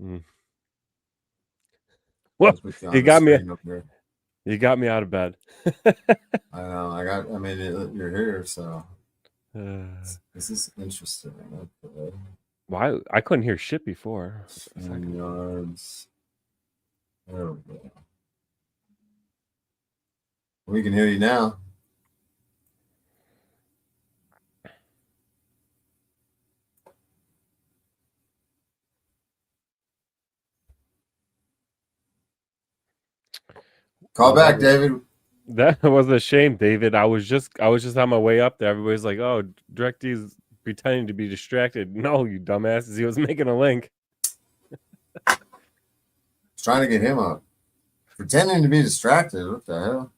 Mm. Well, I'll put you you on the got me. screen up here. You got me out of bed. I know. I mean, you're here, so this is interesting. Okay. Why I couldn't hear shit before. A second. Yards. There we go. We can hear you now. Call back, David. That was a shame, David. I was just on my way up there. Everybody's like, "Oh, DirectD's pretending to be distracted." No, you dumbasses. He was making a link. I was trying to get him up. Pretending to be distracted. What the hell?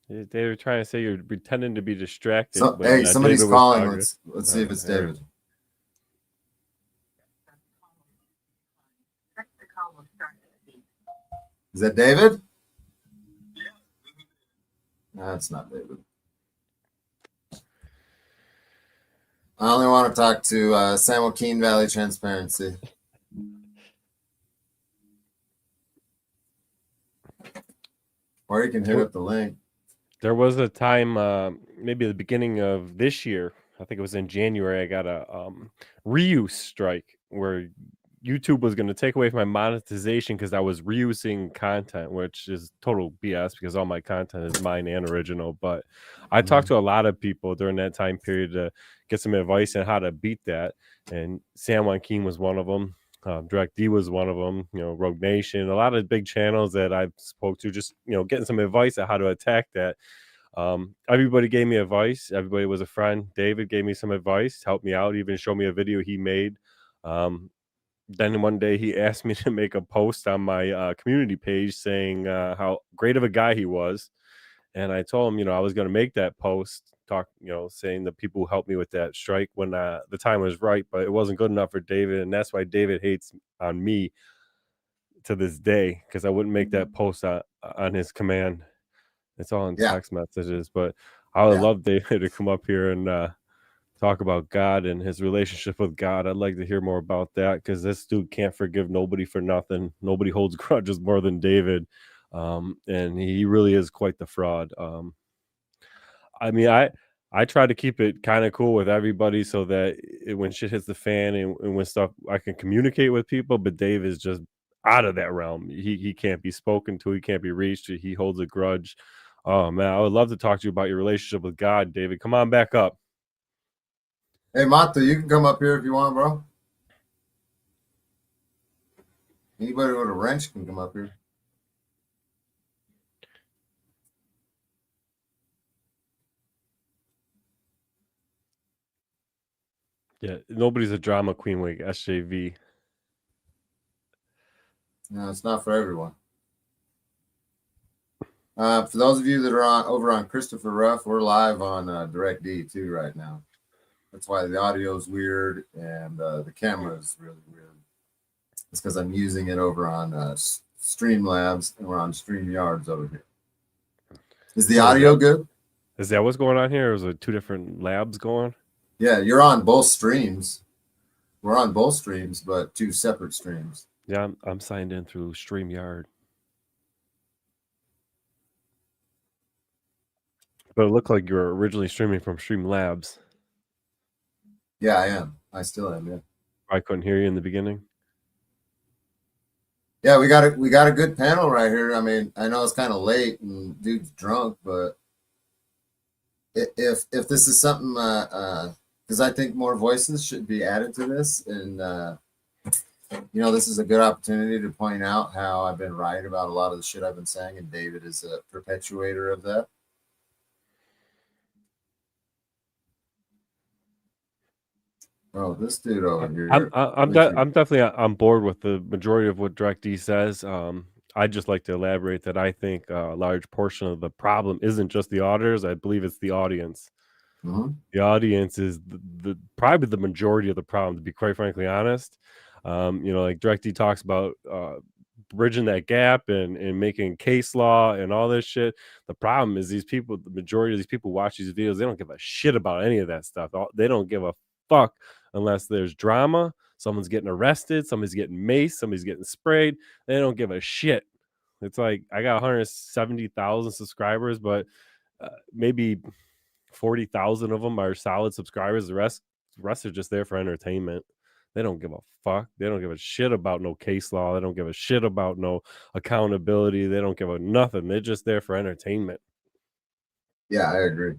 They were trying to say you're pretending to be distracted. So, hey, somebody's calling. Let's see if it's David. Is that David? That's not David. I only want to talk to San Joaquin Valley Transparency. Or you can hit up the link. There was a time, maybe the beginning of this year, I think it was in January, I got a reuse strike where YouTube was going to take away my monetization because I was reusing content, which is total BS because all my content is mine and original. But I talked to a lot of people during that time period to get some advice on how to beat that. And San Joaquin was one of them. DirectD was one of them, Rogue Nation, a lot of big channels that I spoke to, just, getting some advice on how to attack that. Everybody gave me advice. Everybody was a friend. David gave me some advice, helped me out, even showed me a video he made. Then one day he asked me to make a post on my community page saying how great of a guy he was. And I told him, I was going to make that post, saying the people who helped me with that strike when the time was right, but it wasn't good enough for David. And that's why David hates on me to this day, because I wouldn't make that post on his command. It's all in text messages, but I would love David to come up here and talk about God and his relationship with God. I'd like to hear more about that, because this dude can't forgive nobody for nothing. Nobody holds grudges more than David. And he really is quite the fraud. I mean, I try to keep it kind of cool with everybody so that when shit hits the fan and when stuff, I can communicate with people, but Dave is just out of that realm. He can't be spoken to. He can't be reached. He holds a grudge. Oh man, I would love to talk to you about your relationship with God, David. Come on back up. Hey, Mata, you can come up here if you want, bro. Anybody with a wrench can come up here. Yeah, nobody's a drama queen like SJV. No, it's not for everyone. For those of you that are over on Christopher Ruff, we're live on DirectD too right now. That's why the audio is weird and the camera is really weird. It's because I'm using it over on Streamlabs and we're on StreamYards over here. Is the audio good? Is that what's going on here? Or is it two different labs going? Yeah, you're on both streams. We're on both streams, but two separate streams. Yeah, I'm signed in through StreamYard. But it looked like you were originally streaming from Streamlabs. Yeah, I am. I still am, yeah. I couldn't hear you in the beginning. Yeah, we got a good panel right here. I mean, I know it's kind of late and dude's drunk, but if this is something, because I think more voices should be added to this, and this is a good opportunity to point out how I've been right about a lot of the shit I've been saying, and David is a perpetuator of that. Oh, this dude over here. I'm definitely on board with the majority of what DirectD says. I'd just like to elaborate that I think a large portion of the problem isn't just the auditors. I believe it's the audience. Mm-hmm. The audience is the probably the majority of the problem, to be quite frankly honest. Like DirectD talks about bridging that gap and making case law and all this shit. The problem is these people, the majority of these people watch these videos, they don't give a shit about any of that stuff. They don't give a fuck unless there's drama, Someone's getting arrested, somebody's getting maced, somebody's getting sprayed. They don't give a shit. It's like I got 170,000 subscribers, but maybe 40,000 of them are solid subscribers. The rest are just there for entertainment. They don't give a fuck. They don't give a shit about no case law. They don't give a shit about no accountability. They don't give a nothing. They're just there for entertainment. Yeah, I agree.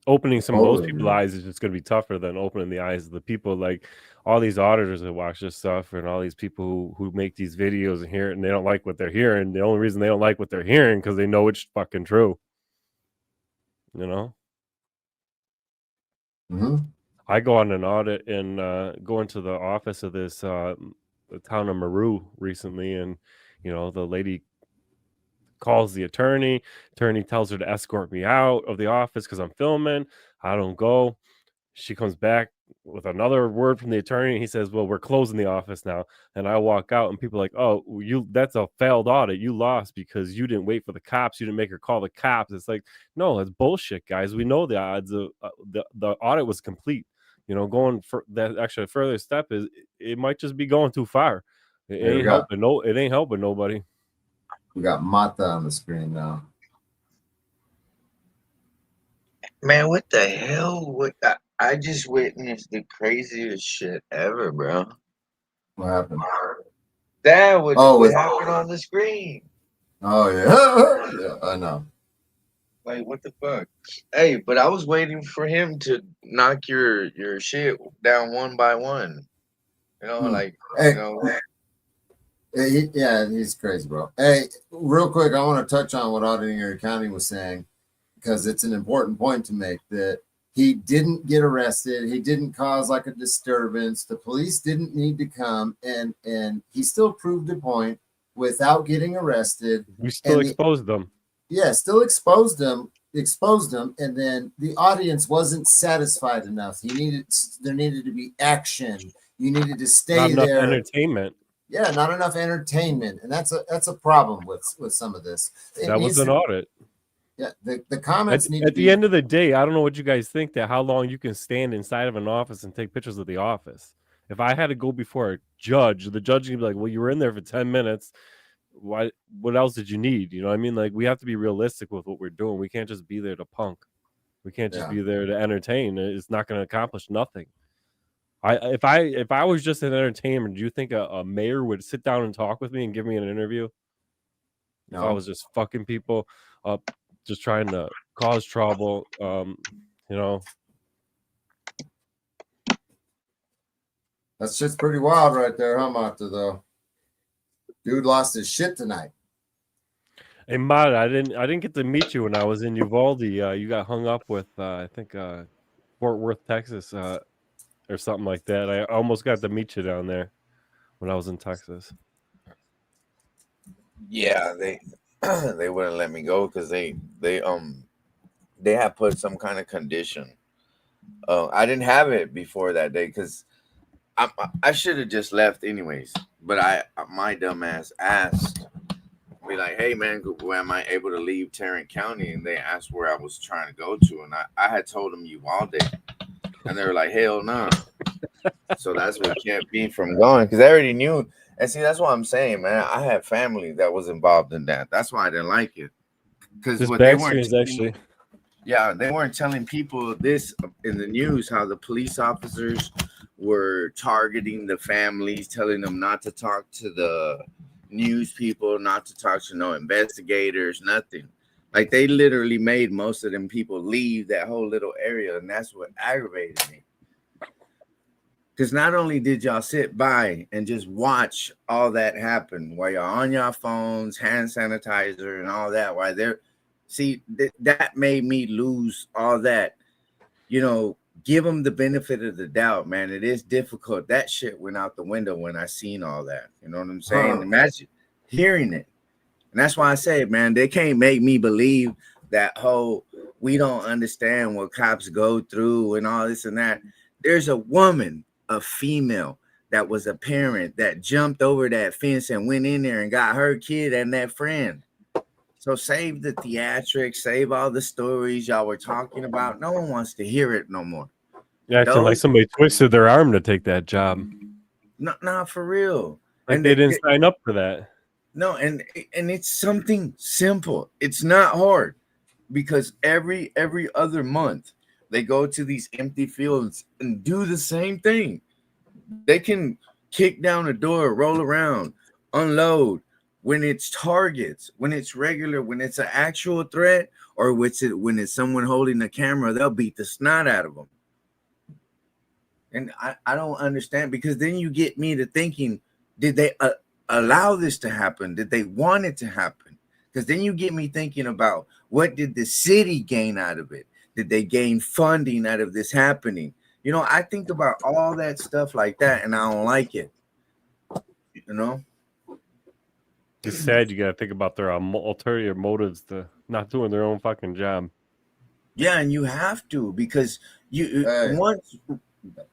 Opening some of those people's eyes is just going to be tougher than opening the eyes of the people, like all these auditors that watch this stuff and all these people who make these videos and hear it and they don't like what they're hearing. The only reason they don't like what they're hearing because they know it's fucking true. You know? Mm-hmm. I go on an audit and go into the office of this the town of Maru recently, and you know, the lady calls the attorney tells her to escort me out of the office because I'm filming. I don't go. She comes back with another word from the attorney. He says, well, we're closing the office now. And I walk out and people are like, oh, that's a failed audit. You lost because you didn't wait for the cops. You didn't make her call the cops. It's like, no, that's bullshit, guys. We know the odds of the audit was complete. You know, going for that actually further step is it might just be going too far. It ain't helping. No, it ain't helping nobody. We got Mata on the screen now. Man, what the hell? I just witnessed the craziest shit ever, bro. What happened? That what happened on the screen. Oh yeah. Yeah, I know. Like, what the fuck? Hey, but I was waiting for him to knock your shit down one by one. You know, like, hey, you know. Yeah, he's crazy, bro. Hey, real quick, I want to touch on what Auditing Erie County was saying because it's an important point to make that he didn't get arrested. He didn't cause like a disturbance. The police didn't need to come, and he still proved a point without getting arrested. We still exposed them. Yeah, still exposed them, and then the audience wasn't satisfied enough. There needed to be action. You needed to stay Not enough there. Entertainment. Yeah, not enough entertainment, and that's a problem with some of this. That was an audit. Yeah, the comments at the end of the day, I don't know what you guys think that how long you can stand inside of an office and take pictures of the office. If I had to go before a judge, the judge would be like, well, you were in there for 10 minutes. What else did you need? You know what I mean? Like, we have to be realistic with what we're doing. We can't just be there to punk. We can't just be there to entertain. It's not going to accomplish nothing. If I was just an entertainer, do you think a mayor would sit down and talk with me and give me an interview? No. If I was just fucking people up, just trying to cause trouble, you know. That's just pretty wild right there, huh, Mata, though? Dude lost his shit tonight. Hey, Mata, I didn't get to meet you when I was in Uvalde. You got hung up with I think Fort Worth, Texas, or something like that. I almost got to meet you down there when I was in Texas. Yeah, they wouldn't let me go because they had put some kind of condition. I didn't have it before that day because I should have just left anyways. But my dumb ass asked me like, "Hey man, where am I able to leave Tarrant County?" And they asked where I was trying to go to, and I had told them Uvalde, and they were like, "Hell no." So that's what kept me from going because I already knew. And see, that's what I'm saying, man. I had family that was involved in that. That's why I didn't like it. Because what they weren't actually, yeah, they weren't telling people this in the news how the police officers were targeting the families, telling them not to talk to the news people, not to talk to no investigators, nothing. Like they literally made most of them people leave that whole little area, and that's what aggravated me. Because not only did y'all sit by and just watch all that happen while y'all on your phones, hand sanitizer and all that, while they're, see, that made me lose all that, you know, give them the benefit of the doubt, man. It is difficult. That shit went out the window when I seen all that. You know what I'm saying? Imagine hearing it. And that's why I say, man, they can't make me believe that whole, we don't understand what cops go through and all this and that. There's a woman, a female that was a parent that jumped over that fence and went in there and got her kid and that friend. So save the theatrics, save all the stories y'all were talking about. No one wants to hear it no more. Acting like somebody twisted their arm to take that job. Not for real. Like they didn't sign up for that. No, and it's something simple. It's not hard, because every other month they go to these empty fields and do the same thing. They can kick down a door, roll around, unload when it's targets, when it's regular, when it's an actual threat, or when it's someone holding a camera, they'll beat the snot out of them. And I don't understand, because then you get me to thinking, did they allow this to happen? Did they want it to happen? Because then you get me thinking about, what did the city gain out of it? Did they gain funding out of this happening? You know, I think about all that stuff like that, and I don't like it. You know? It's sad. You got to think about their ulterior motives to not doing their own fucking job. Yeah, and you have to, because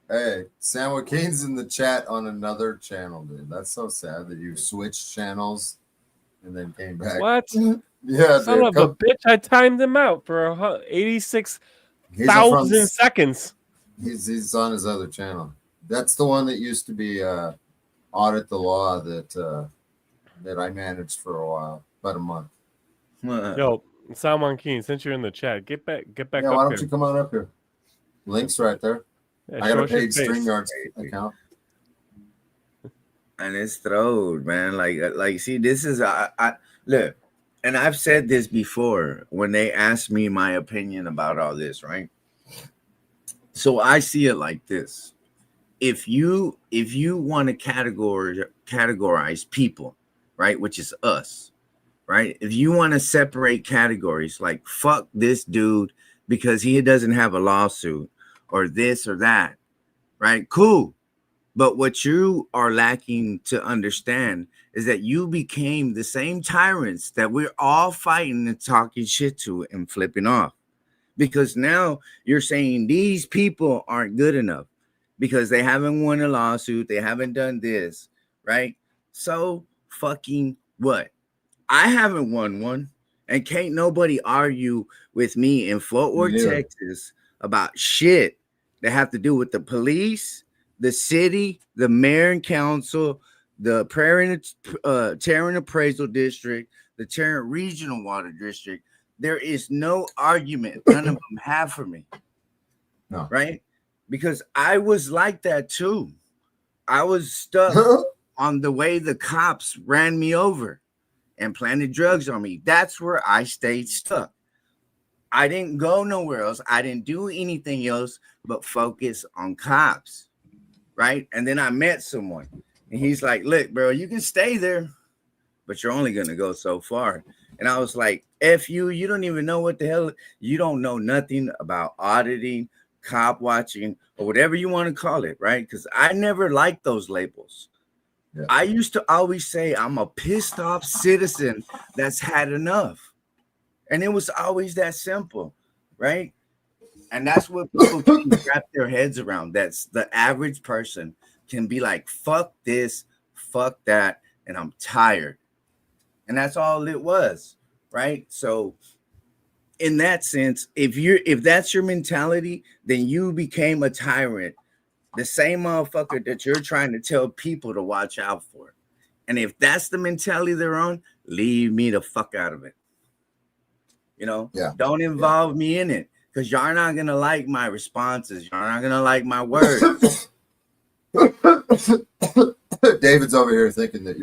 Hey, San Joaquin's in the chat on another channel, dude. That's so sad that you switched channels and then came back. What? Yeah, son dude, of a bitch! I timed him out for 86,000 seconds. He's on his other channel. That's the one that used to be Audit the Law that I managed for a while, about a month. Yo, San Joaquin, since you're in the chat, get back Yeah, up why don't here. you come on up here? Links right there. Yeah, I got a show us your paid face. StreamYard account. And it's throwed, man. Like, see, this is I look, and I've said this before when they asked me my opinion about all this, right? So I see it like this: if you want to categorize people, right, which is us, right? If you want to separate categories, like fuck this dude because he doesn't have a lawsuit, or this or that, right? Cool. But what you are lacking to understand is that you became the same tyrants that we're all fighting and talking shit to and flipping off. Because now you're saying these people aren't good enough because they haven't won a lawsuit, they haven't done this, right? So fucking what? I haven't won one, and can't nobody argue with me in Fort Worth, Texas about shit that have to do with the police, the city, the mayor and council, the Tarrant Appraisal District, the Tarrant Regional Water District. There is no argument none of them have for me. No. Right? Because I was like that too. I was stuck on the way the cops ran me over and planted drugs on me. That's where I stayed stuck. I didn't go nowhere else. I didn't do anything else but focus on cops. Right? And then I met someone, and he's like, look, bro, you can stay there, but you're only going to go so far. And I was like, F you don't even know what the hell, you don't know nothing about auditing, cop watching, or whatever you want to call it, right? Because I never liked those labels. Yeah. I used to always say I'm a pissed off citizen that's had enough. And it was always that simple, right? And that's what people can wrap their heads around. That's the average person can be like, fuck this, fuck that, and I'm tired. And that's all it was, right? So in that sense, if that's your mentality, then you became a tyrant, the same motherfucker that you're trying to tell people to watch out for. And if that's the mentality they're on, leave me the fuck out of it. You know, don't involve me in it. Because y'all not going to like my responses. Y'all not going to like my words. David's over here thinking that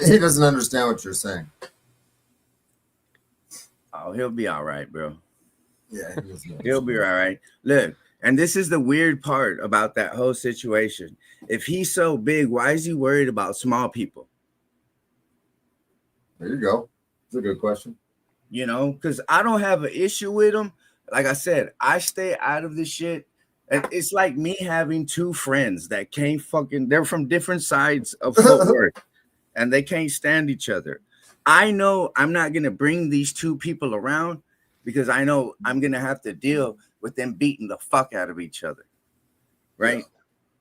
he doesn't understand what you're saying. Oh, he'll be all right, bro. Yeah, he'll be all right. Look, and this is the weird part about that whole situation. If he's so big, why is he worried about small people? There you go. That's a good question. You know, because I don't have an issue with him. Like I said, I stay out of this shit. And it's like me having two friends that can't they're from different sides of Fort Worth and they can't stand each other. I know I'm not going to bring these two people around because I know I'm going to have to deal with them beating the fuck out of each other. Right? Yeah.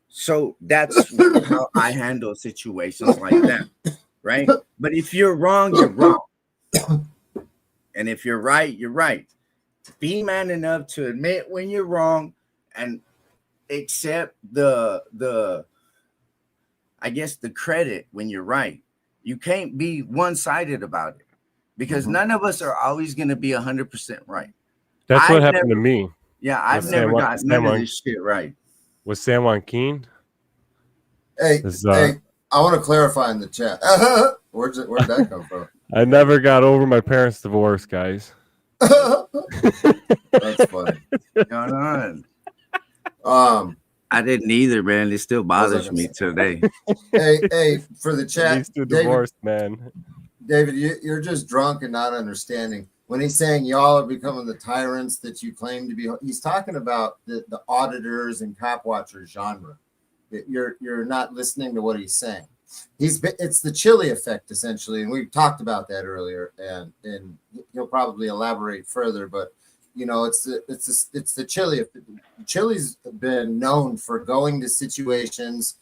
So that's how I handle situations like that. Right? But if you're wrong, you're wrong. And if you're right, you're right. Be man enough to admit when you're wrong and accept I guess the credit when you're right. You can't be one-sided about it because none of us are always going to be 100% right. That's what happened never, to me. Yeah, I've never got none of this shit right. Was San Juan Keen? Hey, I want to clarify in the chat. Where'd that come from? I never got over my parents' divorce, guys. That's funny. I didn't either, man. It still bothers me today. Hey, for the chat, These two divorced, man. David, you're just drunk and not understanding. When he's saying y'all are becoming the tyrants that you claim to be, he's talking about the auditors and cop watchers genre. You're not listening to what he's saying. It's the chili effect essentially, and we've talked about that earlier, and he'll probably elaborate further. But you know, it's the chili. Chili's been known for going to situations,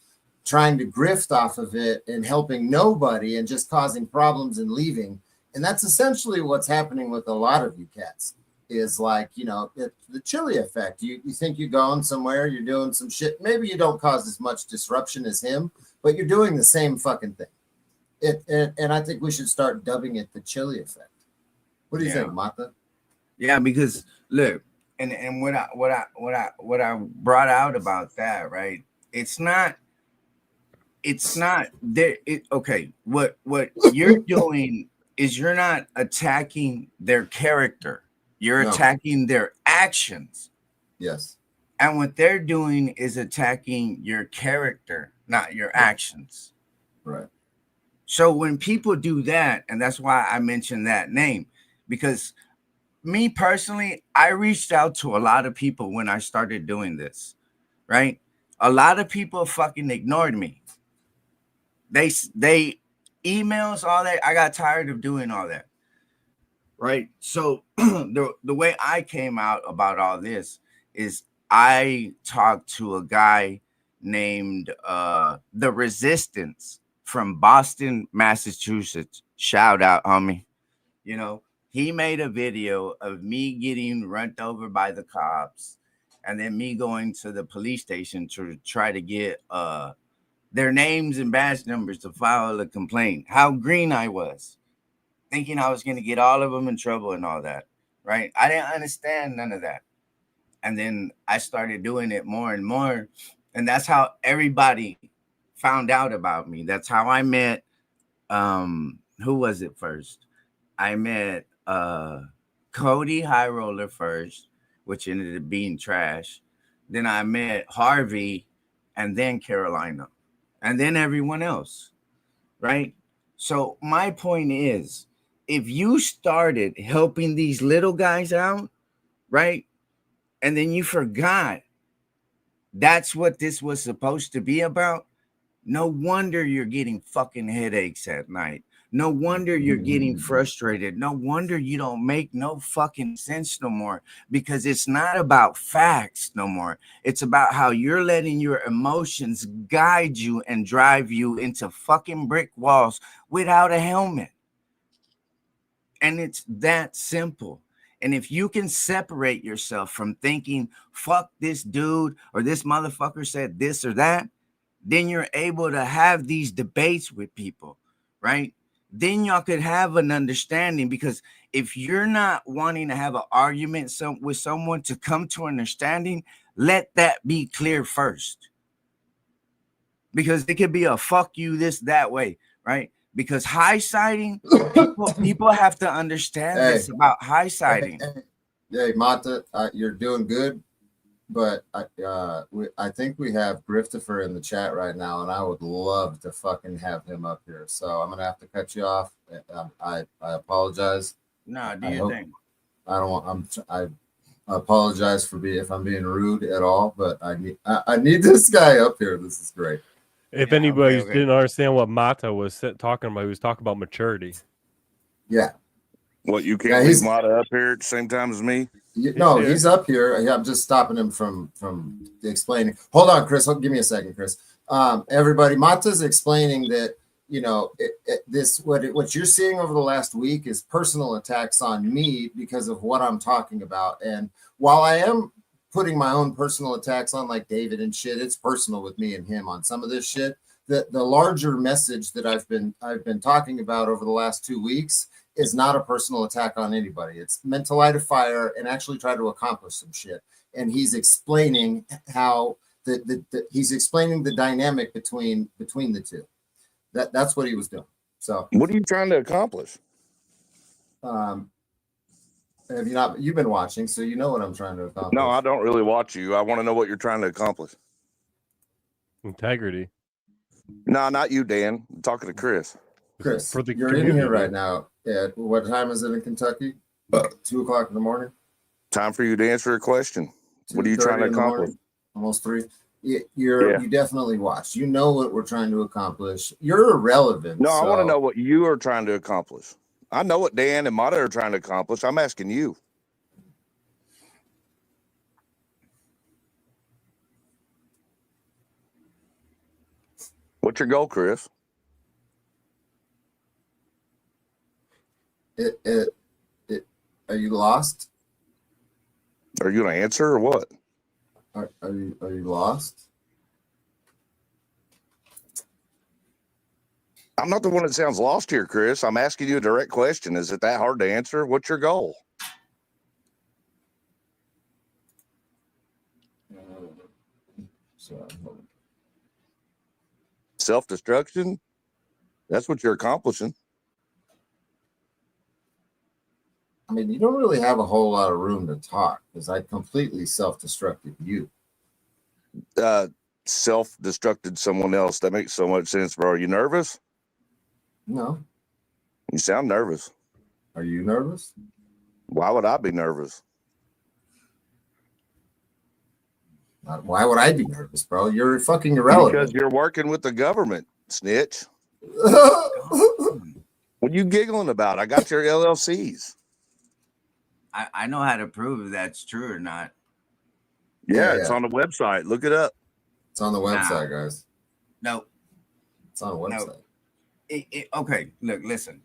trying to grift off of it, and helping nobody, and just causing problems and leaving. And that's essentially what's happening with a lot of you cats. Is like, you know, the chili effect. You think you're going somewhere, you're doing some shit. Maybe you don't cause as much disruption as him, but you're doing the same fucking thing. And I think we should start dubbing it the chili effect. What do you think, Mata? Yeah, because look, and what I brought out about that, right? It's not there. Okay, what you're doing is you're not attacking their character. You're attacking their actions. Yes. And what they're doing is attacking your character, not your actions. Right. So when people do that, and that's why I mentioned that name, because me personally, I reached out to a lot of people when I started doing this, right? A lot of people fucking ignored me. They emails, all that. I got tired of doing all that. Right. So the way I came out about all this is I talked to a guy named The Resistance from Boston, Massachusetts. Shout out, homie. You know, he made a video of me getting run over by the cops and then me going to the police station to try to get their names and badge numbers to file a complaint. How green I was. Thinking I was going to get all of them in trouble and all that, right? I didn't understand none of that. And then I started doing it more and more. And that's how everybody found out about me. That's how I met, who was it first? I met Cody High Roller first, which ended up being trash. Then I met Harvey and then Carolina and then everyone else, right? So my point is, if you started helping these little guys out, right, and then you forgot that's what this was supposed to be about, no wonder you're getting fucking headaches at night. No wonder you're getting frustrated. No wonder you don't make no fucking sense no more, because it's not about facts no more. It's about how you're letting your emotions guide you and drive you into fucking brick walls without a helmet. And it's that simple. And if you can separate yourself from thinking, fuck this dude or this motherfucker said this or that, then you're able to have these debates with people, right? Then y'all could have an understanding, because if you're not wanting to have an argument with someone to come to understanding, let that be clear first. Because it could be a fuck you this, that way, right? Because high siding, people have to understand this about high siding. Hey, Mata, you're doing good, but I think we have Griftifer in the chat right now, and I would love to fucking have him up here. So I'm gonna have to cut you off. I apologize. No, do your thing. I don't want. I apologize if I'm being rude at all, but I need this guy up here. This is great. If anybody didn't understand what Mata was talking about, he was talking about maturity. Yeah. What, you can't leave Mata up here at the same time as me? No, he's up here. I'm just stopping him from explaining. Hold on, Chris. Give me a second, Chris. Everybody, Mata's explaining that, you know, what you're seeing over the last week is personal attacks on me because of what I'm talking about. And while I am putting my own personal attacks on like David and shit. It's personal with me and him on some of this shit. The larger message that I've been talking about over the last 2 weeks is not a personal attack on anybody. It's meant to light a fire and actually try to accomplish some shit. And he's explaining how he's explaining the dynamic between the two. That's what he was doing. So what are you trying to accomplish? Have you've been watching, so you know what I'm trying to accomplish. No, I don't really watch you. I want to know what you're trying to accomplish. Integrity. No, not you, Dan. I'm talking to Chris. Chris, For the you're in community. here right now. Yeah, what time is it in Kentucky? 2 o'clock in the morning. Time for you to answer a question. What are you trying to 2:30 in the accomplish? morning, almost 3. You definitely watch. You know what we're trying to accomplish. You're irrelevant. No, I want to so- know what you are trying to accomplish. I know what Dan and Mata are trying to accomplish. I'm asking you. What's your goal, Chris? Are you lost? Are you going to answer or what? Are you lost? I'm not the one that sounds lost here, Chris. I'm asking you a direct question. Is it that hard to answer? What's your goal? Self-destruction? That's what you're accomplishing. I mean, you don't really have a whole lot of room to talk because I completely self-destructed you. Self-destructed someone else. That makes so much sense, bro. Are you nervous? No. You sound nervous. Are you nervous? Why would I be nervous? Why would I be nervous, bro? You're fucking irrelevant. Because you're working with the government, snitch. What you giggling about? I got your LLCs. I know how to prove if that's true or not. Yeah, Yeah. it's on the website. Look it up. It's on the website, guys. No. It's on the website. Okay, look, listen.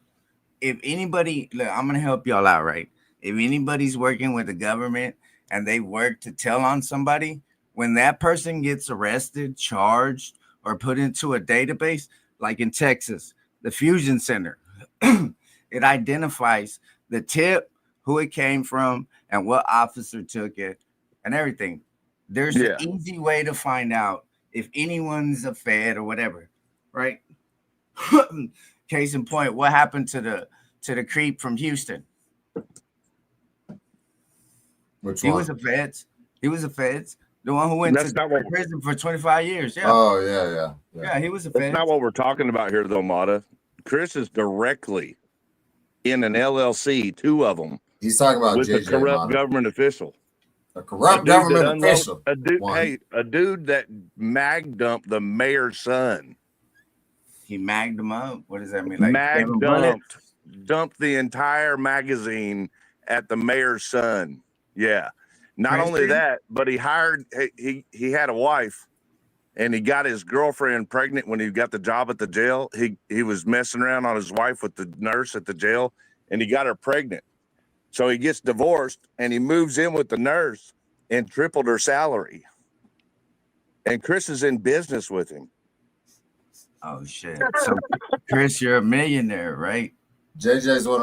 If anybody, look, I'm going to help y'all out, right? If anybody's working with the government and they work to tell on somebody, when that person gets arrested, charged, or put into a database, like in Texas, the Fusion Center, it identifies the tip, who it came from, and what officer took it, and everything. There's an easy way to find out if anyone's a Fed or whatever, right? Case in point, what happened to the creep from Houston? Which He one? was a Feds. He was a Feds. The one who went to prison for 25 years. Yeah. Oh, yeah. Yeah, he was a That's Feds. not what we're talking about here, though, Mata. Chris is directly in an LLC, 2 of them, He's talking about with a JJ corrupt Mata. government official. A corrupt government official. A dude that mag dumped the mayor's son. He magged him up. What does that mean? Like Mag Kevin Bullitt? dumped the entire magazine at the mayor's son. Yeah. Not Crazy. only that, but he had a wife, and he got his girlfriend pregnant when he got the job at the jail. He was messing around on his wife with the nurse at the jail, and he got her pregnant. So he gets divorced, and he moves in with the nurse and tripled her salary. And Chris is in business with him. Oh shit! So, Chris, you're a millionaire, right? JJ's one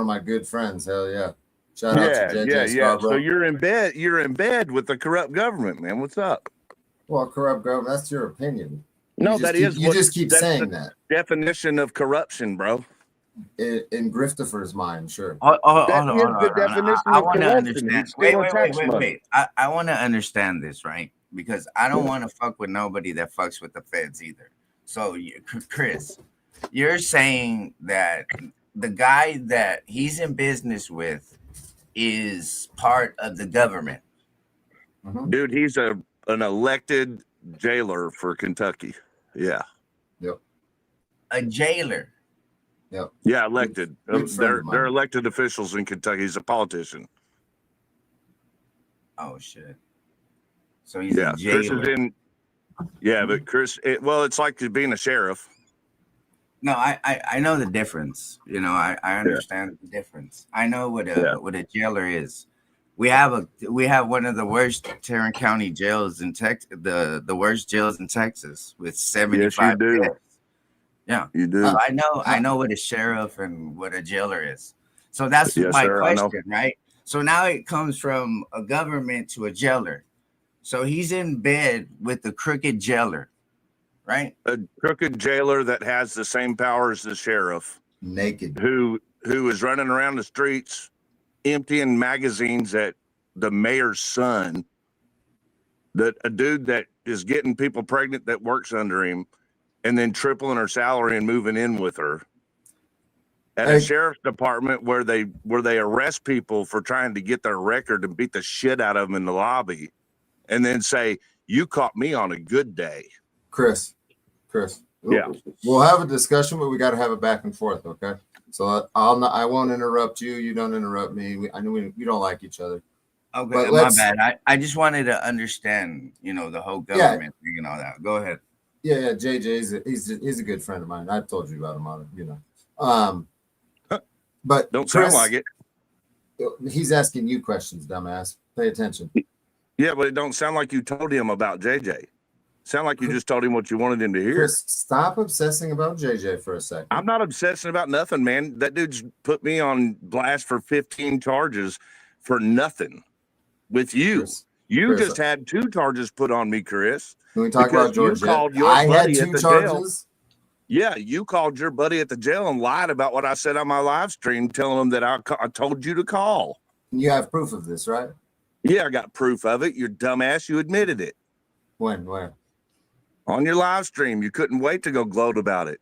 of my good friends. Hell yeah! Shout out to JJ Scarborough. So you're in bed. You're in bed with the corrupt government, man. What's up? Well, corrupt government. That's your opinion. No, You just keep saying that. Definition of corruption, bro. In Griftifer's mind, sure. Hold That is on. the definition I of want to corruption. understand. He's stealing tax money. Wait. I want to understand this, right? Because I don't want to fuck with nobody that fucks with the feds either. So, Chris, you're saying that the guy that he's in business with is part of the government. Dude, he's an elected jailer for Kentucky. Yeah. Yep. A jailer. Yep. Yeah, elected. Good friend of mine. They're elected officials in Kentucky. He's a politician. Oh shit. So he's Yeah, a jailer. Chris is in. Yeah, but Chris, it's like being a sheriff. No, I know the difference. You know, I understand the difference. I know what a jailer is. we have one of the worst Tarrant County jails in Texas, the worst jails in Texas with 75 do. beds. Yeah, You do. so I know what a sheriff and what a jailer is. So that's Yes, my sir, question, right? So now it comes from a government to a jailer. So he's in bed with the crooked jailer, right? A crooked jailer that has the same power as the sheriff, Naked. who is running around the streets emptying magazines at the mayor's son, that a dude that is getting people pregnant that works under him, and then tripling her salary and moving in with her. At a sheriff's department where they arrest people for trying to get their record and beat the shit out of them in the lobby, and then say, "You caught me on a good day." Chris, Yeah. we'll have a discussion, but we got to have it back and forth, okay? So I won't interrupt you. You don't interrupt me. I know we don't like each other. Okay, But my bad. I just wanted to understand, the whole government thing and all that. Go ahead. Yeah, JJ, he's a good friend of mine. I've told you about him on it, But Don't Chris, sound like it. He's asking you questions, dumbass. Pay attention. Yeah, but it don't sound like you told him about JJ. Sound like you just told him what you wanted him to hear. Chris, stop obsessing about JJ for a second. I'm not obsessing about nothing, man. That dude's put me on blast for 15 charges for nothing with you. Chris, you just had 2 charges put on me, Chris. Can we talk about Georgia? I had 2 charges. Yeah, you called your buddy at the jail and lied about what I said on my live stream, telling him that I told you to call. You have proof of this, right? Yeah, I got proof of it. You're dumbass. You admitted it. When? Where? On your live stream. You couldn't wait to go gloat about it.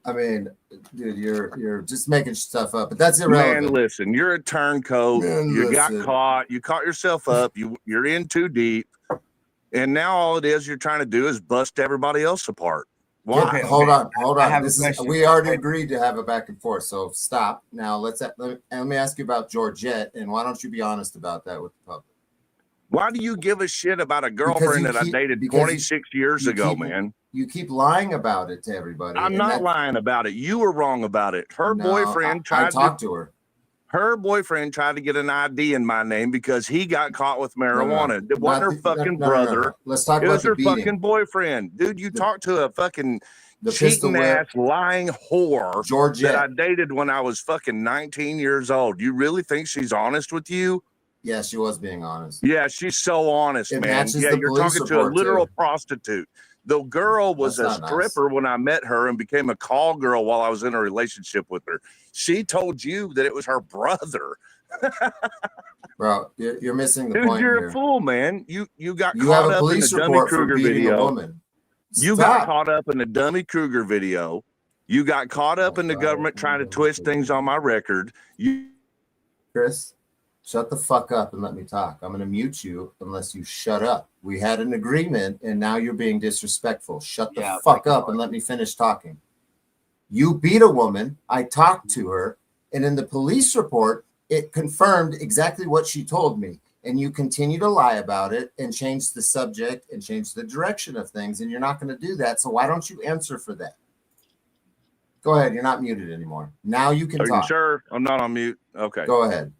I mean, dude, you're just making stuff up, but that's irrelevant. Man, listen, you're a turncoat. Got caught. You caught yourself up. You're in too deep. And now all it is you're trying to do is bust everybody else apart. Why? Okay, hold on. We already agreed to have a back and forth, so stop. Now let me ask you about Georgette, and why don't you be honest about that with the public? Why do you give a shit about a girlfriend that I dated 26 years ago, man? You keep lying about it to everybody. I'm not lying about it. You were wrong about it. Her boyfriend tried to talk to her. Her boyfriend tried to get an ID in my name because he got caught with marijuana. It wasn't her fucking brother. Let's talk about it. It was her fucking boyfriend. Dude, you talked to a fucking cheating ass lying whore Georgette that I dated when I was fucking 19 years old. You really think she's honest with you? Yeah, she was being honest. Yeah, she's so honest, man. Yeah, you're talking to a literal prostitute. The girl was a stripper when I met her and became a call girl while I was in a relationship with her. She told you that it was her brother. Bro, you're missing the point. Dude, you're a fool, man. You got caught up in the Dummy Kruger video. You got caught up in the Dummy Kruger video. You got caught up in the government trying to twist things on my record. Chris, shut the fuck up and let me talk. I'm going to mute you unless you shut up. We had an agreement, and now you're being disrespectful. Shut the fuck up and let me finish talking. You beat a woman. I talked to her, and in the police report, it confirmed exactly what she told me. And you continue to lie about it and change the subject and change the direction of things, and you're not going to do that. So why don't you answer for that? Go ahead. You're not muted anymore. Now you can talk. Are you sure? I'm not on mute. Okay. Go ahead.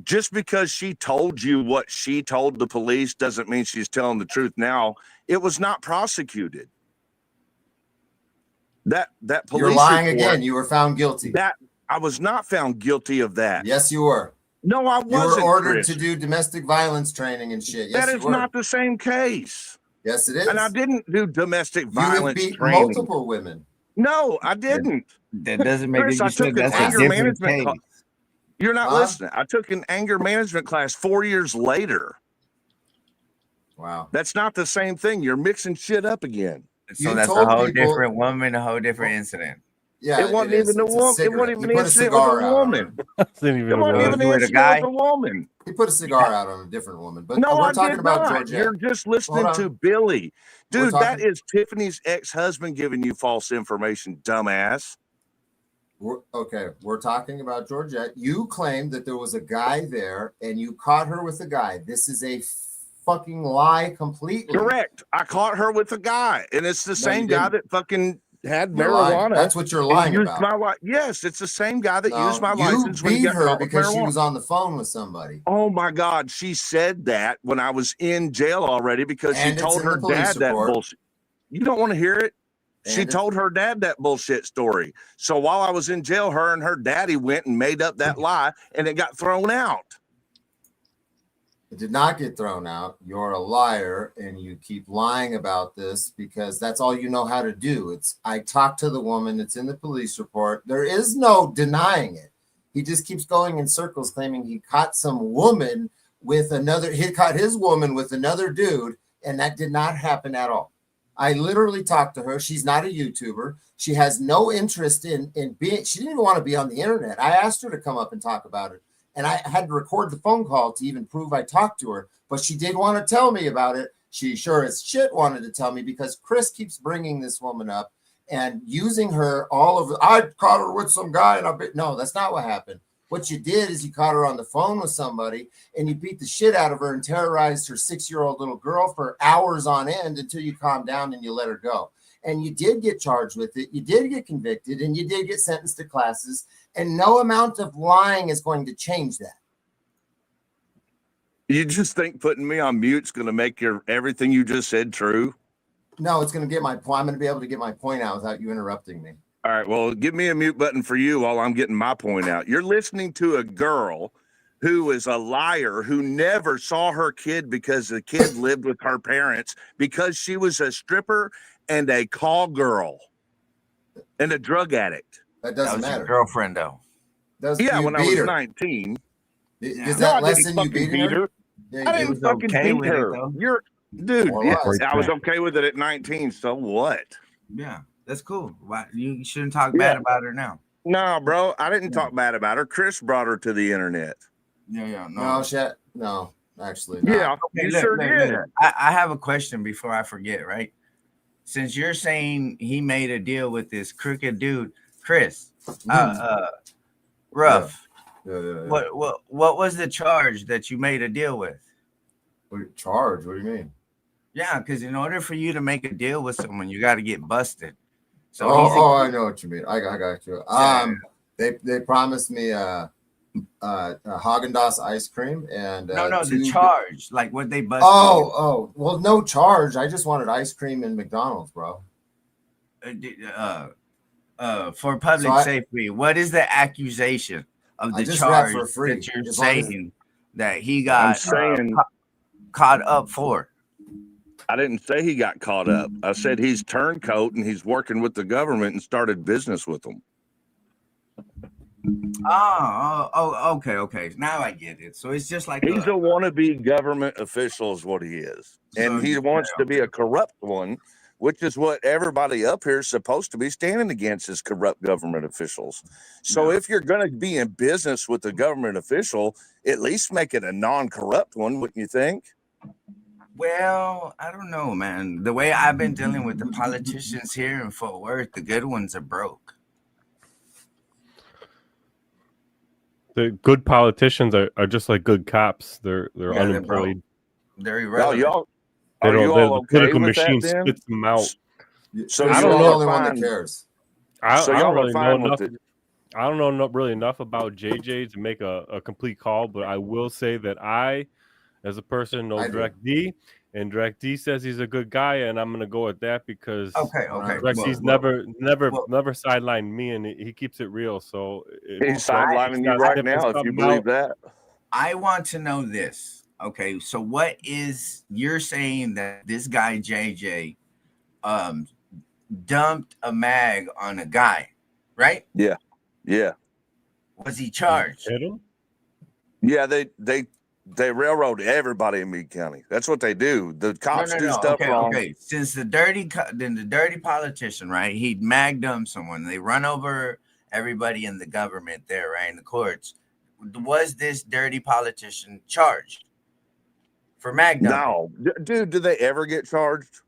Just because she told you what she told the police doesn't mean she's telling the truth now. It was not prosecuted. That police You're lying report, again. You were found guilty. That I was not found guilty of that. Yes, you were. No, I wasn't. You were ordered Chris. to do domestic violence training and shit. Yes, that is not the same case. Yes, it is. And I didn't do domestic violence beat training. Multiple women. No, I didn't. That doesn't make Chris, it. I took an anger management class. You're not listening. I took an anger management class 4 years later. Wow. That's not the same thing. You're mixing shit up again. So that's a whole different woman, a whole different incident. Yeah, it wasn't even a woman. It wasn't even an incident with a woman. It wasn't even an incident with a woman. He put a cigar out on a different woman. But no, we're talking about Georgia. You're just listening to Billy. Dude, that is Tiffany's ex-husband giving you false information, dumbass. We're talking about Georgette. You claimed that there was a guy there and you caught her with a guy. This is a fucking lie completely. Correct. I caught her with a guy, and it's the same guy that fucking had You're lying. marijuana. That's what you're and lying used about. my yes, it's the same guy that No, used my you license when he beat got her caught with because she marijuana. was on the phone with somebody. Oh my God, she said that when I was in jail already because And she it's told in her the police dad that report. bullshit. You don't want to hear it? She And told her dad that bullshit story. So while I was in jail, her and her daddy went and made up that lie, and it got thrown out. it did not get thrown out. You're a liar, and you keep lying about this because that's all you know how to do. I talked to the woman. It's in the police report. There is no denying it. He just keeps going in circles, claiming he caught some woman with another. He caught his woman with another dude, and that did not happen at all. I literally talked to her. She's not a YouTuber. She has no interest in being. She didn't even want to be on the internet. I asked her to come up and talk about it. And I had to record the phone call to even prove I talked to her, but she did want to tell me about it. She sure as shit wanted to tell me because Chris keeps bringing this woman up and using her all over. I caught her with some guy, and no, that's not what happened. What you did is you caught her on the phone with somebody, and you beat the shit out of her and terrorized her 6-year-old little girl for hours on end until you calmed down and you let her go. And you did get charged with it. You did get convicted, and you did get sentenced to classes. And no amount of lying is going to change that. You just think putting me on mute's going to make everything you just said true? No, it's going to get my point. I'm going to be able to get my point out without you interrupting me. All right, well, give me a mute button for you while I'm getting my point out. You're listening to a girl who is a liar, who never saw her kid because the kid lived with her parents because she was a stripper and a call girl and a drug addict. That That doesn't was your matter. girlfriend, though. Yeah, when I was her. 19. Does No, that I lessen didn't you fucking beating her? beat her. Yeah, I you didn't did. was fucking okay beat with it, her. though. Dude, Or yes, was. I was okay with it at 19. So what? Yeah, that's cool. Why you shouldn't talk Yeah. bad about her now? No, bro, I didn't talk bad about her. Chris brought her to the internet. Yeah, No, shit. No, actually not. Yeah, Okay, you look, sure look, did. look. I have a question before I forget, right? Since you're saying he made a deal with this crooked dude, Chris, Rough. Yeah. What was the charge that you made a deal with? Charge? What do you mean? Yeah, because in order for you to make a deal with someone, you got to get busted. So I know what you mean. I got you. Yeah. They promised me Haagen-Dazs ice cream and no, the charge, like what they busted. Well, no charge. I just wanted ice cream and McDonald's, bro. For public safety, what is the accusation of the charge for free, that you're saying that he got I'm saying caught up for? I didn't say he got caught up. I said he's turncoat and he's working with the government and started business with them. Okay. Now I get it. So it's just like he's a wannabe government official is what he is. And he wants to be a corrupt one, which is what everybody up here is supposed to be standing against is corrupt government officials. So if you're going to be in business with a government official, at least make it a non-corrupt one, wouldn't you think? Well, I don't know, man. The way I've been dealing with the politicians here in Fort Worth, the good ones are broke. The good politicians are just like good cops. They're unemployed. They're irrelevant. Are you all the okay political with machine that, then? spits them out. So I you're don't the know. only one that cares. I don't really know enough. I don't know really enough about JJ to make a complete call, but I will say that I, as a person, know Direct D, and Direct D says he's a good guy, and I'm gonna go with that because Direct D's never sidelined me, and he keeps it real. So he's sidelining you right now, if you believe that. I want to know this. Okay, so what is you're saying that this guy JJ dumped a mag on a guy, right? Yeah. Was he charged? Yeah, they railroad everybody in Meade County. That's what they do. The cops do stuff wrong. Okay. Since the dirty politician, right? He mag dumped someone. They run over everybody in the government there, right? In the courts. Was this dirty politician charged for mag dumping? No, dude. Did they ever get charged?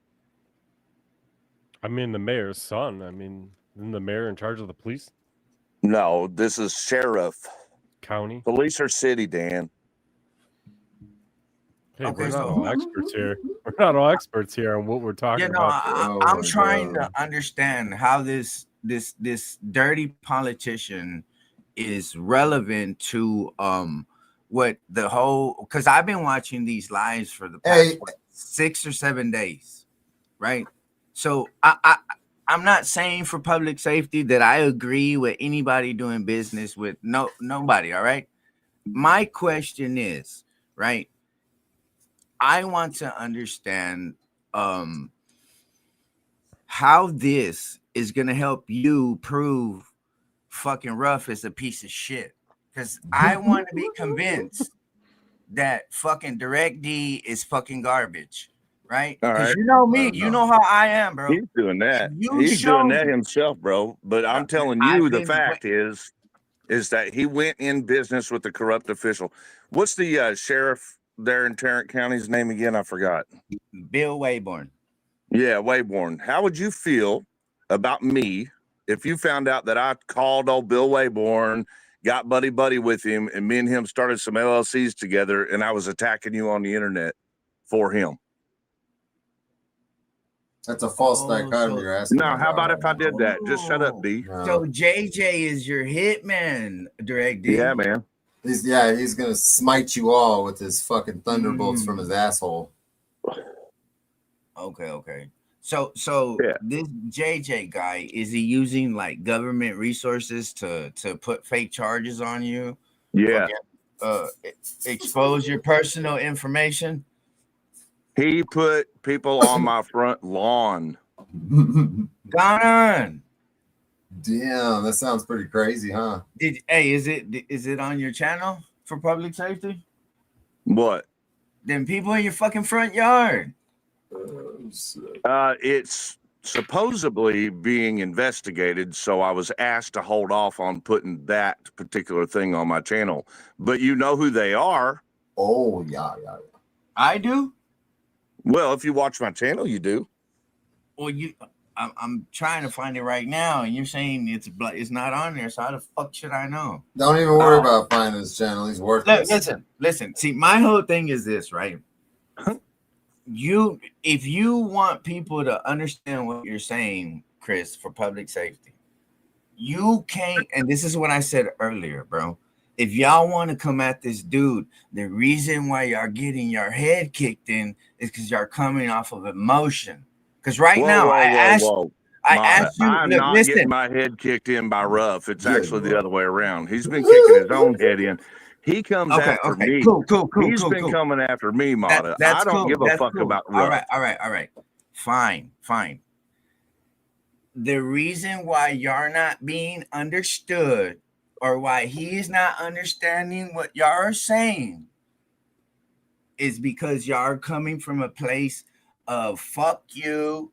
I mean, the mayor's son. I mean, isn't the mayor in charge of the police? No, this is sheriff. County. Police or city, Dan. Hey, Okay, we're not so- all experts here. We're not all experts here on what we're talking Yeah, no, about. I'm my trying God. to understand how this dirty politician is relevant to what the whole, because I've been watching these lives for the past Hey. 6 or 7 days, right? So I'm not saying for public safety that I agree with anybody doing business with nobody, all right? My question is, right? I want to understand how this is going to help you prove fucking Rough is a piece of shit. Because I want to be convinced that fucking Direct D is fucking garbage, right? All Because right. you know I me, don't you know. know how I am, bro. He's doing that. You He's show doing that me. himself, bro. But I'm telling I've you, the been fact is that he went in business with the corrupt official. What's the sheriff there in Tarrant County's name again? I forgot. Bill Wayborn. Yeah, Wayborn. How would you feel about me if you found out that I called old Bill Wayborn, got buddy with him, and me and him started some LLCs together, and I was attacking you on the internet for him? That's a false Oh, dichotomy so- you're asking No, me how about about if I right did that? Just shut up, Oh. D. now. So No. JJ is your hitman, Direct D. Yeah, man. He's gonna smite you all with his fucking thunderbolts from his asshole. Okay. So Yeah. this JJ guy, is he using like government resources to put fake charges on you? Yeah. Expose your personal information? He put people on my front lawn. Damn, Gone on. that sounds pretty crazy, huh? Is it on your channel for public safety? What? Then people in your fucking front yard. It's supposedly being investigated, so I was asked to hold off on putting that particular thing on my channel. But you know who they are. Oh yeah. I do. Well, if you watch my channel, you do. Well, I'm trying to find it right now, and you're saying it's not on there. So how the fuck should I know? Don't even worry about finding his channel. He's worthless. Listen. See, my whole thing is this, right? If you want people to understand what you're saying, Chris, for public safety, you can't. And this is what I said earlier, bro. If y'all want to come at this dude, the reason why y'all getting your head kicked in is because y'all coming off of emotion. Because right now, I asked you. I'm Look, not listen. getting my head kicked in by Rough. It's Yeah, actually you the are. other way around. He's been kicking his own head in. He comes after me. Cool. He's been coming after me, Mata. That's I don't cool. give a That's fuck cool. about Rough. All right. Fine. The reason why you're not being understood, or why he's not understanding what y'all are saying, is because y'all are coming from a place of fuck you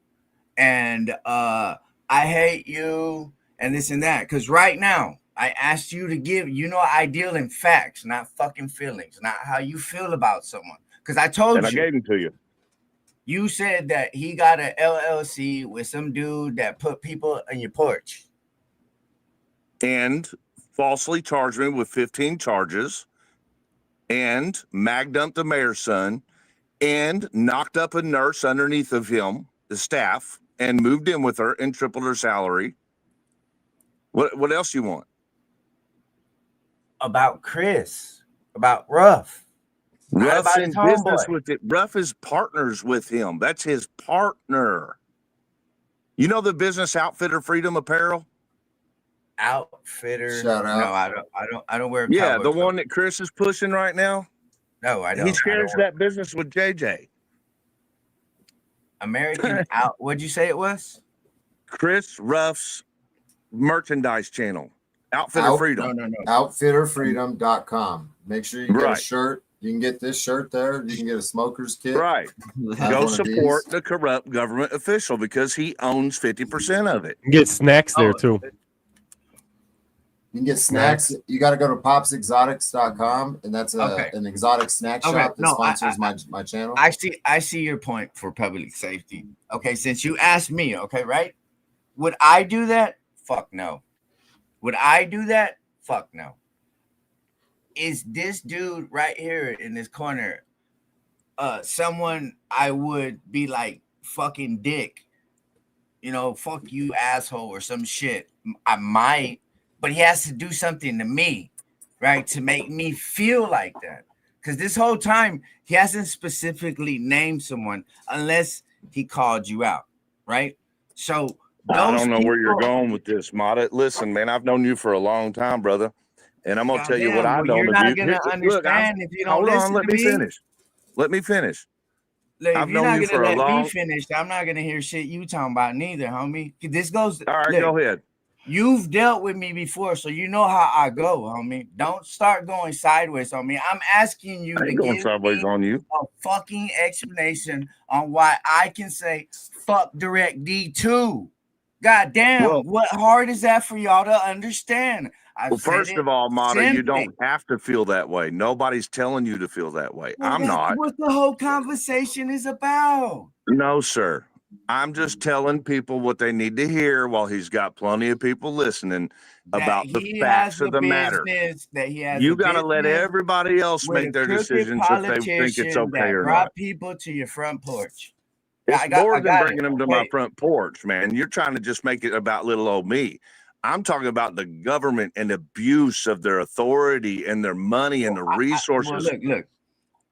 and I hate you and this and that. Because right now, I asked you to give, I deal in facts, not fucking feelings, not how you feel about someone. Because I told And I you. gave him to you. You said that he got an LLC with some dude that put people on your porch. And falsely charged me with 15 charges and mag dumped the mayor's son and knocked up a nurse underneath of him, the staff, and moved in with her and tripled her salary. What else you want? About Chris, about Rough. Not Ruff's about in his business homeboy. with it. Ruff is partners with him. That's his partner. You know the business Outfitter Freedom Apparel? Outfitter. Shout out. No, I don't wear Yeah, cowboy the clothes. one that Chris is pushing right now. No, I don't. He shares that business with JJ. American out. What'd you say it was? Chris Ruff's merchandise channel. Outfitter Freedom. No. Outfitterfreedom.com. Make sure you get a Right. shirt. You can get this shirt there. You can get a smoker's kit. Right. Have Go one of support these. the corrupt government official because he owns 50% of it. You get snacks there Oh, too. You can get snacks. You got to go to popsexotics.com, and that's Okay. an exotic snack Okay, shop that no, sponsors my channel. I see your point for public safety. Okay, since you asked me, okay, right? Would I do that? Fuck no. Would I do that? Fuck no. Is this dude right here in this corner someone I would be like fucking dick, fuck you asshole or some shit. I might, but he has to do something to me, right, to make me feel like that. Because this whole time he hasn't specifically named someone unless he called you out, right? So I those don't know where you're people- going with this, Mata. Listen, man, I've known you for a long time, brother. And I'm gonna tell you what Goddamn, I well, know you're of not you. gonna Look, understand if you don't hold on, listen let to me finish. Let me finish. Like, I've if you're known not you gonna for a let me long. finish, I'm not gonna hear shit you talking about neither, homie. This goes. All right, Look, go ahead. you've dealt with me before, so you know how I go, homie. Don't start going sideways on me. I'm asking you I to ain't going give sideways me on you. a fucking explanation on why I can say fuck Direct D too. God damn, Well- what hard is that for y'all to understand? Well, first of all, Mata, you don't have to feel that way. Nobody's telling you to feel that way. Well, I'm that's not. what the whole conversation is about. No, sir. I'm just telling people what they need to hear while he's got plenty of people listening about the facts of the matter. That he has You got to let business everybody else with make a their crooked decisions if they think it's politician okay that or brought not. people to your front porch. It's I got more than it. bringing them to my Wait. front porch, man. You're trying to just make it about little old me. I'm talking about the government and abuse of their authority and their money and the resources. Look.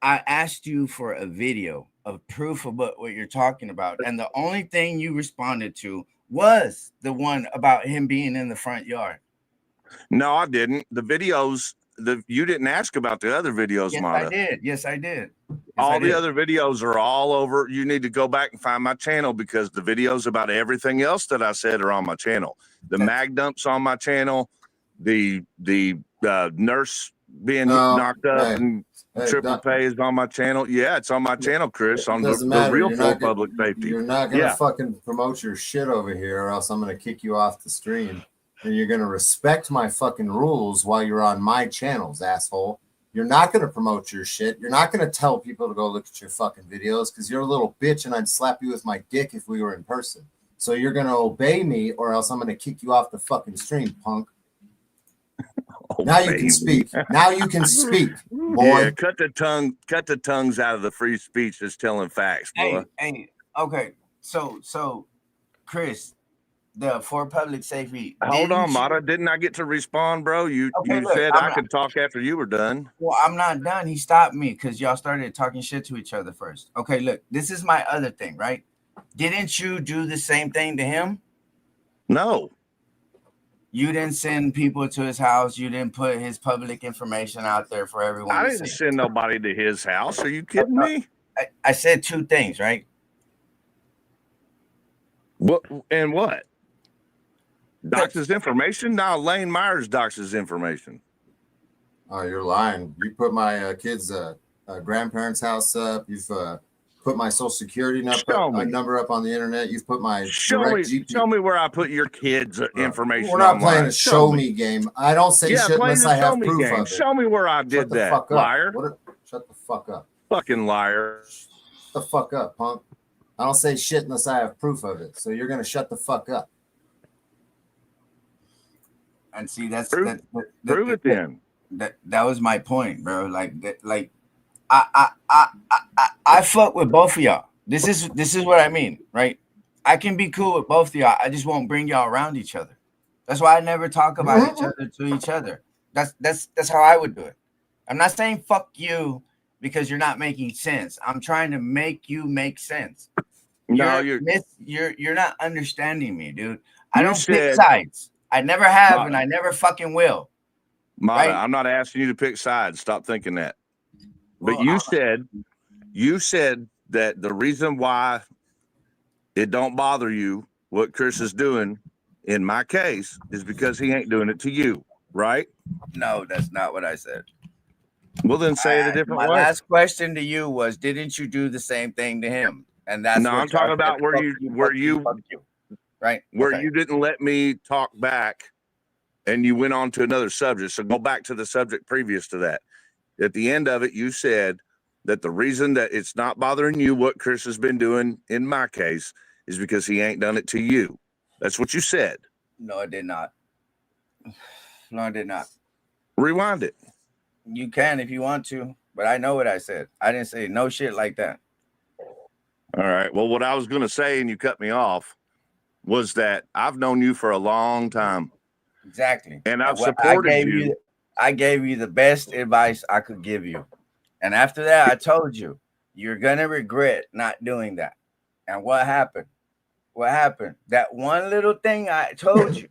I asked you for a video of proof of what you're talking about, and the only thing you responded to was the one about him being in the front yard. No, I didn't. The videos, you didn't ask about the other videos, Yes, Mata. I did. Yes, I did. All the other videos are all over. You need to go back and find my channel because the videos about everything else that I said are on my channel. The mag dumps on my channel, the nurse being knocked up and triple pay is on my channel. Yeah, it's on my channel, Chris, on the real full public safety. You're not gonna fucking promote your shit over here, or else I'm gonna kick you off the stream. And you're gonna respect my fucking rules while you're on my channels, asshole. You're not going to promote your shit. You're not going to tell people to go look at your fucking videos because you're a little bitch and I'd slap you with my dick if we were in person. So you're going to obey me or else I'm going to kick you off the fucking stream, punk. Now you can speak. Now you can speak, boy. Yeah, cut the tongues out of the free speech that's telling facts, boy. Hey, okay. So, Chris, for public safety. Hold on, Mata. Didn't I get to respond, bro? You said I could talk after you were done. Well, I'm not done. He stopped me because y'all started talking shit to each other first. Okay, look, this is my other thing, right? Didn't you do the same thing to him? No. You didn't send people to his house. You didn't put his public information out there for everyone. I didn't send nobody to his house. Are you kidding me? I said two things, right? What and what? Docs his information? No, Lane Myers docs his information. Oh, you're lying. You put my kids' grandparents' house up. You've put my social security number up on the internet. You've put my show me where I put your kids' information. We're not playing a show me game. I don't say shit unless I have proof of it. Show me where I did that, liar. Shut the fuck up. Fucking liar. Shut the fuck up, punk. I don't say shit unless I have proof of it. So you're gonna shut the fuck up. And see, that's prove it then. That was my point, bro. I fuck with both of y'all. This is what I mean, right? I can be cool with both of y'all. I just won't bring y'all around each other. That's why I never talk about each other to each other. That's how I would do it. I'm not saying fuck you because you're not making sense. I'm trying to make you make sense. No, you're not understanding me, dude. I don't pick sides. I never have, and I never fucking will. Mata, right? I'm not asking you to pick sides. Stop thinking that. But you said that the reason why it don't bother you what Chris is doing in my case is because he ain't doing it to you, right? No, that's not what I said. Well, then say it a different way. My last question to you was, didn't you do the same thing to him? And that's I'm talking about where you right? Where you didn't let me talk back and you went on to another subject. So go back to the subject previous to that. At the end of it, you said that the reason that it's not bothering you what Chris has been doing in my case is because he ain't done it to you. That's what you said. No, I did not. No, I did not. Rewind it. You can if you want to. but I know what I said. I didn't say no shit like that. All right. Well, what I was going to say, and you cut me off, was that I've known you for a long time. Exactly. And I've what supported you. I gave you the best advice I could give you. And after that, I told you, you're going to regret not doing that. And what happened? What happened? That one little thing I told you,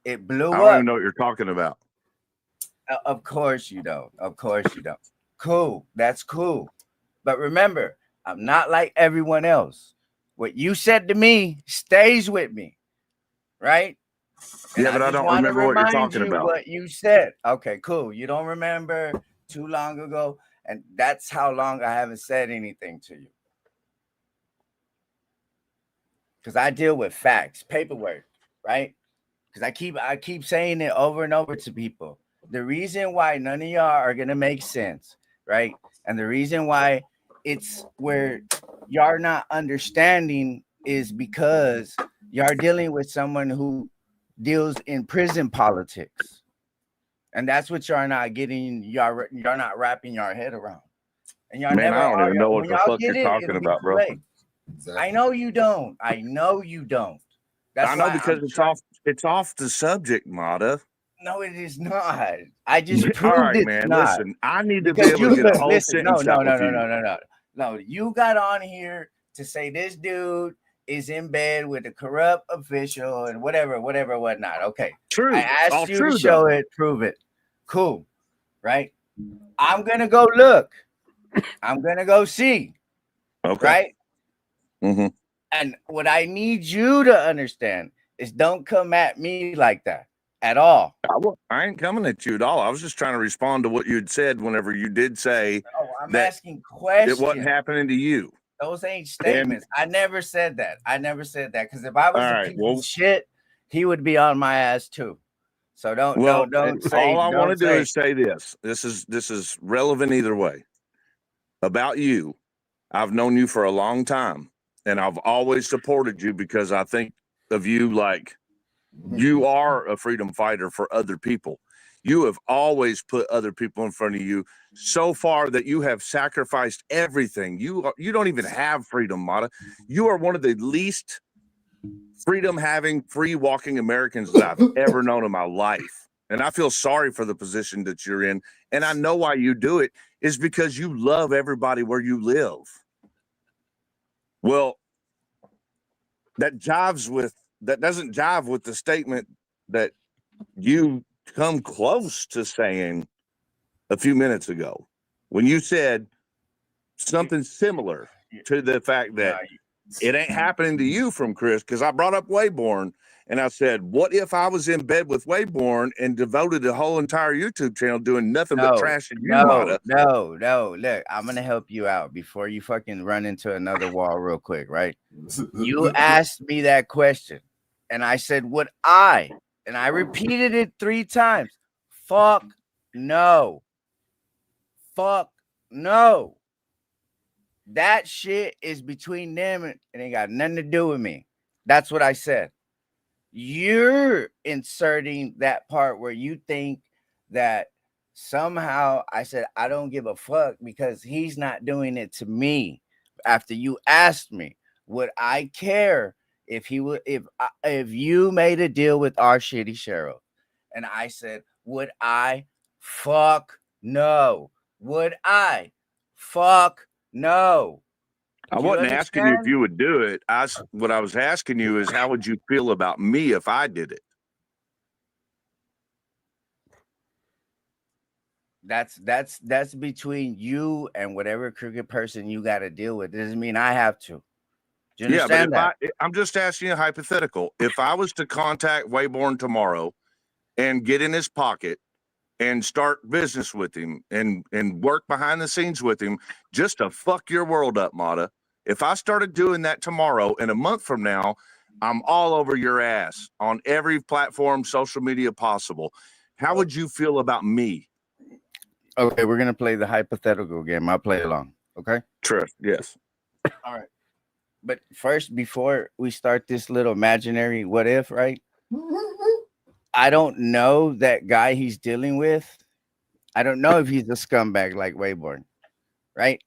it blew I up. don't even know what you're talking about. Of course you don't. Of course you don't. Cool. That's cool. But remember, I'm not like everyone else. What you said to me stays with me, right? And yeah, but I don't remember what you're talking about. What you said. Okay, cool. You don't remember too long ago, and that's how long I haven't said anything to you. Because I deal with facts, paperwork, right? Because I keep saying it over and over to people. The reason why none of y'all are gonna make sense, right? And the reason why it's where y'all not understanding is because y'all dealing with someone who deals in prison politics, and that's what y'all not getting. Y'all not wrapping your head around, and y'all Man, never. I don't even know what when the y'all fuck get you're it, talking it'll be about, too bro. late. Exactly. I know you don't. I know you don't. That's I know why because I'm it's trying- it's off the subject, Mata. No, it is not. I just All proved right, it's man. not. Listen, I need to be Because able to get a whole listen, no, sentence out with you. no. You got on here to say this dude is in bed with a corrupt official and whatever, whatnot. Okay. True. I asked All you true, to show though. it, prove it. Cool. Right? I'm gonna go look. I'm gonna go see. Okay. Right? Mm-hmm. And what I need you to understand is don't come at me like that at all. I ain't coming at you at all. I was just trying to respond to what you'd said whenever you did say Oh, I'm that asking questions. it wasn't happening to you. Those ain't statements. I never said that. Because if I was a piece of shit, he would be on my ass too. So don't say. All I want to do is say this. This is relevant either way. About you, I've known you for a long time, and I've always supported you because I think of you like you are a freedom fighter for other people. You have always put other people in front of you so far that you have sacrificed everything. You don't even have freedom, Mata. You are one of the least freedom-having, free-walking Americans that I've ever known in my life. And I feel sorry for the position that you're in. And I know why you do it is because you love everybody where you live. Well, that doesn't jive with the statement that you come close to saying a few minutes ago when you said something similar to the fact that it ain't happening to you from Chris, because I brought up Wayborn and I said, what if I was in bed with Wayborn and devoted the whole entire YouTube channel doing nothing but trashing you, Mata? No. Look, I'm going to help you out before you fucking run into another wall real quick, right? You asked me that question and I said, would I? And I repeated it 3 times. Fuck no. Fuck no. That shit is between them and it ain't got nothing to do with me. That's what I said. You're inserting that part where you think that somehow I said I don't give a fuck because he's not doing it to me. After you asked me, would I care if he would if you made a deal with our shitty sheriff? And I said, would I? Fuck no. Would I? Fuck no. I wasn't asking you if you would do it. What I was asking you is how would you feel about me if I did it? That's between you and whatever crooked person you got to deal with. It doesn't mean I have to. Do you understand that? I'm just asking you a hypothetical. If I was to contact Wayborn tomorrow and get in his pocket and start business with him and work behind the scenes with him just to fuck your world up, Mata. If I started doing that tomorrow and a month from now, I'm all over your ass on every platform, social media possible. How would you feel about me? Okay, we're going to play the hypothetical game. I'll play along. Okay? True. Yes. All right. But first, before we start this little imaginary what if, right? I don't know that guy he's dealing with. I don't know if he's a scumbag like Wayborn, right?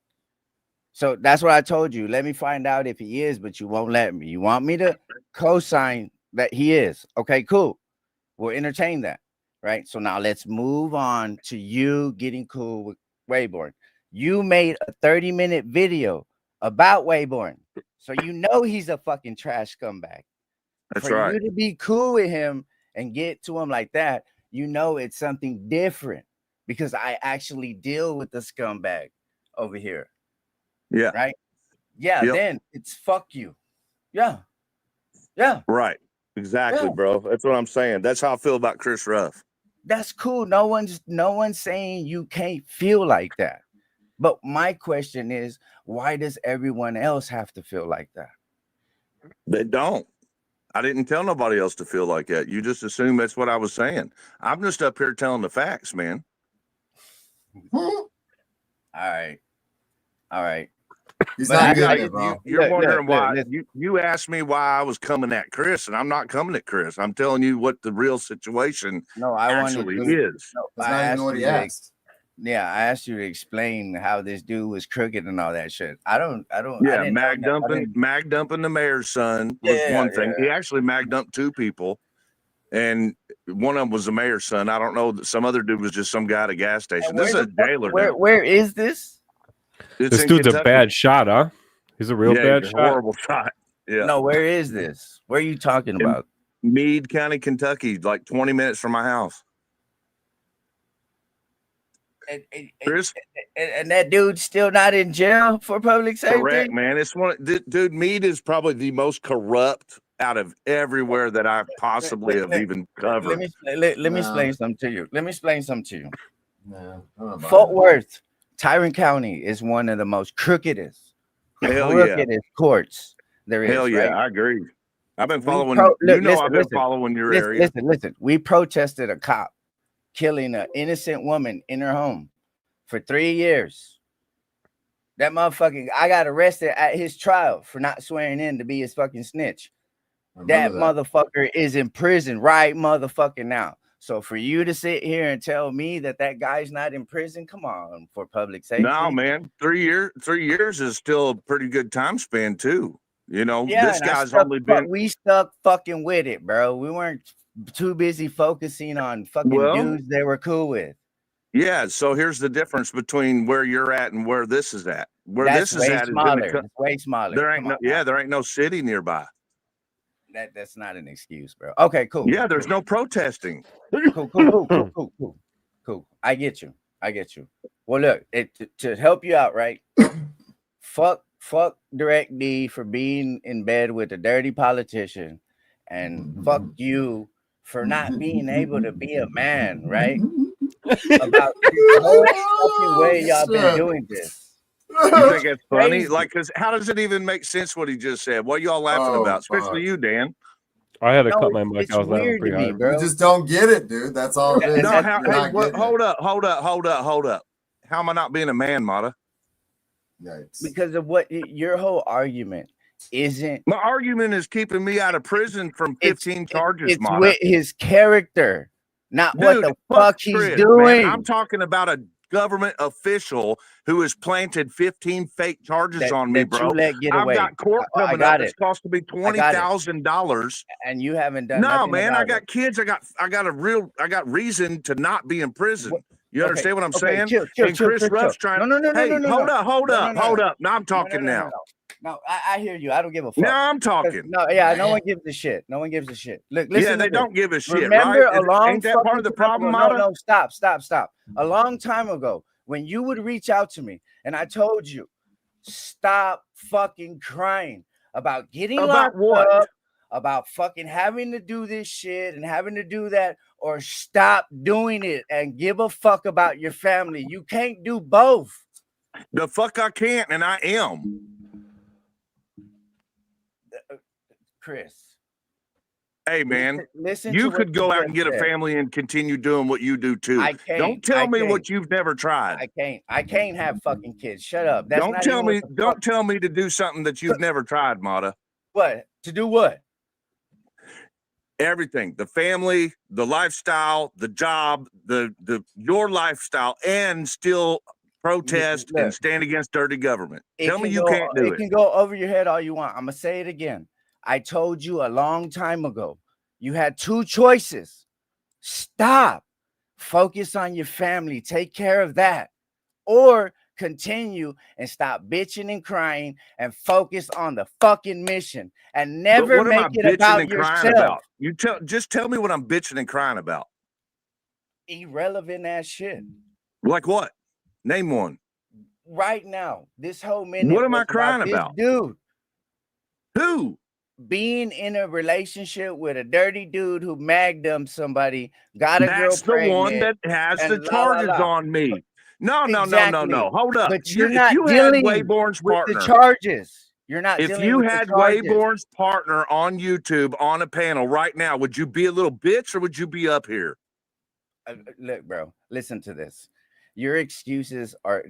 So that's what I told you. Let me find out if he is, but you won't let me. You want me to co-sign that he is. Okay, cool. We'll entertain that, right? So now let's move on to you getting cool with Wayborn. You made a 30-minute video about Wayborn. So you know he's a fucking trash scumbag. That's For right. you to be cool with him and get to him like that, you know it's something different because I actually deal with the scumbag over here. Yeah. Right? Yeah, Yep. then it's fuck you. Yeah. Yeah. Right. Exactly, Yeah. bro. That's what I'm saying. That's how I feel about Chris Ruff. That's cool. No one's saying you can't feel like that. But my question is, why does everyone else have to feel like that? They don't. I didn't tell nobody else to feel like that. You just assume that's what I was saying. I'm just up here telling the facts, man. All right. He's But not I- good I- at it, bro. You're wondering why listen. you asked me why I was coming at Chris, and I'm not coming at Chris. I'm telling you what the real situation No, I actually wanted to, is. no, That's I not even asked what you he to asked. Yeah, I asked you to explain how this dude was crooked and all that shit. I Yeah, didn't know mag that. dumping the mayor's son was one thing. He actually mag dumped two people, and one of them was the mayor's son. I don't know. Some other dude was just some guy at a gas station. This is a jailer now. Where is this? It's This in dude's Kentucky. a bad shot, huh? He's a real bad he's a shot. horrible shot. Yeah. No, where is this? Where are you talking about? Meade County, Kentucky, like 20 minutes from my house. Chris? And that dude's still not in jail for public safety? Correct, man. It's dude, Meade is probably the most corrupt out of everywhere that I possibly have even covered. Let me explain something to you. No, I don't know about Fort that. Worth, Tyrant County is one of the most crookedest courts there is. Hell yeah, right? I agree. I've been following. I've been following your area. Listen. We protested a cop killing an innocent woman in her home for 3 years. That motherfucking, I got arrested at his trial for not swearing in to be his fucking snitch. That motherfucker is in prison right motherfucking now. So for you to sit here and tell me that guy's not in prison, come on, for public safety. No, man, 3 years is still a pretty good time span too. You know, this guy's only been. We stuck fucking with it, bro. We weren't too busy focusing on fucking dudes they were cool with. Yeah, so here's the difference between where you're at and where this is at. Where That's this is at smaller. is way smaller. There ain't no city nearby. That's not an excuse, bro. Okay, cool. Yeah, there's no protesting. Cool. I get you. Well, look, to help you out, right? Fuck Direct D for being in bed with a dirty politician, and fuck you for not being able to be a man, right? About the whole fucking way y'all been doing this. You think it's funny? Like, cause how does it even make sense what he just said? What are y'all laughing about? Especially you, Dan. I had to cut my mic. I was laughing pretty hard. You just don't get it, dude. That's all it is. Hold up. How am I not being a man, Mata? Yikes. Because of what your whole argument isn't. My argument is keeping me out of prison from 15 charges, It's Mata. with his character, not what the fuck he's doing. Man, I'm talking about a government official who has planted 15 fake charges on me, bro. I've got court coming up. It's cost to be $20,000, and you haven't done. No, man. I got kids. I got reason to not be in prison. You understand what I'm saying? Chill, Chris Ruff's trying. No. Hold up. Now I'm talking now. No, I hear you. I don't give a fuck. Now I'm talking. No one gives a shit. Look, listen. Yeah, they don't give a shit. Remember right? Ain't that part of the problem, Mata? No, stop. A long time ago, when you would reach out to me, and I told you, stop fucking crying about getting locked up, about fucking having to do this shit and having to do that, or stop doing it and give a fuck about your family. You can't do both. The fuck I can't, and I am. Chris. Hey, man, listen you could go out and get a family and continue doing what you do too. I can't. Don't tell me what you've never tried. I can't have fucking kids. Shut up. Don't tell me to do something that you've never tried, Mata. What? To do what? everything, the family, the lifestyle, the job, your lifestyle, and still protest Look, and stand against dirty government. Tell me can you go, can't do it it. can go over your head all you want. I'm gonna say it again. I told you a long time ago. You had two choices. Stop. Focus on your family. Take care of that. Or continue and stop bitching and crying and focus on the fucking mission and never What am I make it bitching about and crying yourself. about? Just tell me what I'm bitching and crying about. Irrelevant ass shit. Like what? Name one. Right now, this whole minute. What am I was crying this about? dude Who? being in a relationship with a dirty dude who magged somebody, got a girl That's the pregnant. one that has the and charges on me. No. Hold up. But you're If not you had dealing Wayborn's with partner, the charges. You're not if dealing you with had the charges. Wayborn's partner on YouTube on a panel right now, would you be a little bitch or would you be up here? Look, bro, listen to this. Your excuses are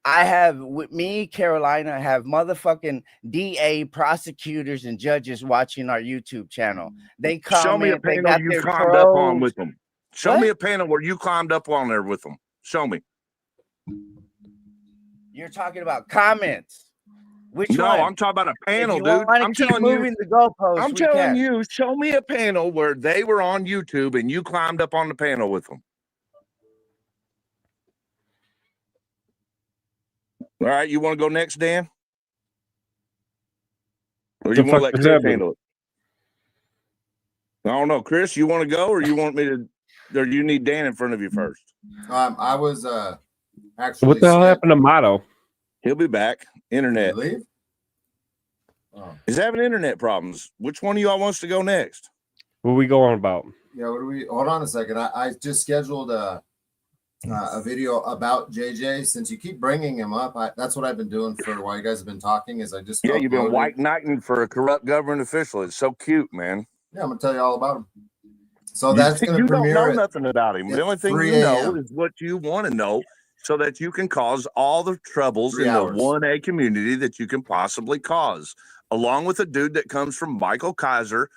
I have with me, Carolina, have motherfucking DA, prosecutors, and judges watching our YouTube channel. They comment. Show me a they panel got you their climbed up on trolls. with them. Show What? me a panel where you climbed up on there with them. Show me. You're talking about comments. Which No, one? I'm talking about a panel, if you dude. want to I'm keep telling moving you. the goalposts, I'm we telling can. you, show me a panel where they were on YouTube and you climbed up on the panel with them. All right, you want to go next, Dan? Or you want to let Chris handle it? I don't know. Chris, you want to go or you want me to, or you need Dan in front of you first? I was actually. What the hell happened to Motto? He'll be back. Internet. Did he leave? Oh. He's having internet problems. Which one of y'all wants to go next? What are we going about? Yeah, what do we? Hold on a second. I just scheduled a video about JJ. Since you keep bringing him up, that's what I've been doing for while you guys have been talking. Is I just you've been white knighting for a corrupt government official. It's so cute, man. Yeah, I'm gonna tell you all about him. So that's gonna you premiere. Don't know nothing about him. The only thing you know is what you want to know, so that you can cause all the troubles in the 1A community that you can possibly cause. Along with a dude that comes from Michael Kaiser.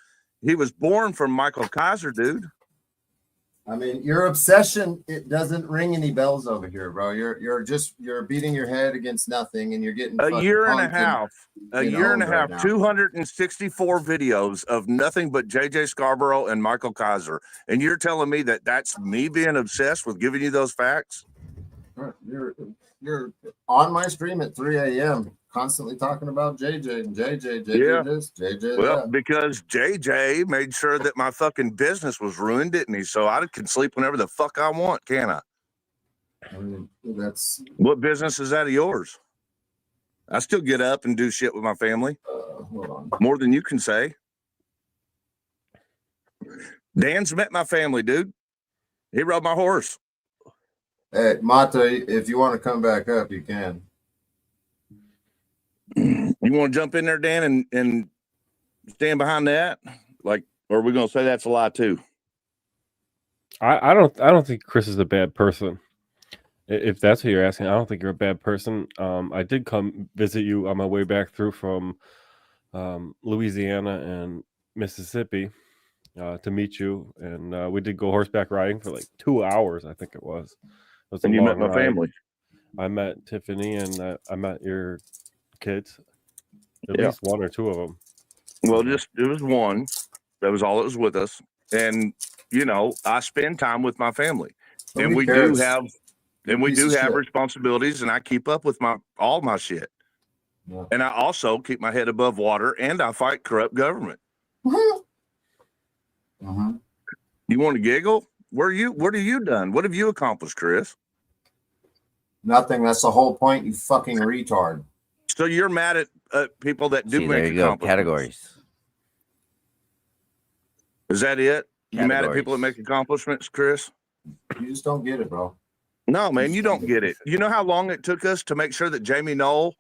He was born from Michael Kaiser, dude. I mean, your obsession, it doesn't ring any bells over here, bro. You're beating your head against nothing and you're getting a year and a half, 264 videos of nothing but JJ Scarborough and Michael Kaiser. And you're telling me that that's me being obsessed with giving you those facts? You're on my stream at 3 a.m. constantly talking about JJ and JJ this, JJ well, that. Because JJ made sure that my fucking business was ruined, didn't he? So I can sleep whenever the fuck I want, can I? I mean, that's what business is that of yours? I still get up and do shit with my family. Hold on. More than you can say. Dan's met my family, dude. He rode my horse. Hey, Mata, if you want to come back up, you can. You want to jump in there, Dan, and stand behind that? Like, or are we gonna say that's a lie too? I don't think Chris is a bad person. If that's what you're asking, I don't think you're a bad person. I did come visit you on my way back through from Louisiana and Mississippi to meet you, and we did go horseback riding for like 2 hours. I think it was. And you met my family. I met Tiffany and I met your kids. At least one or two of them. Well, it was one. That was all that was with us. And you know, I spend time with my family. And we do have responsibilities, and I keep up with all my shit. Yeah. And I also keep my head above water, and I fight corrupt government. Mm-hmm. You want to giggle? What have you done? What have you accomplished, Chris? Nothing. That's the whole point, you fucking retard. So you're mad at people that do make there you go. Categories. Is that it? You mad at people that make accomplishments, Chris? You just don't get it, bro. No, man, you don't get it. You know how long it took us to make sure that Jamie Knoll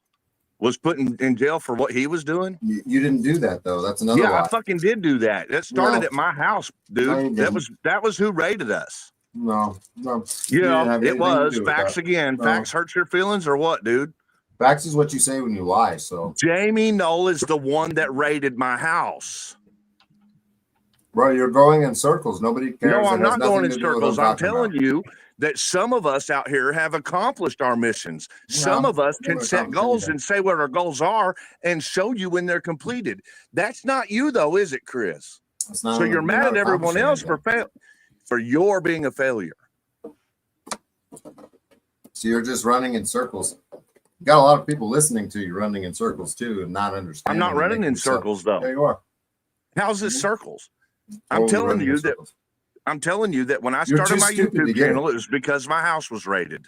was put in jail for what he was doing? You didn't do that, though. That's another lie. I fucking did do that. That started at my house, dude. That was who raided us. No. Yeah, it was. Facts again. No. Facts hurt your feelings or what, dude? Facts is what you say when you lie, so. Jamie Knoll is the one that raided my house. Bro, you're going in circles. Nobody cares. No, It I'm has not nothing going in to do with what circles. I'm talking telling about. you that some of us out here have accomplished our missions. Some No, of us never can set accomplished goals anything. and say what our goals are and show you when they're completed. That's not you, though, is it, Chris? It's not So you're mad not at everyone else accomplishing for your being a failure. So you're just running in circles. You got a lot of people listening to you running in circles too and not I'm understanding. not and running making in yourself- circles, though. Yeah, you are. How's this circles? I'm Totally telling running in you that circles. when I You're started too my stupid to YouTube get it. channel, it was because my house was raided.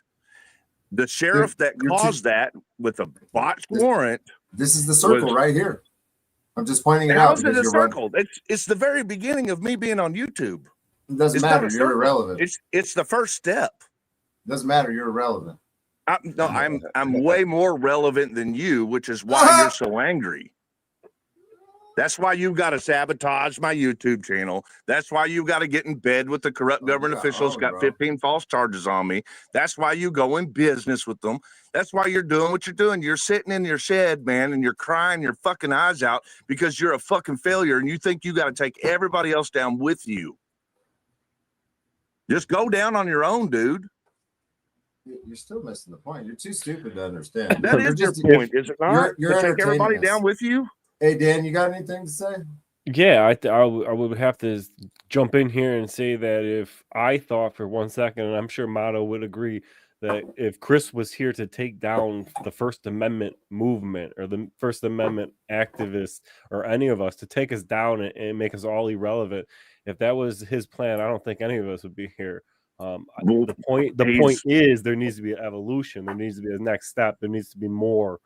The sheriff that you're too- caused that with a botched warrant. This is the circle right here. I'm just pointing it How out is it because a you're running. circle? It's the very beginning of me being on YouTube. It doesn't It's not matter. a You're circle. irrelevant. It's the first step. It doesn't matter. You're irrelevant. I'm way more relevant than you, which is why you're so angry. That's why you've got to sabotage my YouTube channel. That's why you got to get in bed with the corrupt government officials, got 15 false charges on me. That's why you go in business with them. That's why you're doing what you're doing. You're sitting in your shed, man, and you're crying your fucking eyes out because you're a fucking failure and you think you got to take everybody else down with you. Just go down on your own, dude. You're still missing the point. You're too stupid to understand. That is your point, is it not? You're To take everybody entertaining us. down with you? Hey, Dan, you got anything to say? Yeah, I would have to jump in here and say that if I thought for 1 second, and I'm sure Mato would agree, that if Chris was here to take down the First Amendment movement or the First Amendment activists or any of us, to take us down and make us all irrelevant, if that was his plan, I don't think any of us would be here. The point is there needs to be an evolution. There needs to be a next step. There needs to be more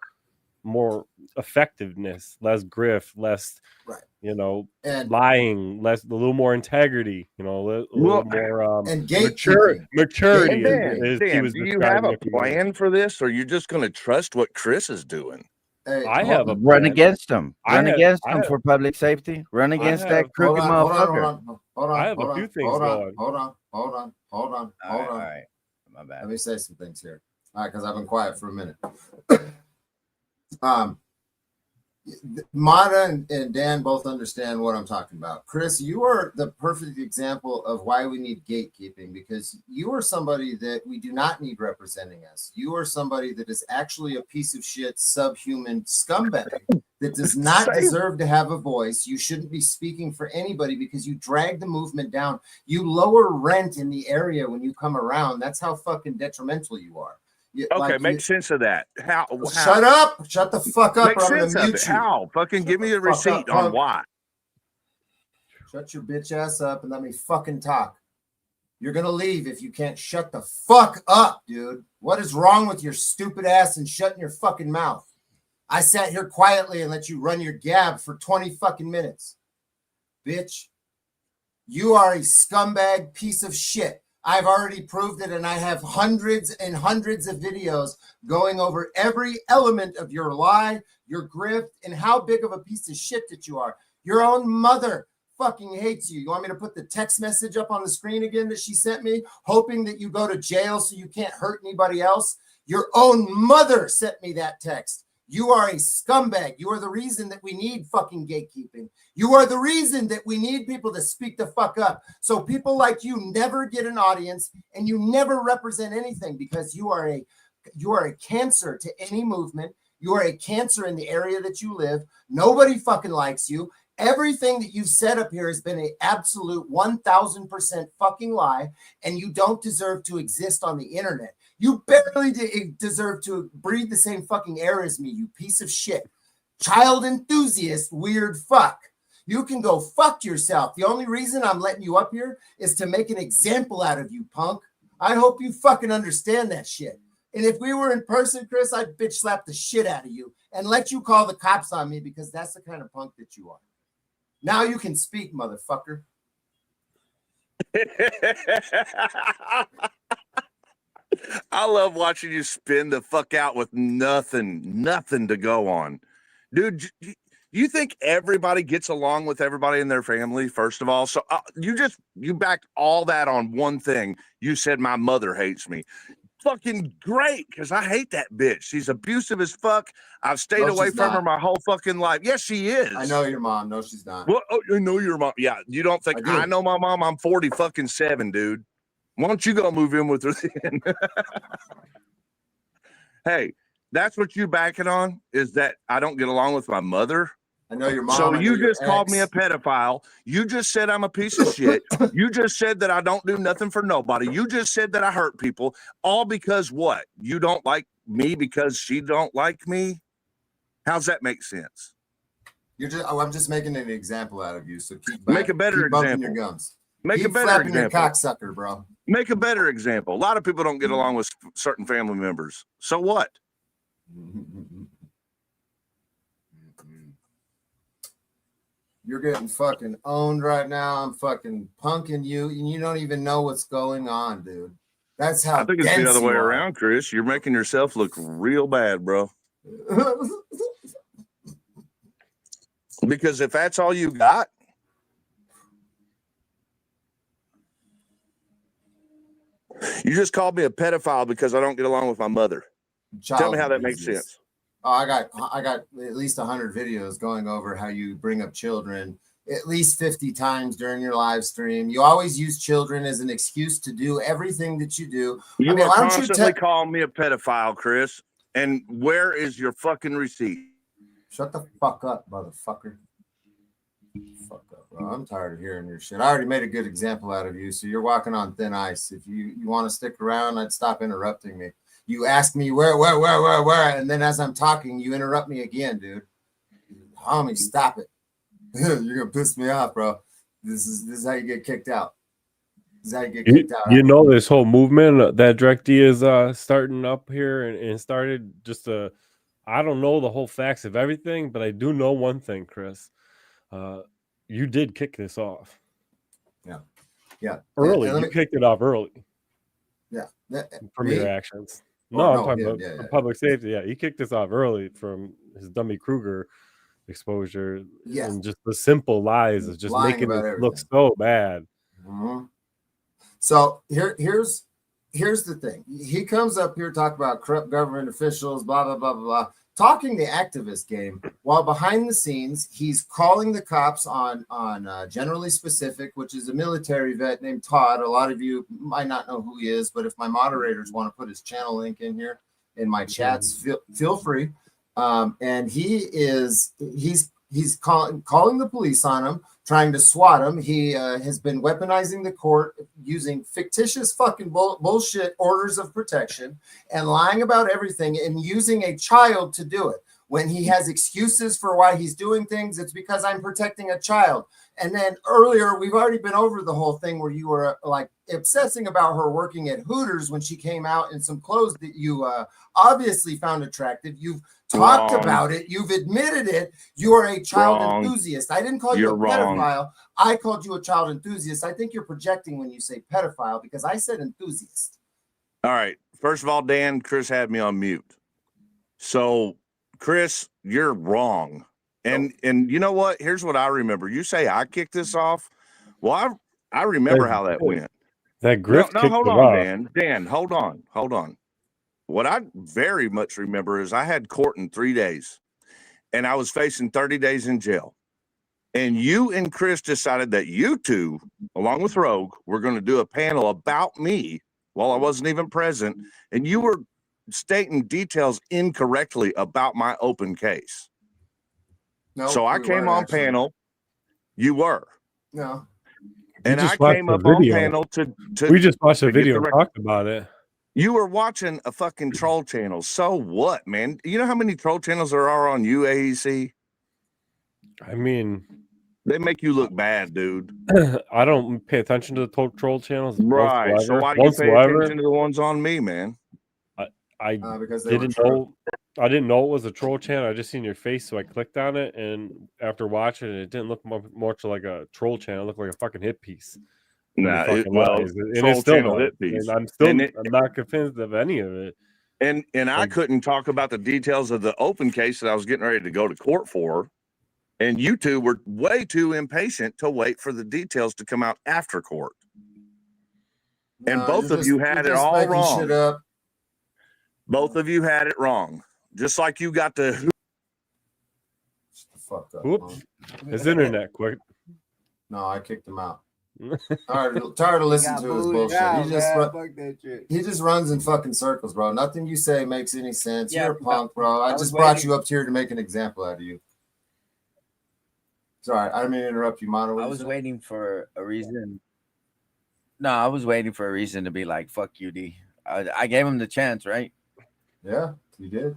effectiveness, less grift, less And lying, a little more integrity, a little more and maturity. Dan, do you have a plan for this, or are you just going to trust what Chris is doing? Hey, I have a run plan. against him. Run against him have- for public safety. Run against that crooked motherfucker. Hold on. I have a few things going. Hold on. All right. My bad. Let me say some things here. All right, because I've been quiet for a minute. Mata and Dan both understand what I'm talking about. Chris, you are the perfect example of why we need gatekeeping, because you are somebody that we do not need representing us. You are somebody that is actually a piece of shit, subhuman scumbag that does not deserve to have a voice. You shouldn't be speaking for anybody because you drag the movement down. You lower rent in the area when you come around. That's how fucking detrimental you are. Okay, make sense of that. How? Shut up! Shut the fuck up! Make sense of it. How? Fucking give me a receipt on why. Shut your bitch ass up and let me fucking talk. You're gonna leave if you can't shut the fuck up, dude. What is wrong with your stupid ass and shutting your fucking mouth? I sat here quietly and let you run your gab for 20 fucking minutes. Bitch, you are a scumbag piece of shit. I've already proved it, and I have hundreds and hundreds of videos going over every element of your lie, your grift, and how big of a piece of shit that you are. Your own mother fucking hates you. You want me to put the text message up on the screen again that she sent me, hoping that you go to jail so you can't hurt anybody else? Your own mother sent me that text. You are a scumbag. You are the reason that we need fucking gatekeeping. You are the reason that we need people to speak the fuck up. So people like you never get an audience and you never represent anything, because you are a cancer to any movement. You are a cancer in the area that you live. Nobody fucking likes you. Everything that you've said up here has been an absolute 1000% fucking lie, and you don't deserve to exist on the internet. You barely deserve to breathe the same fucking air as me, you piece of shit. Child enthusiast, weird fuck. You can go fuck yourself. The only reason I'm letting you up here is to make an example out of you, punk. I hope you fucking understand that shit. And if we were in person, Chris, I'd bitch slap the shit out of you and let you call the cops on me, because that's the kind of punk that you are. Now you can speak, motherfucker. I love watching you spin the fuck out with nothing to go on. Dude, you think everybody gets along with everybody in their family, first of all? So you backed all that on one thing. You said my mother hates me. fucking great because I hate that bitch. She's abusive as fuck. I've stayed away from her my whole fucking life. Yes, she is. I know your mom. No, she's not. Well, I know your mom. Yeah, you don't think I know my mom? I'm 47, dude. Why don't you go move in with her then? Hey, that's what you backing on, is that I don't get along with my mother. I know your mom. So you just called me a pedophile. You just said I'm a piece of shit. You just said that I don't do nothing for nobody. You just said that I hurt people. All because what? You don't like me because she don't like me? How's that make sense? I'm just making an example out of you. So make a better example. Your gums. Make a better example. Your cocksucker, bro. Make a better example. A lot of people don't get along with certain family members. So what? You're getting fucking owned right now. I'm fucking punking you, and you don't even know what's going on, dude. That's how I think it's the other way around, Chris. You're making yourself look real bad, bro. Because if that's all you got, you just called me a pedophile because I don't get along with my mother. Tell me how that makes sense. Oh, I got at least 100 videos going over how you bring up children at least 50 times during your live stream. You always use children as an excuse to do everything that you do. You are constantly calling me a pedophile, Chris. And where is your fucking receipt? Shut the fuck up, motherfucker. Fuck up, bro. I'm tired of hearing your shit. I already made a good example out of you, so you're walking on thin ice. If you want to stick around, I'd stop interrupting me. You ask me where, and then as I'm talking, you interrupt me again, dude. Homie, stop it. You're gonna piss me off, bro. This is how you get kicked out. This is how you get kicked out. You know, this whole movement that Direct D is starting up here and started just I don't know the whole facts of everything, but I do know one thing, Chris. You did kick this off. Yeah. Early. You kicked it off early. Yeah. From your actions. I'm talking about public safety. Yeah, he kicked this off early from his Dummy Kruger exposure. Yeah. And just the simple lies of just making it look so bad. Mm-hmm. So here's the thing. He comes up here, talk about corrupt government officials, blah, blah, blah, blah, blah. Talking the activist game, while behind the scenes, he's calling the cops on Generally Specific, which is a military vet named Todd. A lot of you might not know who he is, but if my moderators want to put his channel link in here in my chats, feel free. And he's calling the police on him, trying to SWAT him. He has been weaponizing the court using fictitious fucking bullshit orders of protection and lying about everything and using a child to do it. When he has excuses for why he's doing things, it's because I'm protecting a child. And then earlier, we've already been over the whole thing where you were like obsessing about her working at Hooters when she came out in some clothes that you obviously found attractive. You've talked about it. You've admitted it. You are a child enthusiast. I didn't call you a pedophile. I called you a child enthusiast. I think you're projecting when you say pedophile because I said enthusiast. All right. First of all, Dan, Chris had me on mute. So, Chris, you're wrong. And you know what? Here's what I remember. You say I kicked this off. Well, I remember how that went. That grift no, hold on, Dan. Dan, hold on. What I very much remember is I had court in 3 days, and I was facing 30 days in jail. And you and Chris decided that you two, along with Rogue, were going to do a panel about me while I wasn't even present, and you were stating details incorrectly about my open case. No, so I came on panel. You were. No. And I came up on panel to we just watched a video and talked about it. You were watching a fucking troll channel. So what, man? You know how many troll channels there are on UAEC? I mean, they make you look bad, dude. I don't pay attention to the troll channels. Right. Whatsoever. So why do you pay attention to the ones on me, man? I didn't know. I didn't know it was a troll channel. I just seen your face, so I clicked on it, and after watching it, it didn't look much like a troll channel. It looked like a fucking hit piece. Nah, it's still hit piece. And I'm not convinced of any of it. And I couldn't talk about the details of the open case that I was getting ready to go to court for. And you two were way too impatient to wait for the details to come out after court. And both of you had it all wrong. Shit up. Both of you had it wrong. Just like you got the Shut the fuck up. Whoops. Huh? His internet quick. No, I kicked him out. Tired of listening to his bullshit. He just runs in fucking circles, bro. Nothing you say makes any sense. Yeah, You're a punk, bro. I just brought you up here to make an example out of you. Sorry, I didn't mean to interrupt you, Mono. I was waiting for a reason. No, I was waiting for a reason to be like, fuck you, D. I gave him the chance, right? Yeah, you did.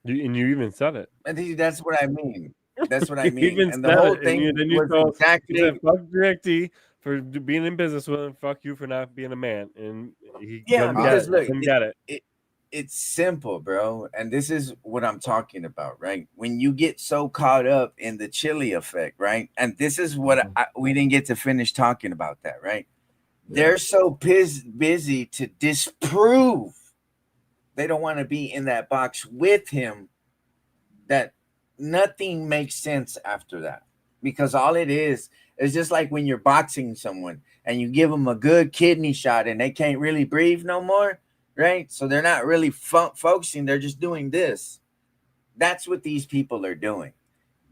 And you even said it. And that's what I mean. That's what I You mean. even And the said whole it, thing then you was told, exactly. you said, fuck Direct D for being in business with him. Fuck you for not being a man. And he Yeah, because look, got it. It's simple, bro. And this is what I'm talking about, right? When you get so caught up in the chili effect, right? And this is what we didn't get to finish talking about that, right? Yeah. They're so busy to disprove. They don't want to be in that box with him, that nothing makes sense after that. Because all it is just like when you're boxing someone and you give them a good kidney shot and they can't really breathe no more, right? So they're not really focusing. They're just doing this. That's what these people are doing.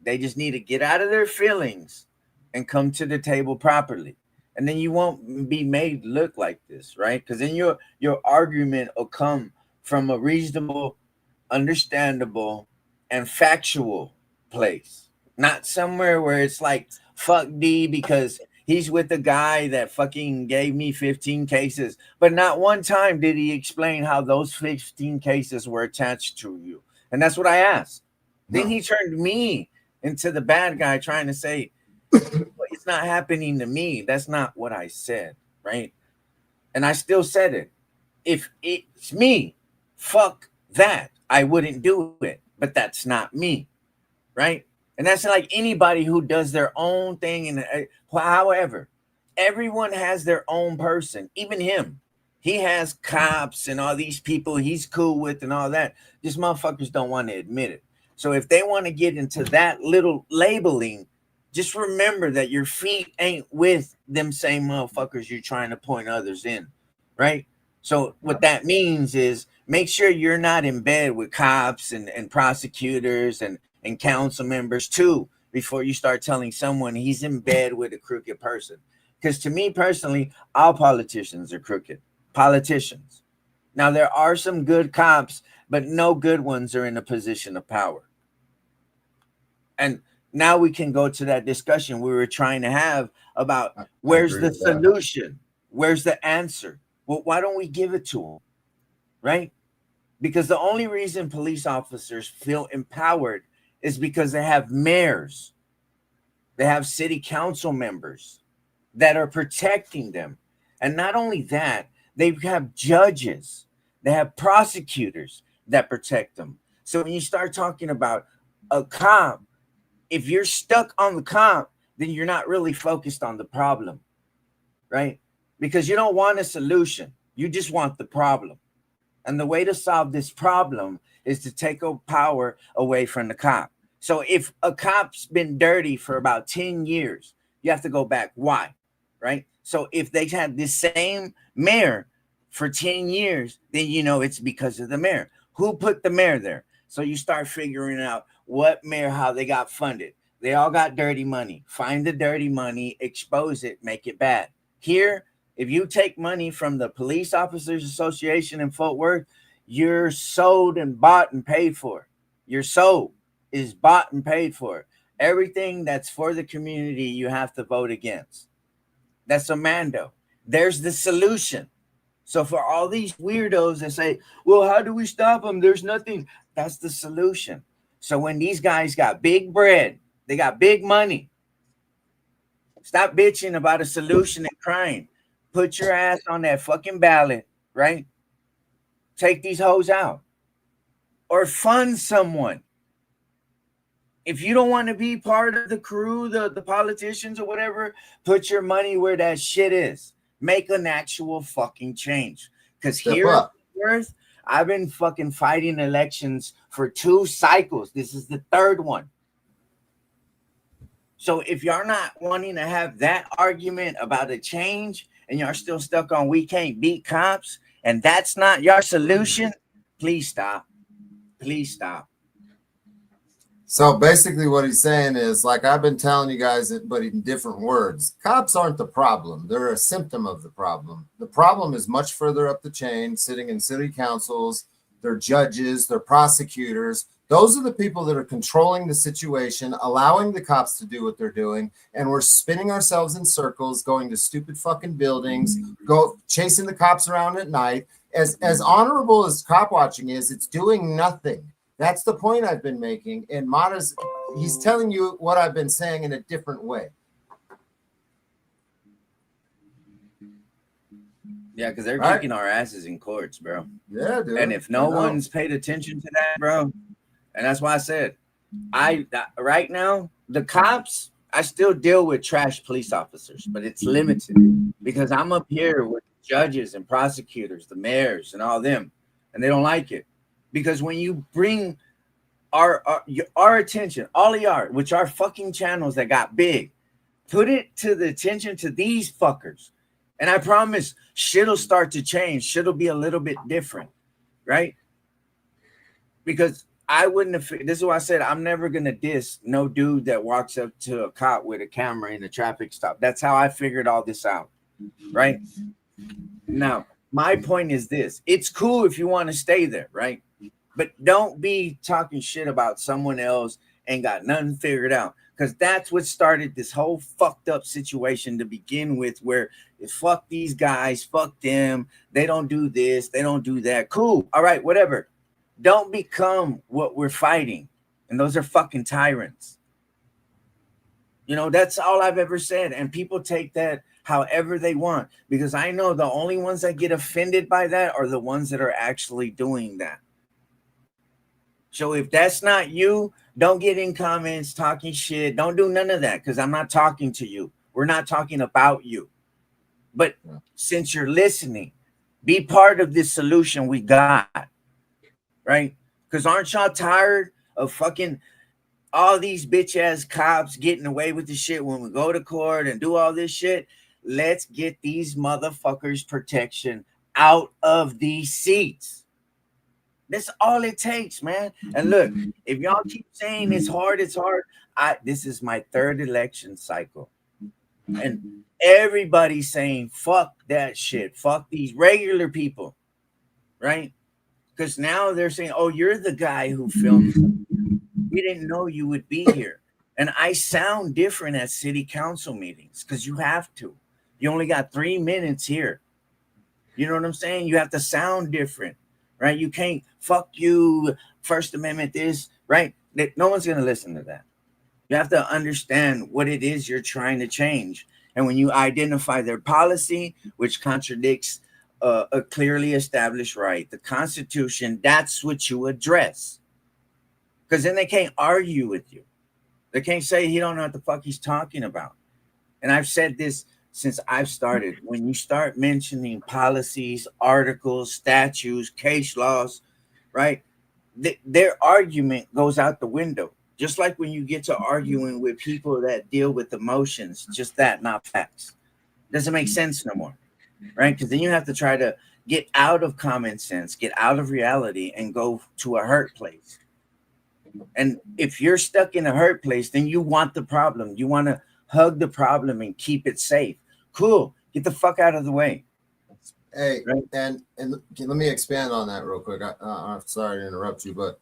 They just need to get out of their feelings and come to the table properly. And then you won't be made look like this, right? Because then your argument will come from a reasonable, understandable, and factual place. Not somewhere where it's like, fuck D because he's with the guy that fucking gave me 15 cases. But not one time did he explain how those 15 cases were attached to you. And that's what I asked. No. Then he turned me into the bad guy trying to say, it's not happening to me. That's not what I said, right? And I still said it. If it's me, fuck that. I wouldn't do it. But that's not me, right? And that's like anybody who does their own thing. And however, everyone has their own person, even him. He has cops and all these people he's cool with and all that. These motherfuckers don't want to admit it. So if they want to get into that little labeling, just remember that your feet ain't with them same motherfuckers you're trying to point others in, right? So what that means is make sure you're not in bed with cops and prosecutors and council members too before you start telling someone he's in bed with a crooked person. Because to me personally, all politicians are crooked. Politicians. Now there are some good cops, but no good ones are in a position of power. And now we can go to that discussion we were trying to have about where's the solution? Where's the answer? Well, why don't we give it to them? Right? Because the only reason police officers feel empowered is because they have mayors, they have city council members that are protecting them. And not only that, they have judges, they have prosecutors that protect them. So when you start talking about a cop, if you're stuck on the cop, then you're not really focused on the problem, right? Because you don't want a solution. You just want the problem. And the way to solve this problem is to take power away from the cop. So if a cop's been dirty for about 10 years, you have to go back. Why? Right? So if they had this same mayor for 10 years, then you know it's because of the mayor. Who put the mayor there? So you start figuring out what mayor, how they got funded. They all got dirty money. Find the dirty money, expose it, make it bad. Here, if you take money from the Police Officers Association in Fort Worth, you're sold and bought and paid for. Your soul is bought and paid for. Everything that's for the community, you have to vote against. That's a mando. There's the solution. So for all these weirdos that say, well, how do we stop them? There's nothing. That's the solution. So when these guys got big bread, they got big money, stop bitching about a solution and crying. Put your ass on that fucking ballot, right? Take these hoes out. Or fund someone. If you don't want to be part of the crew, the politicians or whatever, put your money where that shit is. Make an actual fucking change. Because here on Earth, I've been fucking fighting elections for 2 cycles. This is the 3rd one. So if y'all not wanting to have that argument about a change and y'all still stuck on we can't beat cops and that's not your solution, please stop. Please stop. So basically what he's saying is, like I've been telling you guys, but in different words, cops aren't the problem. They're a symptom of the problem. The problem is much further up the chain, sitting in city councils, they're judges, they're prosecutors. Those are the people that are controlling the situation, allowing the cops to do what they're doing. And we're spinning ourselves in circles, going to stupid fucking buildings, go chasing the cops around at night. As honorable as cop watching is, it's doing nothing. That's the point I've been making. And Mata's, he's telling you what I've been saying in a different way. Yeah, because they're Right. kicking our asses in courts, bro. Yeah, dude. And if no one's paid attention to that, bro, and that's why I said, right now, the cops, I still deal with trash police officers, but it's limited because I'm up here with judges and prosecutors, the mayors and all them, and they don't like it. Because when you bring our attention, all of y'all, which are fucking channels that got big, put it to the attention to these fuckers. And I promise shit'll start to change. Shit'll be a little bit different, right? Because I wouldn't have, this is why I said I'm never gonna diss no dude that walks up to a cop with a camera in a traffic stop. That's how I figured all this out, right? Now, my point is this. It's cool if you want to stay there, right? But don't be talking shit about someone else and got nothing figured out. Because that's what started this whole fucked up situation to begin with, where it's fuck these guys, fuck them. They don't do this. They don't do that. Cool. All right, whatever. Don't become what we're fighting. And those are fucking tyrants. You know, that's all I've ever said. And people take that however they want. Because I know the only ones that get offended by that are the ones that are actually doing that. So if that's not you, don't get in comments talking shit. Don't do none of that because I'm not talking to you. We're not talking about you. But since you're listening, be part of this solution we got, right? Because aren't y'all tired of fucking all these bitch ass cops getting away with the shit when we go to court and do all this shit? Let's get these motherfuckers protection out of these seats. That's all it takes, man. And look, if y'all keep saying it's hard, this is my third election cycle. And everybody's saying, fuck that shit. Fuck these regular people, right? Because now they're saying, oh, you're the guy who filmed it. We didn't know you would be here. And I sound different at city council meetings because you have to. You only got 3 minutes here. You know what I'm saying? You have to sound different. Right? You can't fuck you, First Amendment, this, right? No one's going to listen to that. You have to understand what it is you're trying to change. And when you identify their policy, which contradicts a clearly established right, the Constitution, that's what you address. Because then they can't argue with you. They can't say he don't know what the fuck he's talking about. And I've said this since I've started. When you start mentioning policies, articles, statutes, case laws, right? Their argument goes out the window. Just like when you get to arguing with people that deal with emotions, just that, not facts. Doesn't make sense no more, right? Because then you have to try to get out of common sense, get out of reality, and go to a hurt place. And if you're stuck in a hurt place, then you want the problem. You want to hug the problem and keep it safe. Cool. Get the fuck out of the way. Hey, right? and let me expand on that real quick. I'm sorry to interrupt you, but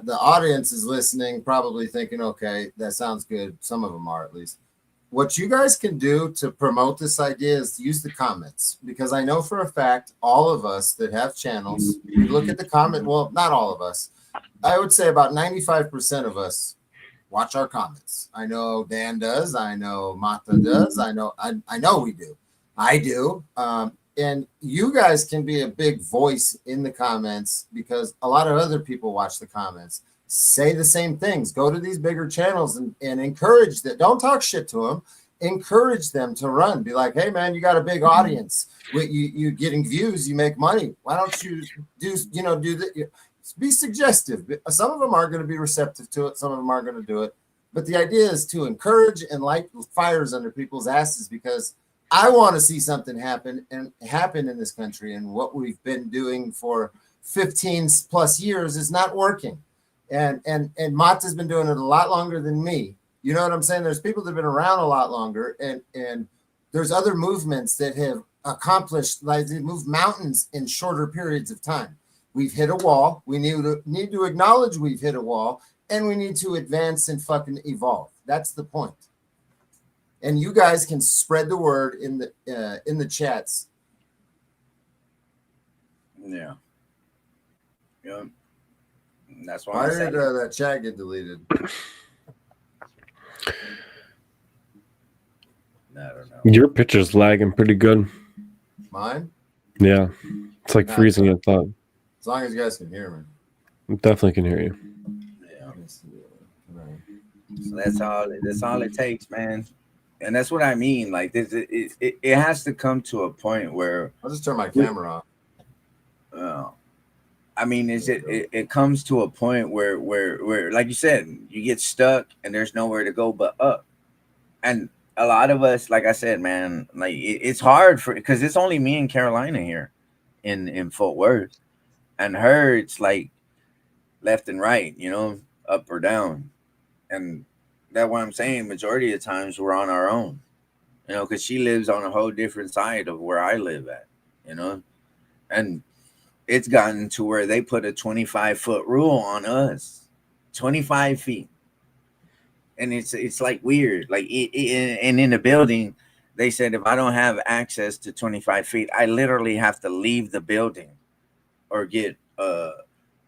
the audience is listening, probably thinking, okay, that sounds good. Some of them are, at least. What you guys can do to promote this idea is use the comments, because I know for a fact all of us that have channels, you look at the comment. Well, not all of us. I would say about 95% of us watch our comments. I know Dan does. I know Mata does. I know we do. I do. And you guys can be a big voice in the comments because a lot of other people watch the comments. Say the same things. Go to these bigger channels and encourage that. Don't talk shit to them. Encourage them to run. Be like, hey, man, you got a big audience. You getting views. You make money. Why don't you do that? Be suggestive. Some of them are going to be receptive to it. Some of them aren't going to do it. But the idea is to encourage and light fires under people's asses, because I want to see something happen in this country, and what we've been doing for 15 plus years is not working. And Mata's been doing it a lot longer than me. You know what I'm saying? There's people that have been around a lot longer, and there's other movements that have accomplished, like they move mountains in shorter periods of time. We've hit a wall. We need to acknowledge we've hit a wall, and we need to advance and fucking evolve. That's the point. And you guys can spread the word in the chats. Yeah. Yeah. That's why Why I'm saying. did that chat get deleted? I don't know. Your picture's lagging pretty good. Mine? Yeah. It's like Nah, freezing it's at thought. As long as you guys can hear me. I definitely can hear you. Yeah. Let me see. Right. So that's all it takes, man. And that's what I mean. Like this, it has to come to a point where I'll just turn my camera off. I mean, it comes to a point where like you said, you get stuck and there's nowhere to go but up. And a lot of us, like I said, man, like it's hard because it's only me and Carolina here in Fort Worth, and her it's like left and right, you know, up or down. And that's what I'm saying. Majority of the times we're on our own, you know, because she lives on a whole different side of where I live at, you know, and it's gotten to where they put a 25-foot rule on us, 25 feet. And it's like weird. Like and in the building, they said if I don't have access to 25 feet, I literally have to leave the building or get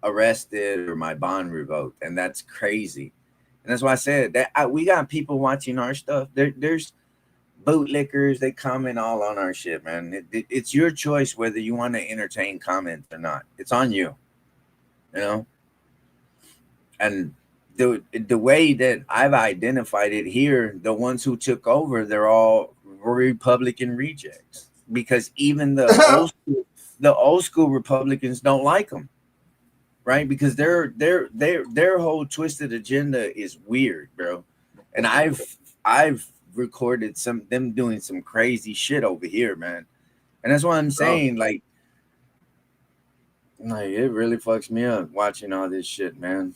arrested or my bond revoked. And that's crazy. And that's why I said that we got people watching our stuff. There's bootlickers. They comment all on our shit, man. It's your choice whether you want to entertain comments or not. It's on you, you know. And the way that I've identified it here, the ones who took over, they're all Republican rejects, because even the old school Republicans don't like them, right? Because their whole twisted agenda is weird, bro. And I've recorded them doing some crazy shit over here, man. And that's why I'm saying, like it really fucks me up watching all this shit, man.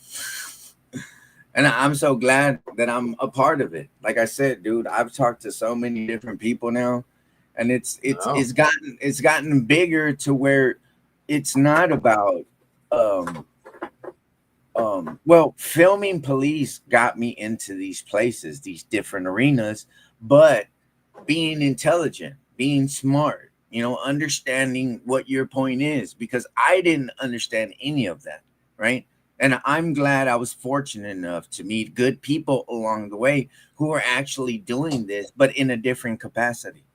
And I'm so glad that I'm a part of it. Like I said, dude, I've talked to so many different people now, and it's gotten bigger to where it's not about well, filming police got me into these places, these different arenas, but being intelligent, being smart, you know, understanding what your point is, because I didn't understand any of that, right? And I'm glad I was fortunate enough to meet good people along the way who are actually doing this, but in a different capacity,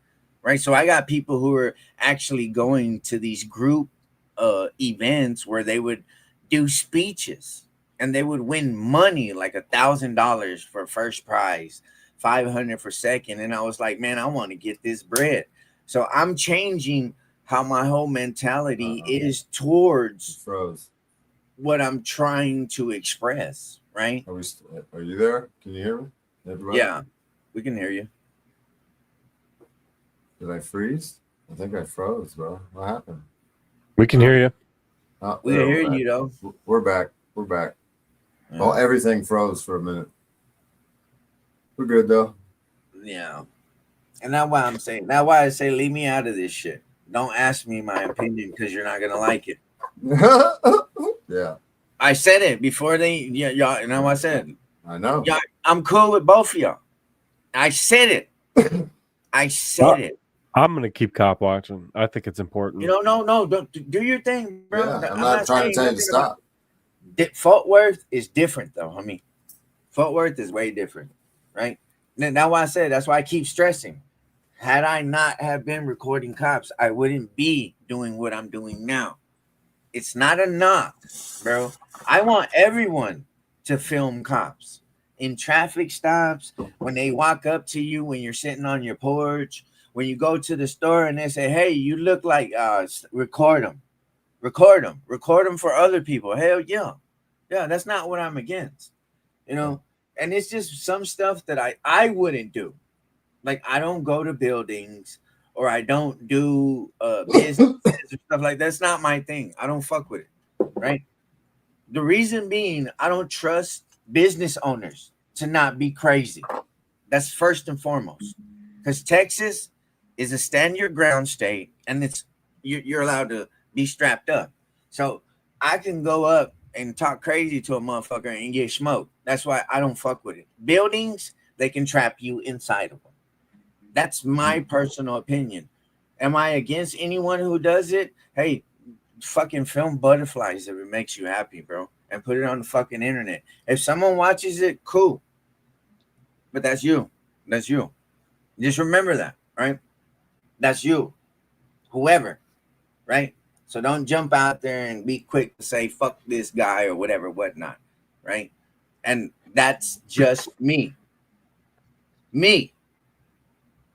right? So I got people who are actually going to these group events where they would do speeches and they would win money, like $1,000 for first prize, $500 for second. And I was like, man, I want to get this bread. So I'm changing how my whole mentality is towards what I'm trying to express, right? Are you there? Can you hear me? Everybody? Yeah, we can hear you. Did I freeze? I think I froze, bro. What happened? We can hear you. Oh, We can hear you, though. We're back. We're back. Yeah. Oh, everything froze for a minute. We're good, though. Yeah. And that's why I'm saying, that's why I say leave me out of this shit. Don't ask me my opinion because you're not going to like it. Yeah. I said it before y'all, you know what I said? I know. Y'all, I'm cool with both of y'all. I said it. I said it. I'm gonna keep cop watching. I think it's important. You know, no, don't do your thing, bro. Yeah, I'm not trying to tell you to stop. Fort Worth is different, though. I mean, Fort Worth is way different, right? And that's why I said, that's why I keep stressing. Had I not have been recording cops, I wouldn't be doing what I'm doing now. It's not enough, bro. I want everyone to film cops in traffic stops, when they walk up to you, when you're sitting on your porch, when you go to the store and they say, hey, you look like, record them for other people. Hell yeah. Yeah, that's not what I'm against, you know? And it's just some stuff that I wouldn't do, Like I don't go to buildings or I don't do business or stuff like that's not my thing. I don't fuck with it. Right. The reason being, I don't trust business owners to not be crazy. That's first and foremost. Because Texas is a stand your ground state, and you're allowed to be strapped up. So I can go up and talk crazy to a motherfucker and get smoked. That's why I don't fuck with it. Buildings, they can trap you inside of them. That's my personal opinion. Am I against anyone who does it? Hey, fucking film butterflies if it makes you happy, bro, and put it on the fucking internet. If someone watches it, cool. But that's you. That's you. Just remember that, right? That's you. Whoever, right? So don't jump out there and be quick to say fuck this guy or whatever, whatnot, right? And that's just me. Me.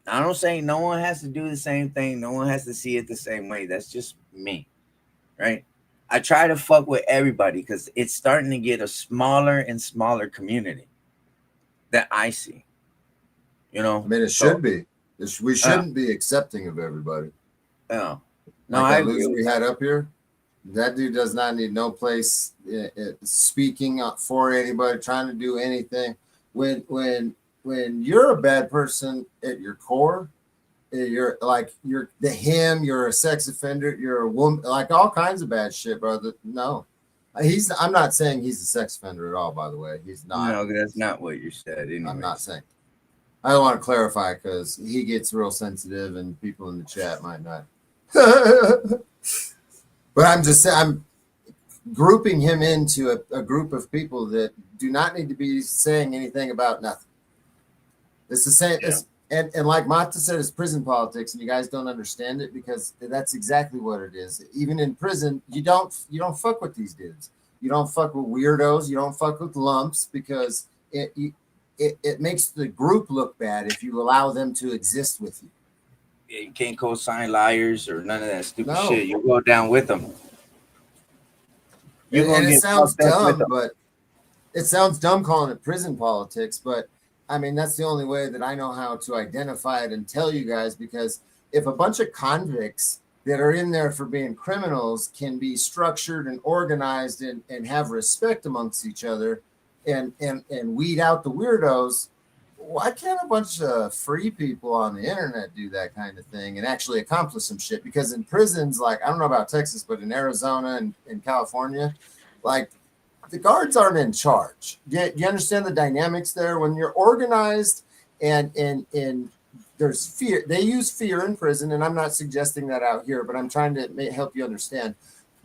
I don't say no one has to do the same thing. No one has to see it the same way. That's just me, right? I try to fuck with everybody because it's starting to get a smaller and smaller community that I see. You know, I mean, it should be. We shouldn't be accepting of everybody. No, Like that loser we had up here, that dude does not need no place speaking up for anybody, trying to do anything. When you're a bad person at your core, you're a sex offender, you're a woman, like all kinds of bad shit, brother. No, I'm not saying he's a sex offender at all, by the way. He's not. No, that's not what you said. Anyways. I'm not saying. I don't want to clarify because he gets real sensitive and people in the chat might not. But I'm just saying, I'm grouping him into a group of people that do not need to be saying anything about nothing. It's the same. Yeah. And like Mata said, it's prison politics, and you guys don't understand it because that's exactly what it is. Even in prison, you don't fuck with these dudes. You don't fuck with weirdos. You don't fuck with lumps because it makes the group look bad if you allow them to exist with you. Yeah, you can't co-sign liars or none of that stupid shit. You go down with them. And it sounds dumb, but it sounds dumb calling it prison politics, but I mean, that's the only way that I know how to identify it and tell you guys, because if a bunch of convicts that are in there for being criminals can be structured and organized and have respect amongst each other and weed out the weirdos, why can't a bunch of free people on the internet do that kind of thing and actually accomplish some shit? Because in prisons, like, I don't know about Texas, but in Arizona and in California, like, the guards aren't in charge. You understand the dynamics there? When you're organized and there's fear, they use fear in prison, and I'm not suggesting that out here, but I'm trying to help you understand.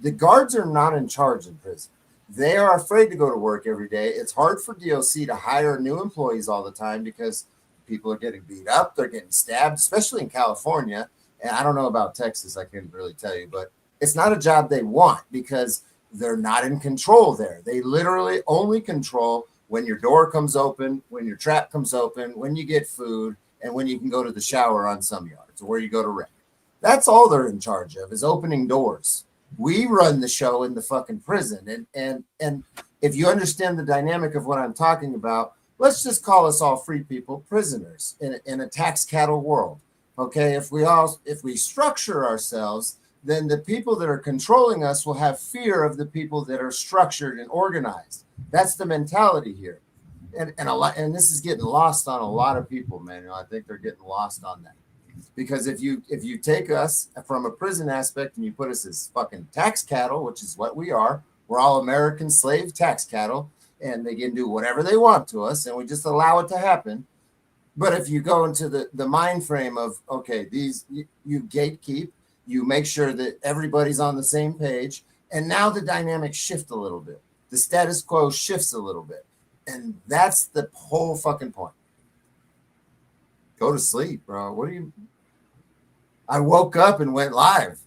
The guards are not in charge in prison. They are afraid to go to work every day. It's hard for DOC to hire new employees all the time because people are getting beat up, they're getting stabbed, especially in California. And I don't know about Texas, I can't really tell you, but it's not a job they want because they're not in control there. They literally only control when your door comes open, when your trap comes open, when you get food, and when you can go to the shower on some yards or where you go to rec. That's all they're in charge of, is opening doors. We run the show in the fucking prison. And if you understand the dynamic of what I'm talking about, let's just call us all free people prisoners in a tax cattle world. Okay, if we structure ourselves, then the people that are controlling us will have fear of the people that are structured and organized. That's the mentality here. And this is getting lost on a lot of people, man. I think they're getting lost on that. Because if you take us from a prison aspect and you put us as fucking tax cattle, which is what we are, we're all American slave tax cattle, and they can do whatever they want to us, and we just allow it to happen. But if you go into the mind frame of, okay, you gatekeep, you make sure that everybody's on the same page, and now the dynamics shift a little bit. The status quo shifts a little bit. And that's the whole fucking point. Go to sleep, bro. I woke up and went live.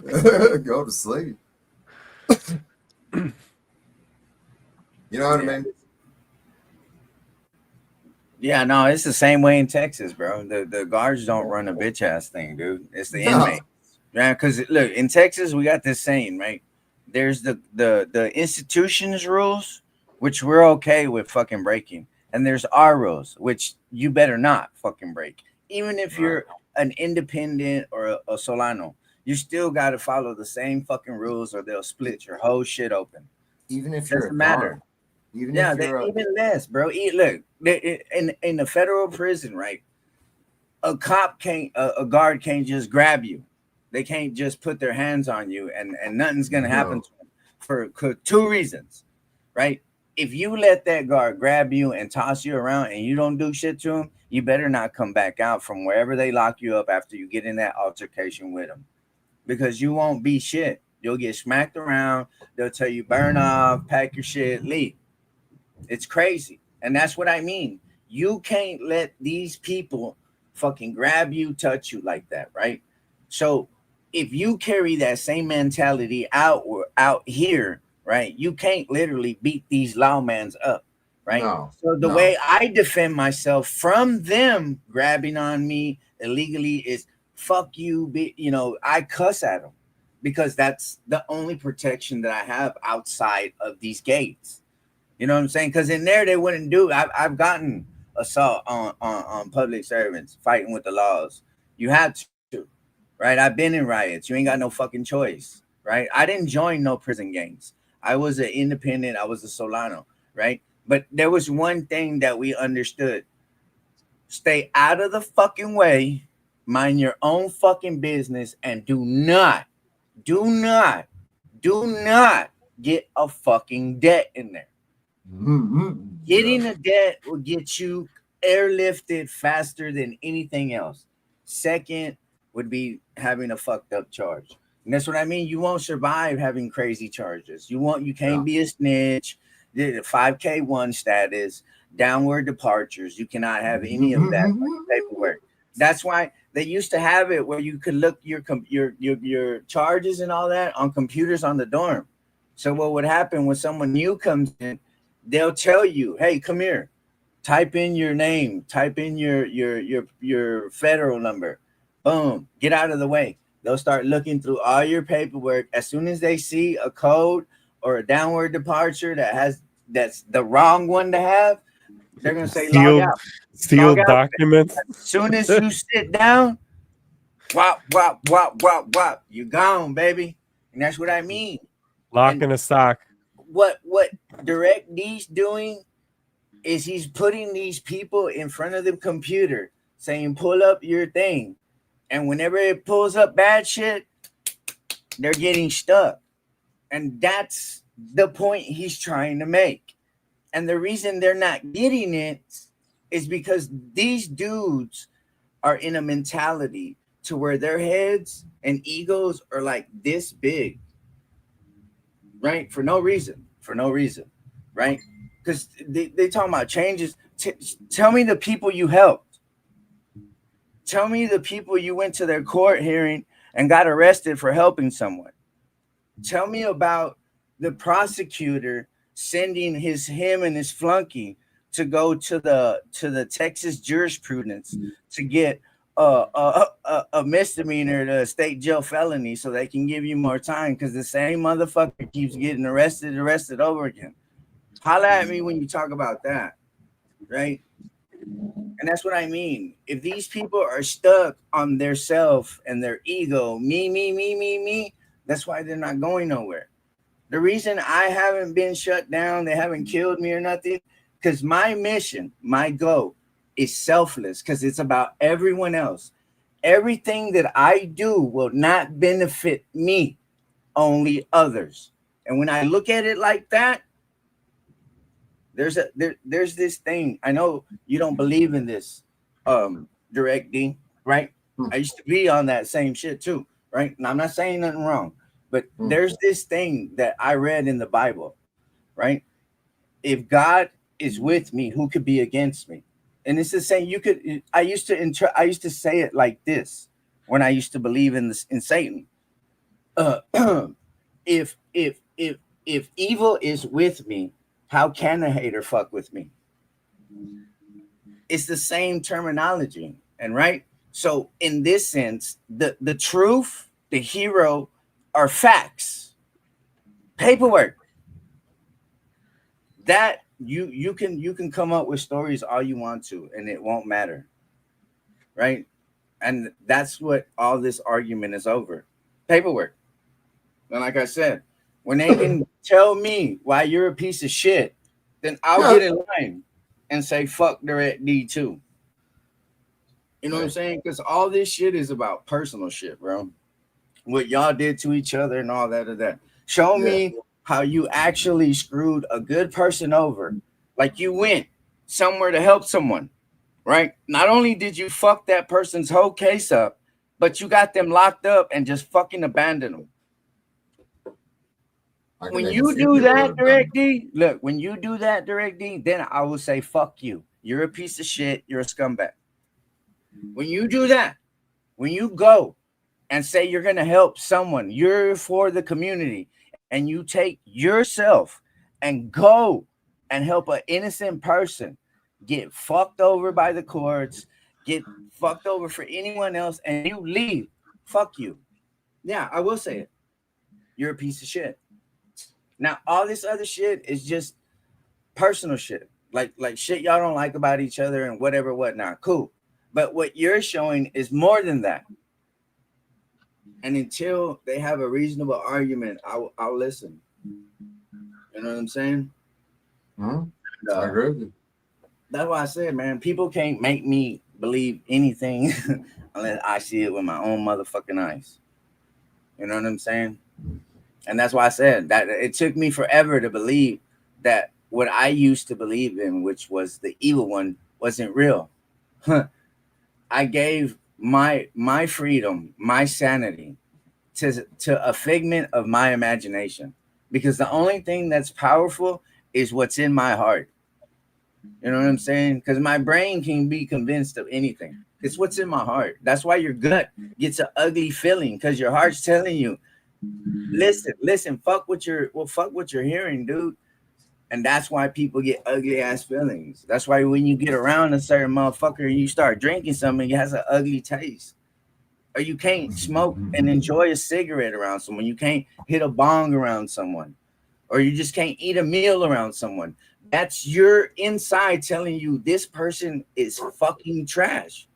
Go to sleep. You know what I mean? Yeah, no, it's the same way in Texas, bro. The guards don't run a bitch ass thing, dude. It's the inmates. Yeah, because look, in Texas, we got this saying, right? There's the institutions rules, which we're okay with fucking breaking. and there's our rules, which you better not fucking break. Even if you're an independent or a Solano, you still got to follow the same fucking rules, or they'll split your whole shit open. Even if you're Doesn't a matter. guard. Even Yeah, if you're even less, bro. Look, in the federal prison, right? A cop can't, a guard can't just grab you. They can't just put their hands on you, and nothing's gonna happen to them for two reasons, right? If you let that guard grab you and toss you around and you don't do shit to him, you better not come back out from wherever they lock you up after you get in that altercation with them, because you won't be shit. You'll get smacked around. They'll tell you burn off, pack your shit, leave. It's crazy. And that's what I mean. You can't let these people fucking grab you, touch you like that, right? So if you carry that same mentality out here, right, you can't literally beat these lawmans up, right? No, so the way I defend myself from them grabbing on me illegally is fuck you, I cuss at them, because that's the only protection that I have outside of these gates. You know what I'm saying? Because in there they wouldn't do. I've gotten assault on public servants fighting with the laws. You had to, right? I've been in riots. You ain't got no fucking choice, right? I didn't join no prison gangs. I was an independent. I was a Solano, right? But there was one thing that we understood: stay out of the fucking way, mind your own fucking business, and do not get a fucking debt in there. Getting a debt will get you airlifted faster than anything else. Second would be having a fucked up charge. And that's what I mean. You won't survive having crazy charges. You can't be a snitch, the 5K1 status, downward departures. You cannot have any of that paperwork. That's why they used to have it where you could look your charges and all that on computers on the dorm. So what would happen when someone new comes in, they'll tell you, hey, come here, type in your name, type in your federal number, boom, get out of the way. They'll start looking through all your paperwork. As soon as they see a code or a downward departure that's the wrong one to have, they're gonna say log out. Sealed documents. As soon as you sit down, wop, wop, wop, wop, wop, you gone, baby. And that's what I mean. Lock in a sock. What Direct D's doing is he's putting these people in front of the computer saying, pull up your thing. And whenever it pulls up bad shit, they're getting stuck. And that's the point he's trying to make. And the reason they're not getting it is because these dudes are in a mentality to where their heads and egos are like this big. Right? For no reason, right? Because they talking about changes. Tell me the people you helped. Tell me the people you went to their court hearing and got arrested for helping someone. Tell me about the prosecutor sending him and his flunky to go to the Texas jurisprudence to get a misdemeanor to a state jail felony so they can give you more time, because the same motherfucker keeps getting arrested over again. Holla at me when you talk about that, right? And that's what I mean. If these people are stuck on their self and their ego, me, that's why they're not going nowhere. The reason I haven't been shut down, they haven't killed me or nothing, because my mission, my goal is selfless, because it's about everyone else. Everything that I do will not benefit me, only others. And when I look at it like that, there's this thing. I know you don't believe in this, Direct D, right? I used to be on that same shit too, right? And I'm not saying nothing wrong, but there's this thing that I read in the Bible, right? If God is with me, who could be against me? And it's the same. I used to say it like this when I used to believe in Satan. If evil is with me, how can a hater fuck with me? It's the same terminology, and right. So in this sense, the truth, the hero, are facts, paperwork. That you can come up with stories all you want to, and it won't matter, right? And that's what all this argument is over. Paperwork. And like I said, when they can tell me why you're a piece of shit, then I'll Yeah. get in line and say fuck Direct D too. You know what I'm saying? Because all this shit is about personal shit, bro. What y'all did to each other and all that and that. Show me how you actually screwed a good person over. Like you went somewhere to help someone, right? Not only did you fuck that person's whole case up, but you got them locked up and just fucking abandoned them. When you do that, Direct D, look, when you do that, Direct D, then I will say, fuck you. You're a piece of shit. You're a scumbag. When you do that, when you go and say you're going to help someone, you're for the community, and you take yourself and go and help an innocent person get fucked over by the courts, get fucked over for anyone else, and you leave, fuck you. Yeah, I will say it. You're a piece of shit. Now, all this other shit is just personal shit. Like shit y'all don't like about each other and whatever, whatnot. Cool. But what you're showing is more than that. And until they have a reasonable argument, I'll listen. You know what I'm saying? I agree with you. That's why I said, man, people can't make me believe anything unless I see it with my own motherfucking eyes. You know what I'm saying? And that's why I said that it took me forever to believe that what I used to believe in, which was the evil one, wasn't real. I gave my freedom, my sanity to a figment of my imagination, because the only thing that's powerful is what's in my heart. You know what I'm saying? Because my brain can be convinced of anything. It's what's in my heart. That's why your gut gets an ugly feeling, because your heart's telling you, listen, fuck what you're hearing, dude. And that's why people get ugly ass feelings. That's why when you get around a certain motherfucker and you start drinking something, it has an ugly taste. Or you can't smoke and enjoy a cigarette around someone. You can't hit a bong around someone. Or you just can't eat a meal around someone. That's your inside telling you this person is fucking trash.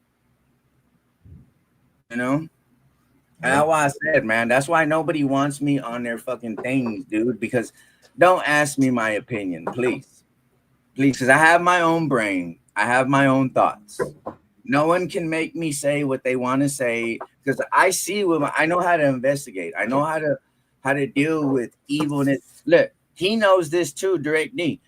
You know? And that's why I said, man, that's why nobody wants me on their fucking things, dude, because don't ask me my opinion, please. Please, because I have my own brain. I have my own thoughts. No one can make me say what they want to say, because I see I know how to investigate. I know how to deal with evilness. Look, he knows this too, Direct D.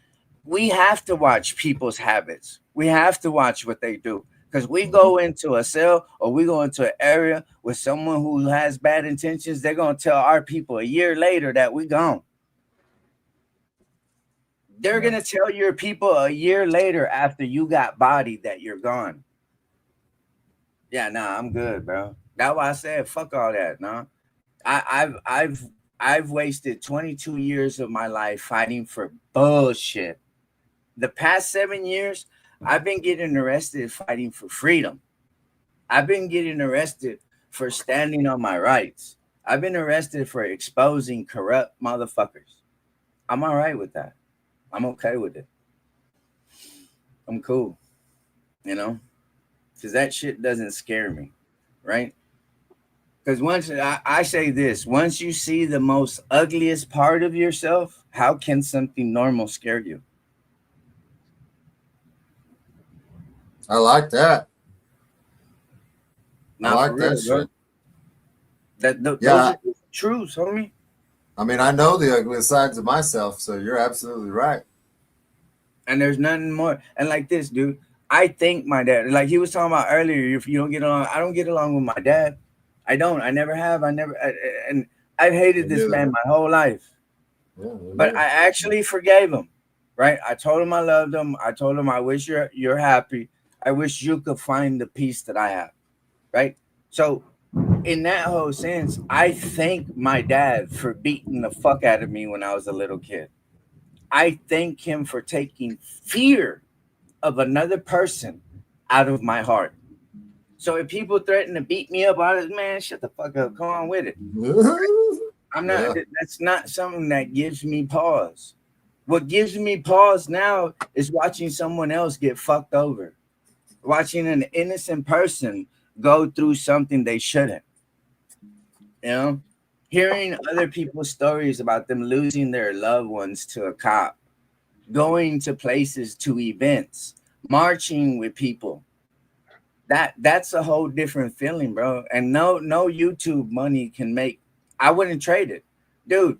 We have to watch people's habits. We have to watch what they do. Because we go into a cell or we go into an area with someone who has bad intentions, they're going to tell our people a year later that we gone. They're going to tell your people a year later after you got bodied that you're gone. Yeah, nah, I'm good, bro. That's why I said, fuck all that, nah. I've wasted 22 years of my life fighting for bullshit. The past 7 years, I've been getting arrested fighting for freedom. I've been getting arrested for standing on my rights. I've been arrested for exposing corrupt motherfuckers. I'm all right with that. I'm okay with it. I'm cool, you know, because that shit doesn't scare me, right? Because once I say this, once you see the most ugliest part of yourself, how can something normal scare you? I like that. Not I like for real, that bro. shit. Those are the truths, homie. I mean, I know the ugliest sides of myself, so you're absolutely right. And there's nothing more. And like this, dude, I think my dad, like he was talking about earlier, if you don't get along, I don't get along with my dad. I don't. I never have. And I've hated this man my whole life. Yeah, but I actually forgave him, right? I told him I loved him. I told him I wish you're happy. I wish you could find the peace that I have, right? So in that whole sense, I thank my dad for beating the fuck out of me when I was a little kid. I thank him for taking fear of another person out of my heart. So if people threaten to beat me up, man, shut the fuck up. Come on with it. I'm not. That's not something that gives me pause. What gives me pause now is watching someone else get fucked over, watching an innocent person go through something they shouldn't. You know, hearing other people's stories about them losing their loved ones to a cop, going to places, to events, marching with people. That's a whole different feeling, bro. And no YouTube money can make. I wouldn't trade it, dude.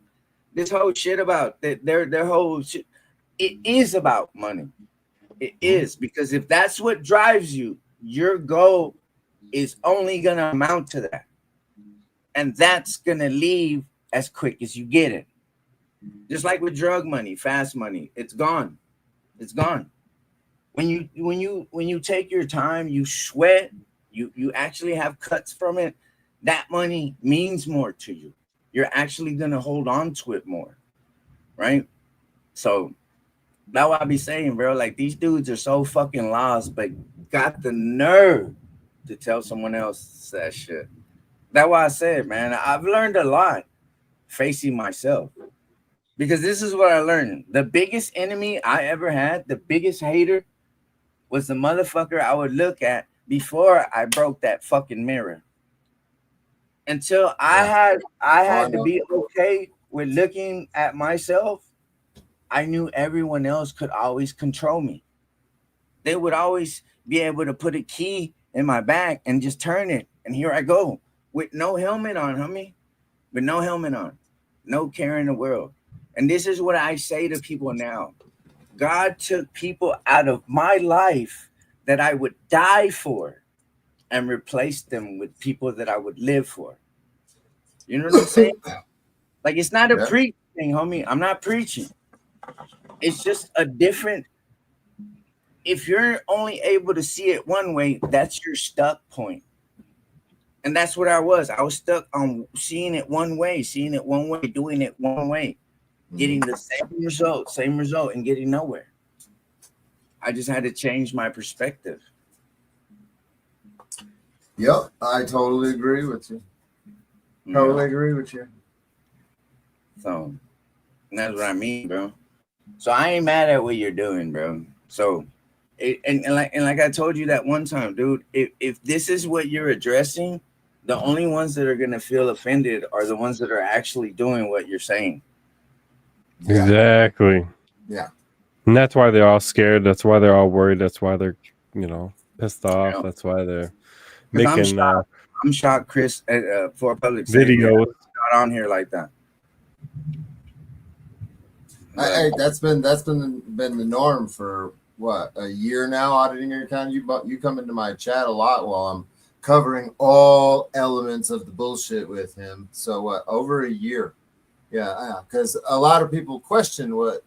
This whole shit about their whole shit, it is about money. It is, because if that's what drives you, your goal is only gonna amount to that, and that's gonna leave as quick as you get it. Just like with drug money, fast money, it's gone. It's gone. When you take your time, you sweat, you actually have cuts from it, that money means more to you. You're actually gonna hold on to it more, right? So that's what I be saying, bro. Like, these dudes are so fucking lost, but got the nerve to tell someone else that shit. That's why I said, man, I've learned a lot facing myself. Because this is what I learned. The biggest enemy I ever had, the biggest hater, was the motherfucker I would look at before I broke that fucking mirror. Until I had to be okay with looking at myself, I knew everyone else could always control me. They would always be able to put a key in my back and just turn it, and here I go with no helmet on, homie. With no helmet on, no care in the world. And this is what I say to people now. God took people out of my life that I would die for and replaced them with people that I would live for. You know what I'm saying? Like, it's not a preach thing, homie. I'm not preaching. It's just a different. If you're only able to see it one way, that's your stuck point. And that's what I was. I was stuck on seeing it one way, doing it one way, getting the same result, and getting nowhere. I just had to change my perspective. Yep, I totally agree with you. Totally agree with you. So that's what I mean, bro. So I ain't mad at what you're doing, bro. So and like I told you that one time, dude, if this is what you're addressing, the only ones that are gonna feel offended are the ones that are actually doing what you're saying. Yeah. Exactly. Yeah. And that's why they're all scared. That's why they're all worried. That's why they're, pissed off. Yeah. That's why they're 'Cause making I'm shocked, Chris, for public videos. not on here like that. Hey, that's been the norm for what, a year now, auditing your account. You come into my chat a lot while I'm covering all elements of the bullshit with him. So what, over a year? Yeah, because a lot of people question what,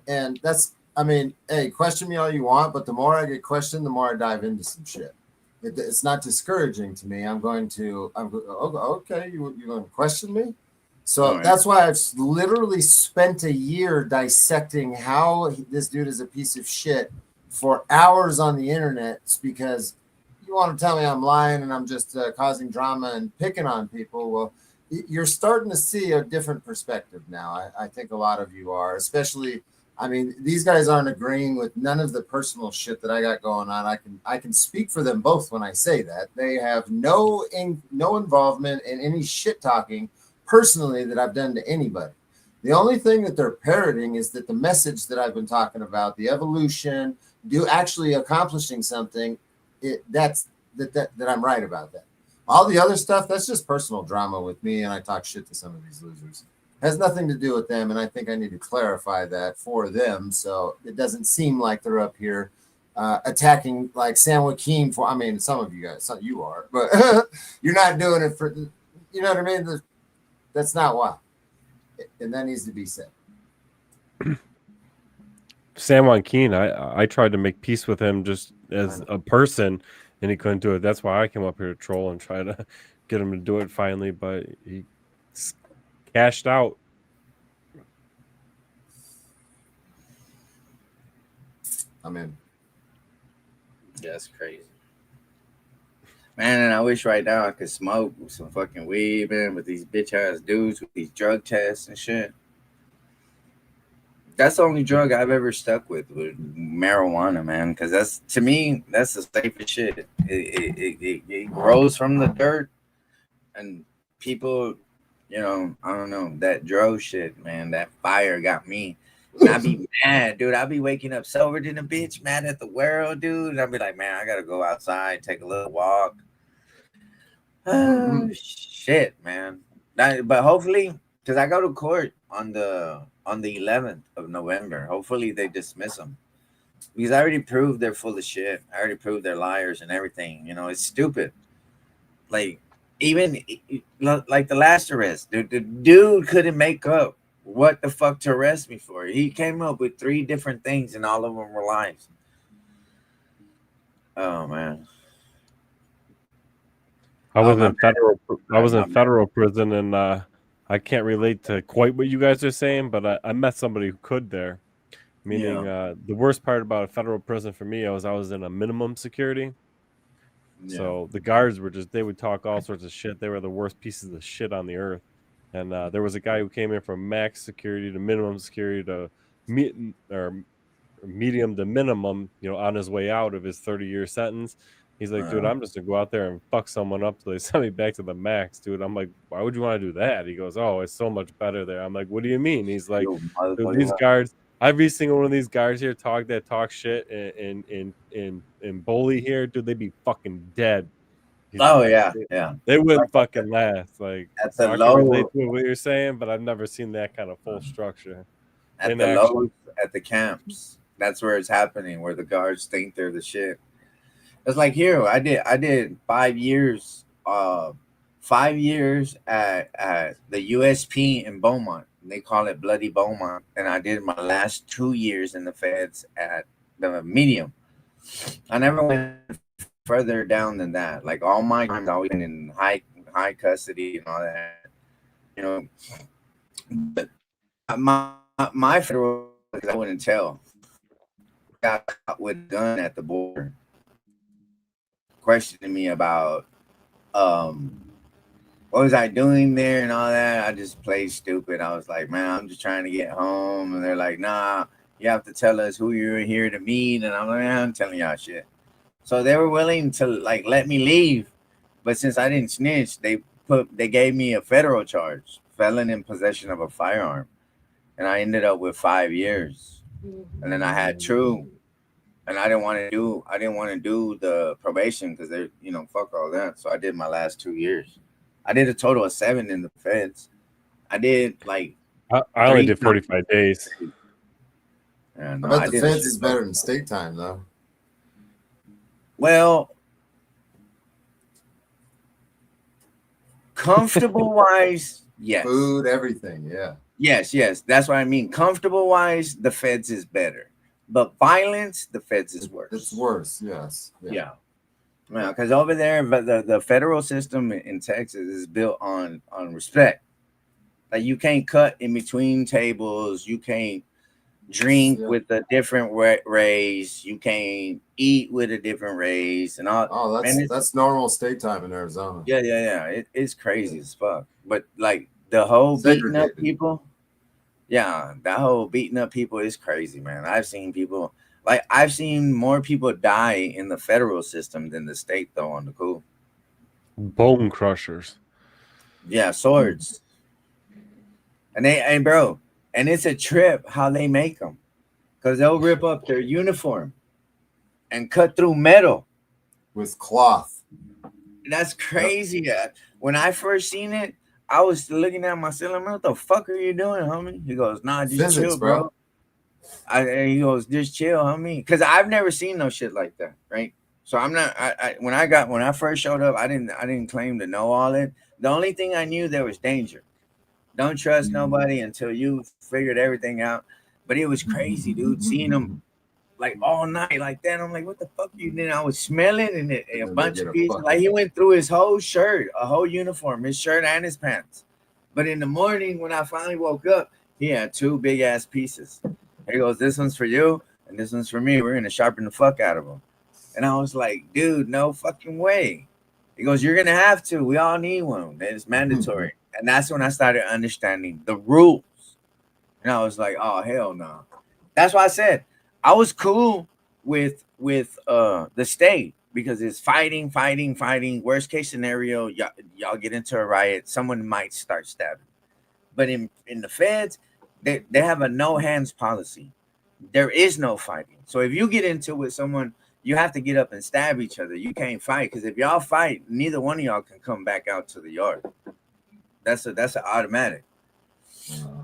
and that's, I mean, hey, question me all you want, but the more I get questioned, the more I dive into some shit. It's not discouraging to me. I'm okay. You're going to question me? So that's why I've literally spent a year dissecting how this dude is a piece of shit for hours on the internet. It's because you want to tell me I'm lying and I'm just causing drama and picking on people. Well, you're starting to see a different perspective now. I think a lot of you are, especially. I mean, these guys aren't agreeing with none of the personal shit that I got going on. I can speak for them both when I say that. They have no involvement in any shit talking personally that I've done to anybody. The only thing that they're parroting is that the message that I've been talking about, the evolution, actually accomplishing something, that I'm right about that. All the other stuff, that's just personal drama with me, and I talk shit to some of these losers. Has nothing to do with them, and I think I need to clarify that for them, so it doesn't seem like they're up here attacking like San Joaquin for. I mean, some of you guys, you are, but you're not doing it for. You know what I mean? That's not why, and that needs to be said. San Joaquin, I tried to make peace with him just as a person, and he couldn't do it. That's why I came up here to troll and try to get him to do it finally, but he cashed out. I'm in. That's crazy, man. And I wish right now I could smoke with some fucking weed, man, with these bitch ass dudes with these drug tests and shit. That's the only drug I've ever stuck with marijuana, man. Because that's, to me, that's the safest shit. It grows from the dirt, and people, you know, I don't know, that drug shit, man. That fire got me. And I'd be mad, dude. I'd be waking up sober than a bitch, mad at the world, dude. And I'd be like, man, I gotta go outside, take a little walk. Oh shit, man. But hopefully, because I go to court on the 11th of November. Hopefully they dismiss them, because I already proved they're full of shit. I already proved they're liars and everything. You know, it's stupid. Like, even like the last arrest, the dude couldn't make up what the fuck to arrest me for. He came up with 3 different things, and all of them were lies. Oh man. I was in federal prison, and I can't relate to quite what you guys are saying, but I met somebody who could there. Meaning, the worst part about a federal prison for me, I was in a minimum security. Yeah. So the guards were they would talk all sorts of shit. They were the worst pieces of shit on the earth. And there was a guy who came in from max security to minimum security to medium to minimum, you know, on his way out of his 30-year sentence. He's like, dude, I'm just gonna go out there and fuck someone up till they send me back to the max, dude. I'm like, why would you want to do that? He goes, oh, it's so much better there. I'm like, what do you mean? He's like, dude, these guards, every single one of these guards here talk shit in bully here, dude, they'd be fucking dead. Oh yeah, they wouldn't fucking last. Like, at so the I can low, relate to what you're saying, but I've never seen that kind of full structure at the low, at the camps. That's where it's happening, where the guards think they're the shit. It's like here, I did 5 years, 5 years at the USP in Beaumont. They call it Bloody Beaumont, and I did my last 2 years in the feds at the medium. I never went further down than that. Like, all my times always been in high custody and all that. You know, but my federal, I wouldn't tell. Got caught with a gun at the border, questioning me about what was I doing there and all that. I just played stupid. I was like, man, I'm just trying to get home. And they're like, nah, you have to tell us who you're here to meet. And I'm like, I'm telling y'all shit. So they were willing to like let me leave, but since I didn't snitch, they gave me a federal charge, felon in possession of a firearm, and I ended up with 5 years. And then I had true, and I didn't want to do the probation because they're, you know, fuck all that. So I did my last 2 years. I did a total of 7 in the feds. I did like I only did 45 days. Yeah, no, I bet the feds is better than state time though. Well, comfortable wise, yes. Food, everything, yeah. Yes. That's what I mean. Comfortable wise, the feds is better. But violence, the feds is worse. It's worse, yes. Yeah. Well, because over there, but the federal system in Texas is built on respect. Like, you can't cut in between tables. You can't drink with a different race. You can't eat with a different race and all. Oh, that's normal state time in Arizona. Yeah. It's crazy as fuck. But like the whole beating up people, that whole beating up people is crazy, man. I've seen more people die in the federal system than the state, though, on the cool. Bone crushers. Yeah, swords. And bro, and it's a trip how they make them, because they'll rip up their uniform and cut through metal with cloth. That's crazy. Yep. When I first seen it, I was looking at my ceiling. What the fuck are you doing, homie? He goes, nah, just physics, chill, bro. He goes, just chill, homie. Because I've never seen no shit like that, right? So I'm not. When I first showed up, I didn't claim to know all it. The only thing I knew, there was danger. Don't trust nobody until you figured everything out. But it was crazy, dude. Seeing him like all night like that. I'm like, what the fuck you did? I was smelling and a bunch of pieces. Like, he went through his whole shirt, a whole uniform, his shirt and his pants. But in the morning, when I finally woke up, he had 2 big ass pieces. He goes, this one's for you and this one's for me. We're gonna sharpen the fuck out of them. And I was like, dude, no fucking way. He goes, you're gonna have to. We all need one. It's mandatory. And that's when I started understanding the rules. And I was like, oh hell no. That's why I said I was cool with the state because it's fighting. Worst case scenario, y'all get into a riot, someone might start stabbing. But in the feds, they have a no hands policy. There is no fighting. So if you get into it with someone, you have to get up and stab each other. You can't fight because if y'all fight, neither one of y'all can come back out to the yard. That's an automatic.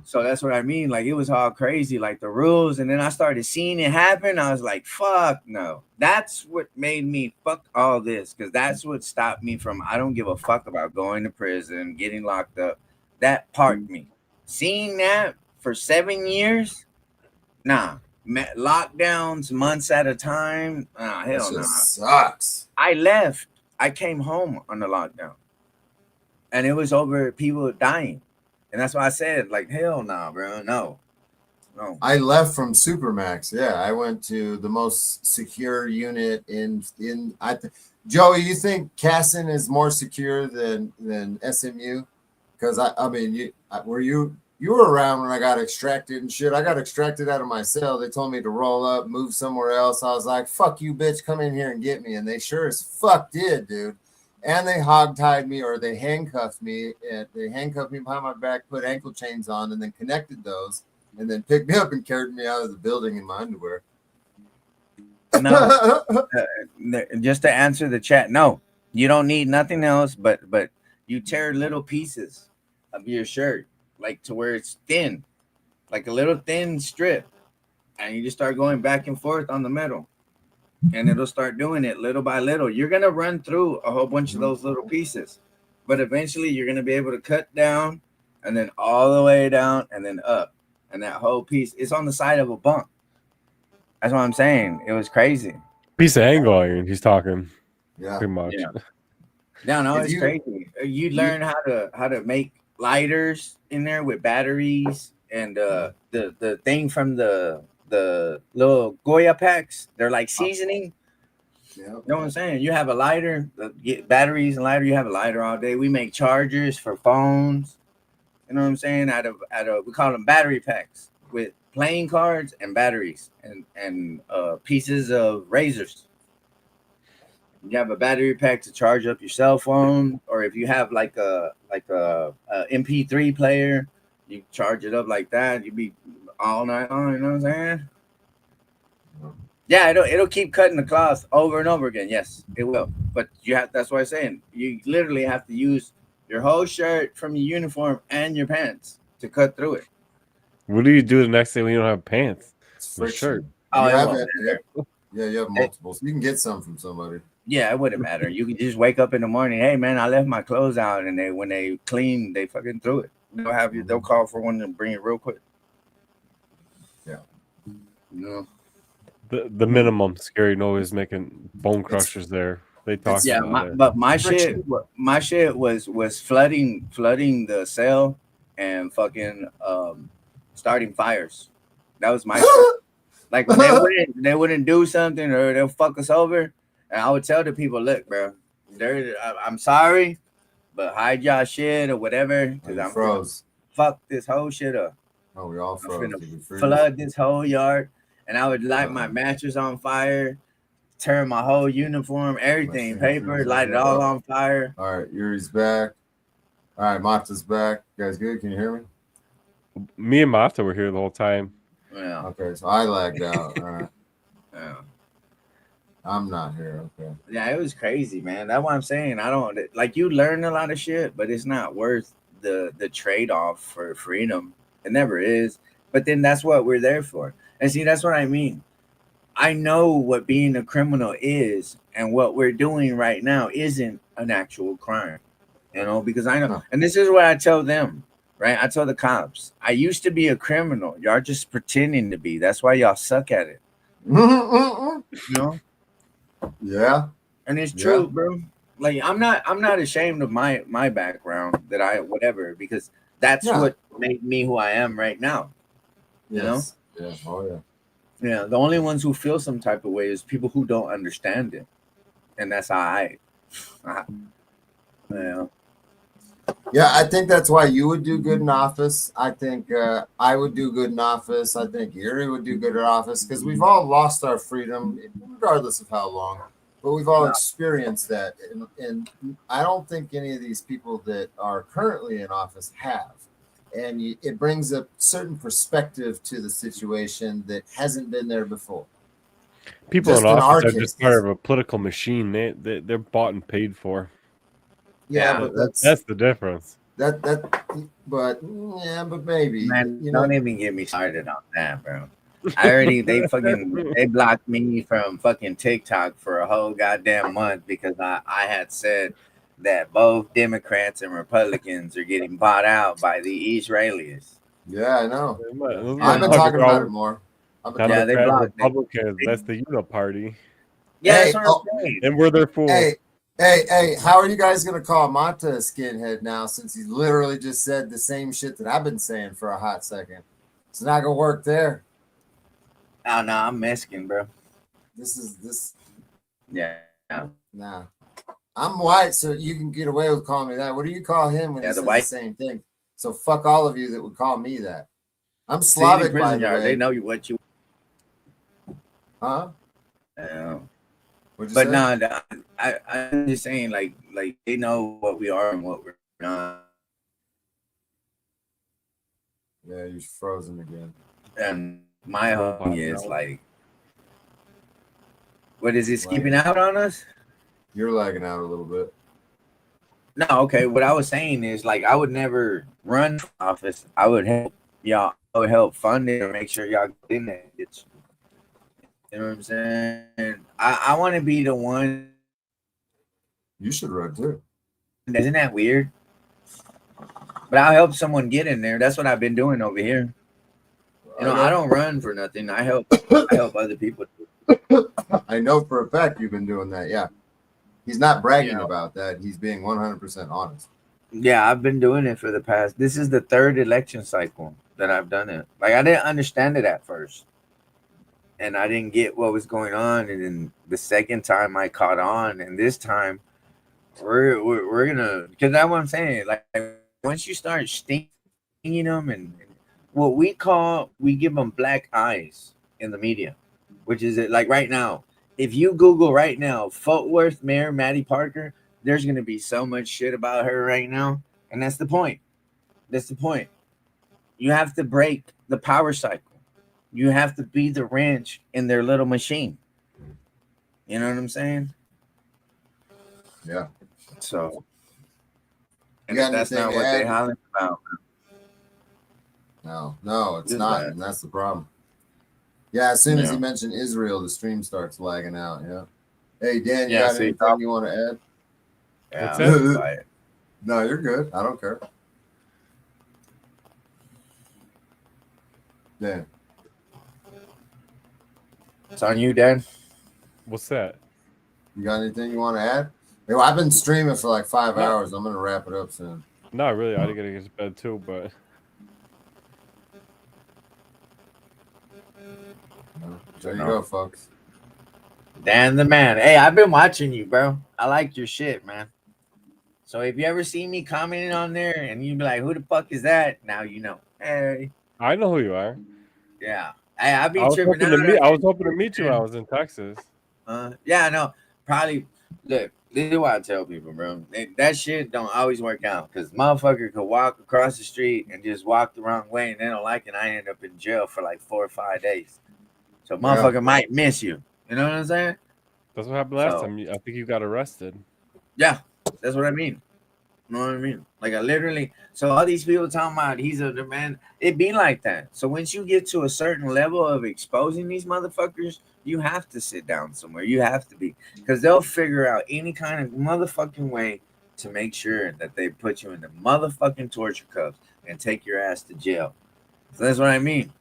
So that's what I mean. Like it was all crazy, like the rules. And then I started seeing it happen. I was like, fuck no. That's what made me fuck all this. Because that's what stopped me from, I don't give a fuck about going to prison, getting locked up. That parked me. Seeing that for 7 years, nah. Lockdowns, months at a time. Hell no. Sucks. I left. I came home on the lockdown. And it was over people dying. And that's why I said, like, hell no, bro. No. I left from Supermax. Yeah, I went to the most secure unit in Joey, you think Casson is more secure than SMU? Because I mean, you were around when I got extracted and shit. I got extracted out of my cell. They told me to roll up, move somewhere else. I was like, fuck you, bitch, come in here and get me. And they sure as fuck did, dude. And they hogtied me, or they handcuffed me. And they handcuffed me behind my back, put ankle chains on, and then connected those, and then picked me up and carried me out of the building in my underwear. No, just to answer the chat, no, you don't need nothing else, but you tear little pieces of your shirt, like to where it's thin, like a little thin strip, and you just start going back and forth on the metal. And it'll start doing it little by little. You're going to run through a whole bunch of those little pieces, but eventually you're going to be able to cut down and then all the way down and then up. And that whole piece is on the side of a bunk. That's what I'm saying. It was crazy. Piece of angle iron he's talking. Yeah. Pretty much. Yeah. No, it's crazy. You learn how to make lighters in there with batteries and the thing from the little Goya packs, they're like seasoning. Yeah. You know what I'm saying? You have a lighter, get batteries and lighter. You have a lighter all day. We make chargers for phones. You know what I'm saying? Out of we call them battery packs with playing cards and batteries and pieces of razors. You have a battery pack to charge up your cell phone, or if you have like a MP3 player, you charge it up like that. You be all night long. You know what I'm saying? Yeah, it'll keep cutting the cloth over and over again. Yes, it will. But that's what I'm saying. You literally have to use your whole shirt from your uniform and your pants to cut through it. What do you do the next day when you don't have pants? It's The shirt. Oh, you Yeah, you have multiple. So you can get some from somebody. Yeah, it wouldn't matter. You can just wake up in the morning. Hey, man, I left my clothes out, and when they clean, they fucking threw it. They'll call for one and bring it real quick. Yeah. You know? The minimum scary noise making bone crushers there. They talk about it. But my shit was flooding the cell and fucking starting fires. That was my shit. Like when they wouldn't do something or they'll fuck us over, and I would tell the people, look, bro, I'm sorry, but hide y'all shit or whatever, because I'm froze. Fuck this whole shit up. Oh, we all froze. Flood this whole yard, and I would light my mattress on fire, turn my whole uniform, everything, paper, light it all on fire. All right, Yuri's back. All right, Mata's back. You guys good? Can you hear me? Me and Mata were here the whole time. Yeah. Okay, so I lagged out. All right. Yeah. I'm not here. Okay. Yeah, it was crazy, man. That's what I'm saying. I don't like you learn a lot of shit, but it's not worth the trade-off for freedom. It never is. But then that's what we're there for. And see, that's what I mean. I know what being a criminal is, and what we're doing right now isn't an actual crime. You know, because I know, and this is what I tell them, right? I tell the cops, I used to be a criminal. Y'all just pretending to be. That's why y'all suck at it. You know? Yeah. And it's true, bro. Like I'm not ashamed of my background that I whatever, because that's what made me who I am right now. You know? Yeah. Oh yeah. Yeah. The only ones who feel some type of way is people who don't understand it. And that's how yeah. Yeah, I think that's why you would do good in office. I think I would do good in office. I think Erie would do good in office because we've all lost our freedom, regardless of how long. But we've all experienced that, and I don't think any of these people that are currently in office have. And it brings a certain perspective to the situation that hasn't been there before. People Just in in our office are just part cases. of a political machine. They're bought and paid for. Yeah, Yeah. but That's the difference. but maybe Man, you know. don't even get me started on that, bro. They blocked me from fucking TikTok for a whole goddamn month because I had said that both Democrats and Republicans are getting bought out by the Israelis. Yeah, I know. Those I've been motherfuckers talking are about all it more. Yeah, they Democrats, blocked it. Republicans. That's the uniparty, Yeah, Hey, that's what I'm saying. and we're their fools. Hey, how are you guys gonna call Mata a skinhead now since he literally just said the same shit that I've been saying for a hot second? It's not gonna work there. Oh no, I'm Mexican, bro. This Yeah. nah. I'm white, so you can get away with calling me that. What do you call him when Yeah, he the says white- the same thing? So fuck all of you that would call me that. I'm See, Slavic, the by prison the yard, way. they know you what you. Huh? But What'd you say? no, I'm just saying, like they know what we are and what we're not. Yeah, you're frozen again. And my whole thing is No. like, what is this Lagging. keeping out on us? You're lagging out a little bit. No, okay. What I was saying is like I would never run for office. I would help y'all. I would help fund it or make sure y'all get in there. You know what I'm saying? I want to be the one. You should run too. Isn't that weird? But I'll help someone get in there. That's what I've been doing over here. You know, I don't run for nothing. I help other people. I know for a fact you've been doing that. Yeah. He's not bragging Yeah. about that. He's being 100% honest. Yeah, I've been doing it for the past. This is the third election cycle that I've done it. Like I didn't understand it at first, and I didn't get what was going on. And then the second time I caught on, and this time we're gonna, because that's what I'm saying. Like once you start stinging them, and what we give them black eyes in the media, which is it. Like right now, if you Google right now Fort Worth Mayor Maddie Parker, there's gonna be so much shit about her right now, and that's the point. That's the point. You have to break the power cycle. You have to be the wrench in their little machine. You know what I'm saying? Yeah. So, and You got that's anything not to what they add? hollering about. No, it's Just not. that. And that's the problem. Yeah, as soon as Yeah. he mentioned Israel, the stream starts lagging out. Yeah. Hey, Dan, you Yeah, got see, anything you want to add? Yeah, What's I'm that? quiet. No, you're good. I don't care. Dan. It's on you, Dan. What's that? You got anything you want to add? Hey, well, I've been streaming for like 5 No. hours. I'm going to wrap it up soon. Not really. I gotta get to bed too, but There you go, folks. Dan the man. Hey, I've been watching you, bro. I like your shit, man. So if you ever see me commenting on there and you be like, who the fuck is that? Now you know. Hey. I know who you are. Yeah. Hey, I be I was tripping hoping to out meet. on I you. was hoping to meet you when I was in Texas. Yeah, no. Probably look, this is why I tell people, bro. That shit don't always work out because motherfucker could walk across the street and just walk the wrong way and they don't like it. I end up in jail for like 4 or 5 days. So motherfucker might miss you. You know what I'm saying? That's what happened last So- time. I think you got arrested. Yeah, that's what I mean. You know what I mean? Like I literally, so all these people talking about he's a man, it be like that. So once you get to a certain level of exposing these motherfuckers, you have to sit down somewhere. You have to be, because they'll figure out any kind of motherfucking way to make sure that they put you in the motherfucking torture cuffs and take your ass to jail. So that's what I mean.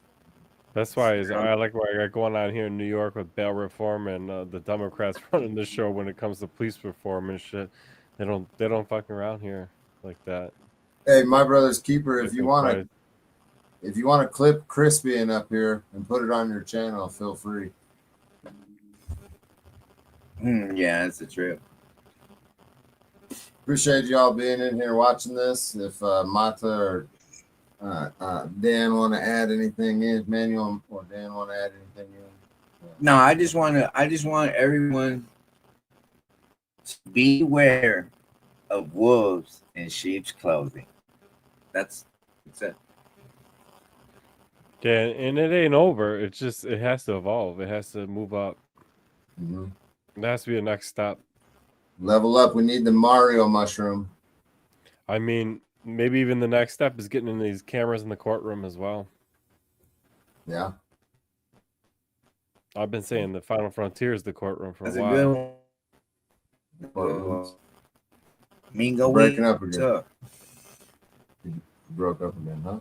That's why I like what I got going on here in New York with bail reform and the Democrats running the show when it comes to police reform and shit. They don't fuck around here like that. Hey, my brother's keeper, if Like you no want pride. to if you want to clip Chris being up here and put it on your channel, feel free. Yeah, that's the trip. Appreciate y'all being in here watching this. If Mata or Dan want to add anything in, Manuel or Dan want to add anything in? No, I just want everyone to beware of wolves in sheep's clothing. That's it. Yeah, and it ain't over. It's just it has to evolve. It has to move up. Mm-hmm. It has to be the next step. Level up. We need the Mario mushroom. I mean, maybe even the next step is getting in these cameras in the courtroom as well. Yeah. I've been saying the final frontier is the courtroom for That's a a while. good one. Courtrooms. Mingo, Breaking up what's again. up? Broke up again, huh?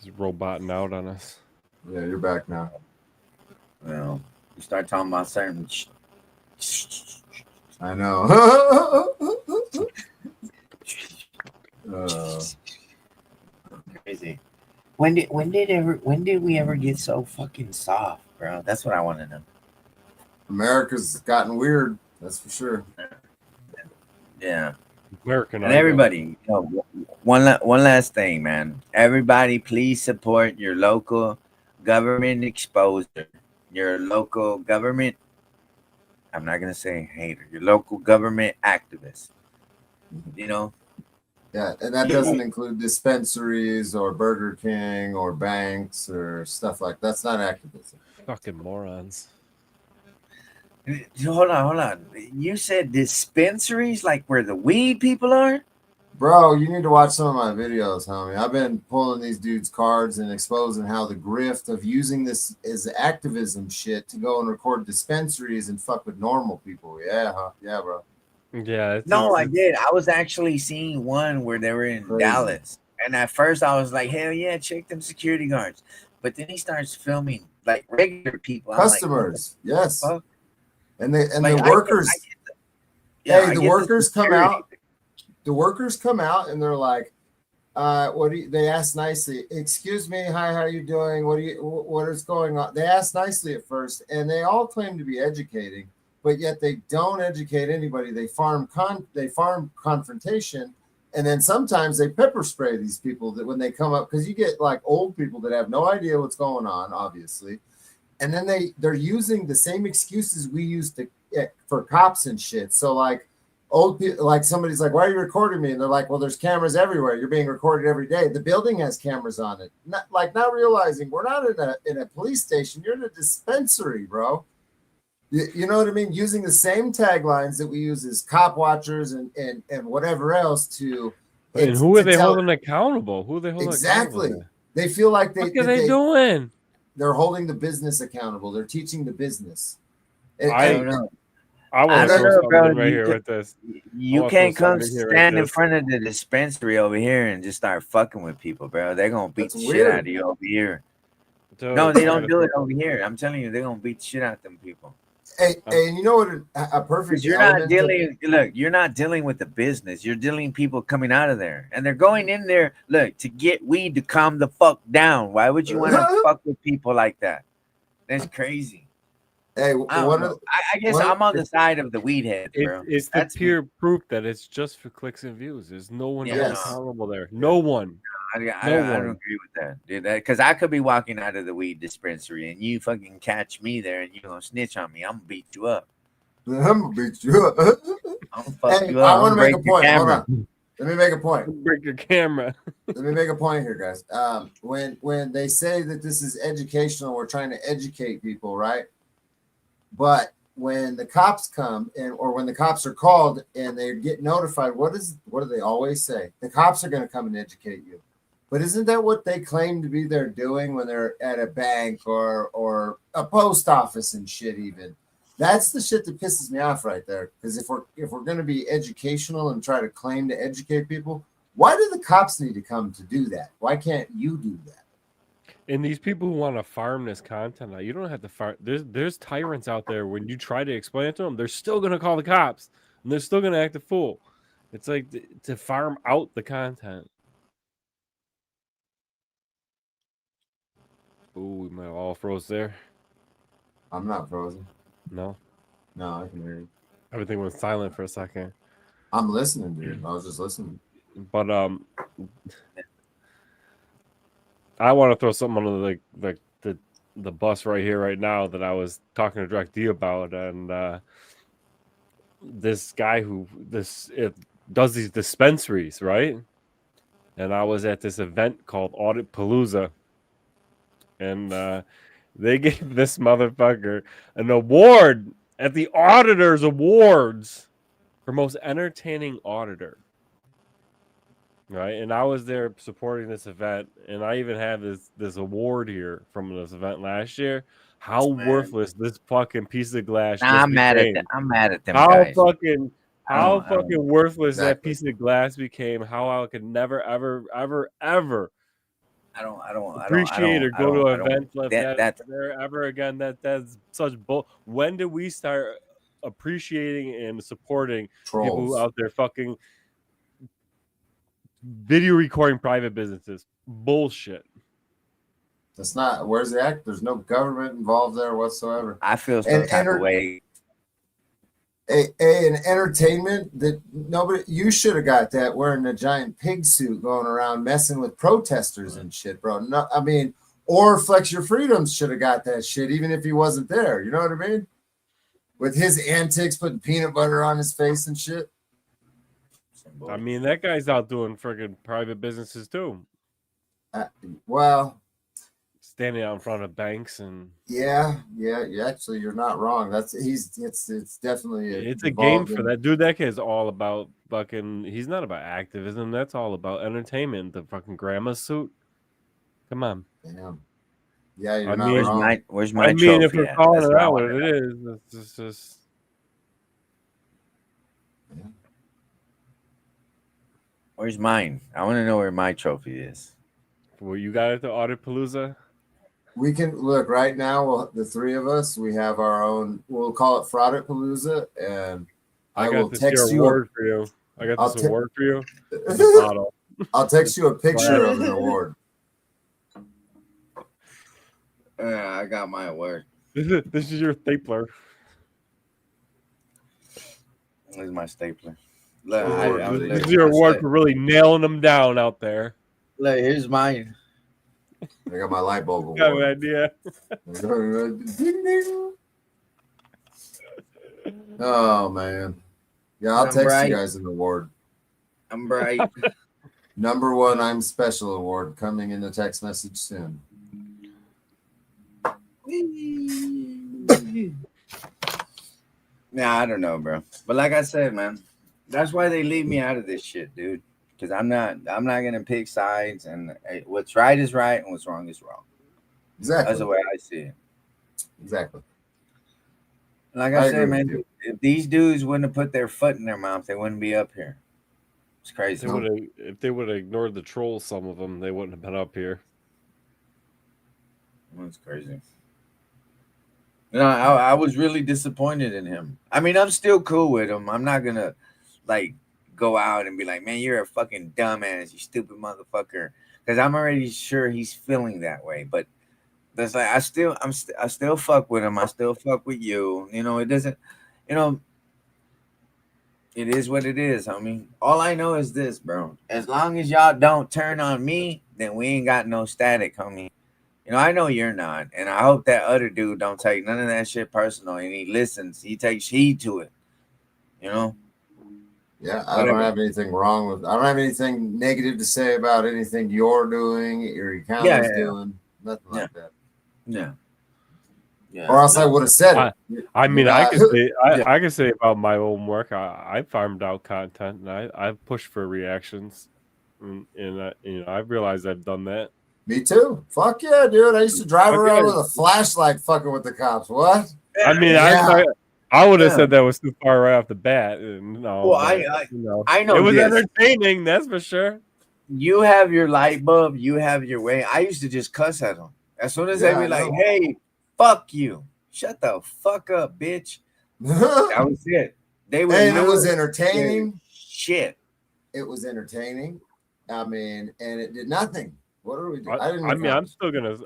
Just roboting out on us. Yeah, you're back now. Well, you start talking about certain. I know. Crazy. When did we ever get so fucking soft, bro? That's what I want to know. America's gotten weird. That's for sure. Yeah. American And Idol. everybody, one last thing, man. Everybody, please support your local government exposure. Your local government. I'm not gonna say hater. Your local government activist. You know. Yeah, and that doesn't include dispensaries or Burger King or banks or stuff like that's not activism. Fucking morons. Hold on. You said dispensaries, like where the weed people are? Bro, you need to watch some of my videos, homie. I've been pulling these dudes' cards and exposing how the grift of using this as activism shit to go and record dispensaries and fuck with normal people. Yeah, huh? Yeah, bro. Yeah. No, I did. I was actually seeing one where they were in Crazy. Dallas. And at first I was like, hell yeah, check them security guards. But then he starts filming like regular people. I'm Customers, like, yes. fuck? And they and Like, the workers. The workers come out. The workers come out and they're like, what do you, they ask nicely, excuse me, hi, how are you doing? What is going on? They ask nicely at first, and they all claim to be educating, but yet they don't educate anybody. They farm confrontation, and then sometimes they pepper spray these people that when they come up, because you get like old people that have no idea what's going on, obviously, and then they're using the same excuses we used to for cops and shit. So like old people, like somebody's like, why are you recording me? And they're like, well, there's cameras everywhere. You're being recorded every day. The building has cameras on it. Not realizing we're not in a police station. You're in a dispensary, bro. You know what I mean? Using the same taglines that we use as cop watchers and whatever else to. And who are they holding accountable? Who are they holding exactly? accountable? They feel like what are they doing? They're holding the business accountable. They're teaching the business. I don't know. I want to throw something right here with this. You can't come stand in front of the dispensary over here and just start fucking with people, bro. They're gonna beat the shit out of you over here. No, they don't do it over here. I'm telling you, they're gonna beat the shit out of them people. Hey, and you know what? A perfect. You're not dealing. Look, you're not dealing with the business. You're dealing with people coming out of there, and they're going in there. Look, to get weed to calm the fuck down. Why would you want to fuck with people like that? That's crazy. Hey, I guess I'm on the side of the weed head, bro. It's the pure proof that it's just for clicks and views. There's no one accountable there. No one. I don't agree with that, dude. Because I could be walking out of the weed dispensary and you fucking catch me there and you gonna snitch on me. I'm gonna beat you up. I'm gonna beat you up. I'm gonna fuck you up. I want to make a point. Hold on. Let me make a point. Break your camera. Let me make a point here, guys. When they say that this is educational, we're trying to educate people, right? But when the cops come or when the cops are called and they get notified, what do they always say? The cops are going to come and educate you. But isn't that what they claim to be they're doing when they're at a bank or a post office and shit even? That's the shit that pisses me off right there. Because if we're going to be educational and try to claim to educate people, why do the cops need to come to do that? Why can't you do that? And these people who want to farm this content, you don't have to farm. There's tyrants out there. When you try to explain it to them, they're still going to call the cops and they're still going to act a fool. It's like to farm out the content. Ooh, we might have all froze there. I'm not frozen. No, I can hear you. Everything was silent for a second. I'm listening, dude. I was just listening. But I want to throw something under the bus right here, right now, that I was talking to Direct D about, and this guy who does these dispensaries, right? And I was at this event called Audit Palooza, and they gave this motherfucker an award at the Auditors Awards for most entertaining auditor. Right, and I was there supporting this event, and I even have this award here from this event last year. How worthless this fucking piece of glass just I'm mad at became. them. I'm mad at them How guys. fucking I how don't- fucking worthless that Exactly. piece of glass became. How I could never ever I don't appreciate or go to events like that- that there ever again. That's such bull. When did we start appreciating and supporting people who Trolls. out there fucking video recording private businesses? Bullshit. That's not. Where's the act? There's no government involved there whatsoever. I feel some And type of way. An entertainment that nobody. You should have got that wearing a giant pig suit going around messing with protesters and shit, bro. No, I mean, or Flex Your Freedoms should have got that shit, even if he wasn't there. You know what I mean? With his antics, putting peanut butter on his face and shit. I mean, that guy's out doing friggin' private businesses too, Well, standing out in front of banks, and yeah. Actually, you're not wrong. It's definitely it's a game involved for in- that dude. That kid's all about fucking. He's not about activism. That's all about entertainment. The fucking grandma suit. Come on. Damn. Yeah, you're I not mean- wrong. Where's my I mean, if trophy we're at? calling That's it what I out what wanna it know. is, it's just. Where's mine? I want to know where my trophy is. Well, you got it to Audit Palooza. We can look right now. The three of us, we have our own. We'll call it Fraudit Palooza, and I will got this text here you. award for you. I got I'll this te- award for you. The bottle. I'll text you a picture of an award. I got my award. This is your stapler. This is my stapler. Look, This is your award for really nailing them down out there. Look, here's mine. I got my light bulb Got an award. idea. Ding, ding. Oh man, yeah, I'll I'm text bright. you guys an award. I'm bright. Number one, I'm special award coming in the text message soon. Nah, I don't know, bro. But like I said, man, that's why they leave me out of this shit, dude. Because I'm not gonna pick sides, and what's right is right, and what's wrong is wrong. That's the Exactly. way I see it. Exactly. Like I I, agree said, with man, you. if these dudes wouldn't have put their foot in their mouth, they wouldn't be up here. It's crazy. If they would have ignored the trolls, some of them, they wouldn't have been up here. That's crazy. No, I was really disappointed in him. I mean, I'm still cool with him. I'm not gonna like go out and be like, man, you're a fucking dumbass, you stupid motherfucker, because I'm already sure he's feeling that way. But that's like I still fuck with him. I still fuck with you. You know, it doesn't. You know, it is what it is, homie. All I know is this, bro. As long as y'all don't turn on me, then we ain't got no static, homie. You know, I know you're not, and I hope that other dude don't take none of that shit personal, and he listens, he takes heed to it. You know? Yeah, I Whatever. don't have anything wrong with. I don't have anything negative to say about anything you're doing or your county's doing. Nothing like that. Yeah. Yeah. Or else I would have said it. I mean, Yeah. I can say Yeah. I can say about my own work. I farmed out content, and I pushed for reactions, and I've realized I've done that. Me too. Fuck yeah, dude. I used to drive Okay. around with a flashlight fucking with the cops. What? I mean, Yeah. I would have Yeah. said that was too far right off the bat. And no, Well, but, you know, I know it was this. entertaining. That's for sure. You have your light bulb, you have your way. I used to just cuss at them. As soon as Yeah, they be I like, know. hey, fuck you. Shut the fuck up, bitch. That was it. They would And it was lose entertaining. their shit. It was entertaining. I mean, and it did nothing. What are we doing? I didn't. mean, even-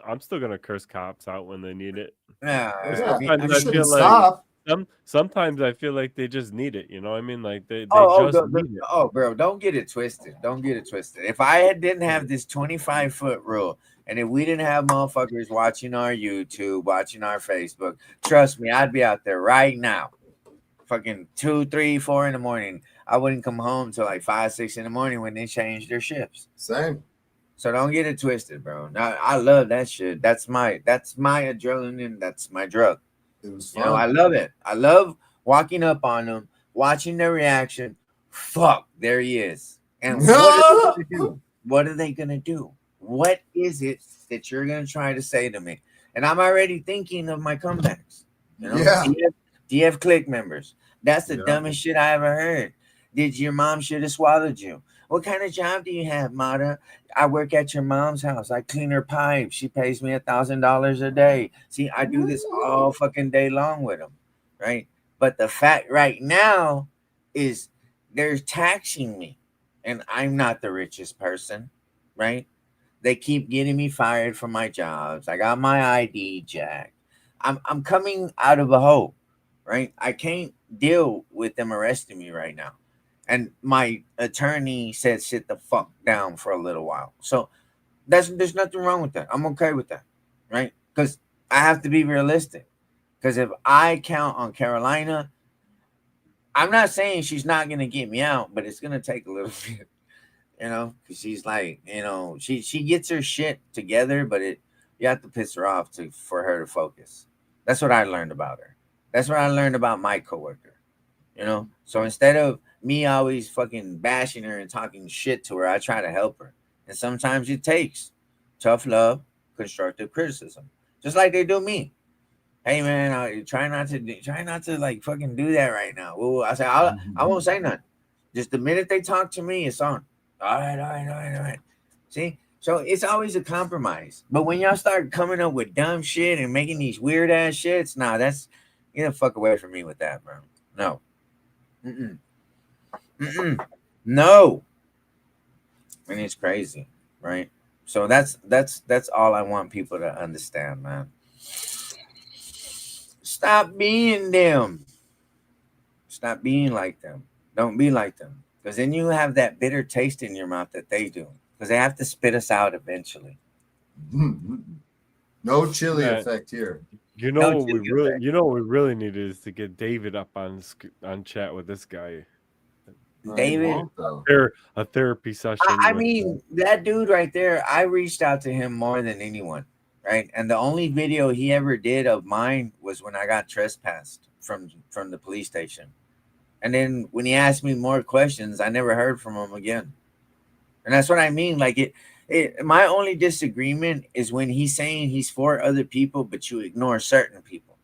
I'm still gonna curse cops out when they need it. Yeah. Yeah, Sometimes you I shouldn't feel like- stop. sometimes I feel like they just need it. You know what I mean? Like they Oh, just need it. bro, don't get it twisted. Don't get it twisted. If didn't have this 25-foot rule, and if we didn't have motherfuckers watching our YouTube, watching our Facebook, trust me, I'd be out there right now, fucking 2, 3, 4 in the morning. I wouldn't come home till like 5, 6 in the morning when they changed their shifts. Same. So don't get it twisted, bro. Now, I love that shit. That's my adrenaline. That's my drug. It was You fun. know, I love it. I love walking up on them, watching their reaction. Fuck, there he is. And what are they gonna do? What are they gonna do? What is it that you're gonna try to say to me? And I'm already thinking of my comebacks. You know, Yeah. DF Click members. That's the Yeah. dumbest shit I ever heard. Did your mom should have swallowed you? What kind of job do you have, Mata? I work at your mom's house. I clean her pipes. She pays me $1,000 a day. See, I do this all fucking day long with them, right? But the fact right now is they're taxing me, and I'm not the richest person, right? They keep getting me fired from my jobs. I got my ID jacked. I'm coming out of a hole, right? I can't deal with them arresting me right now. And my attorney said sit the fuck down for a little while. So there's nothing wrong with that. I'm okay with that, right? Because I have to be realistic. Because if I count on Carolina, I'm not saying she's not gonna get me out, but it's gonna take a little bit, you know, because she's like, you know, she gets her shit together, but you have to piss her off for her to focus. That's what I learned about her. That's what I learned about my coworker. You know, so instead of me always fucking bashing her and talking shit to her, I try to help her. And sometimes it takes tough love, constructive criticism, just like they do me. Hey man, I try not to like fucking do that right now. Well, I say I won't say nothing. Just the minute they talk to me, it's on. All right. See, so it's always a compromise. But when y'all start coming up with dumb shit and making these weird ass shits, nah, that's get the fuck away from me with that, bro. No. No. And it's crazy, right? So that's all I want people to understand, man. Stop being them. Stop being like them. Don't be like them. Because then you have that bitter taste in your mouth that they do. Because they have to spit us out eventually. No chili Yeah. effect here. You know what we really need is to get David up on chat with this guy. David, A therapy session. I mean, that dude right there, I reached out to him more than anyone, right? And the only video he ever did of mine was when I got trespassed from the police station. And then when he asked me more questions, I never heard from him again. And that's what I mean. Like my only disagreement is when he's saying he's for other people, but you ignore certain people.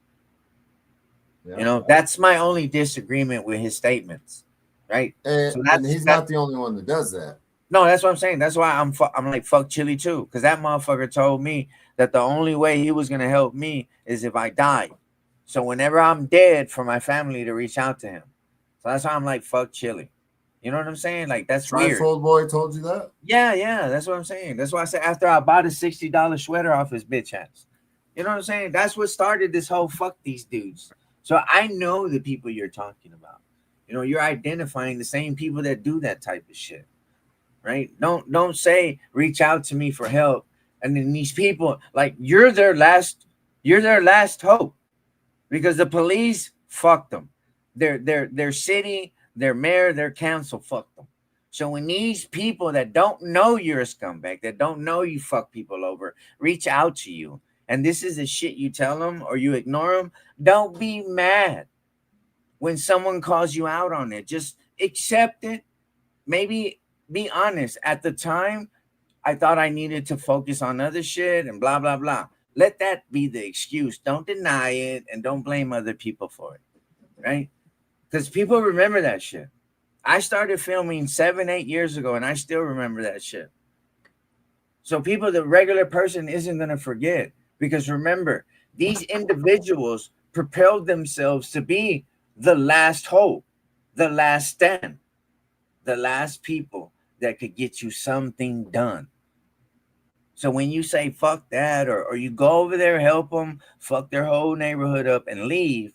Yeah. You know, that's my only disagreement with his statements. Right, and he's not the only one that does that. No, that's what I'm saying. That's why I'm like fuck Chili too, because that motherfucker told me that the only way he was gonna help me is if I died. So whenever I'm dead, for my family to reach out to him. So that's why I'm like fuck Chili. You know what I'm saying? Like that's weird. Trifold boy told you that? Yeah. That's what I'm saying. That's why I said after I bought a $60 sweater off his bitch ass. You know what I'm saying? That's what started this whole fuck these dudes. So I know the people you're talking about. You know, you're identifying the same people that do that type of shit, right? Don't say reach out to me for help, and then these people like you're their last hope, because the police fucked them, their city, their mayor, their council fucked them. So when these people that don't know you're a scumbag, that don't know you fuck people over, reach out to you, and this is the shit you tell them or you ignore them, don't be mad. When someone calls you out on it, just accept it. Maybe be honest. At the time, I thought I needed to focus on other shit and blah, blah, blah. Let that be the excuse. Don't deny it and don't blame other people for it, right? Because people remember that shit. I started filming 7-8 years ago, and I still remember that shit. So people, the regular person isn't going to forget. Because remember, these individuals propelled themselves to be the last hope, the last stand, the last people that could get you something done. So when you say fuck that, or you go over there, help them, fuck their whole neighborhood up and leave,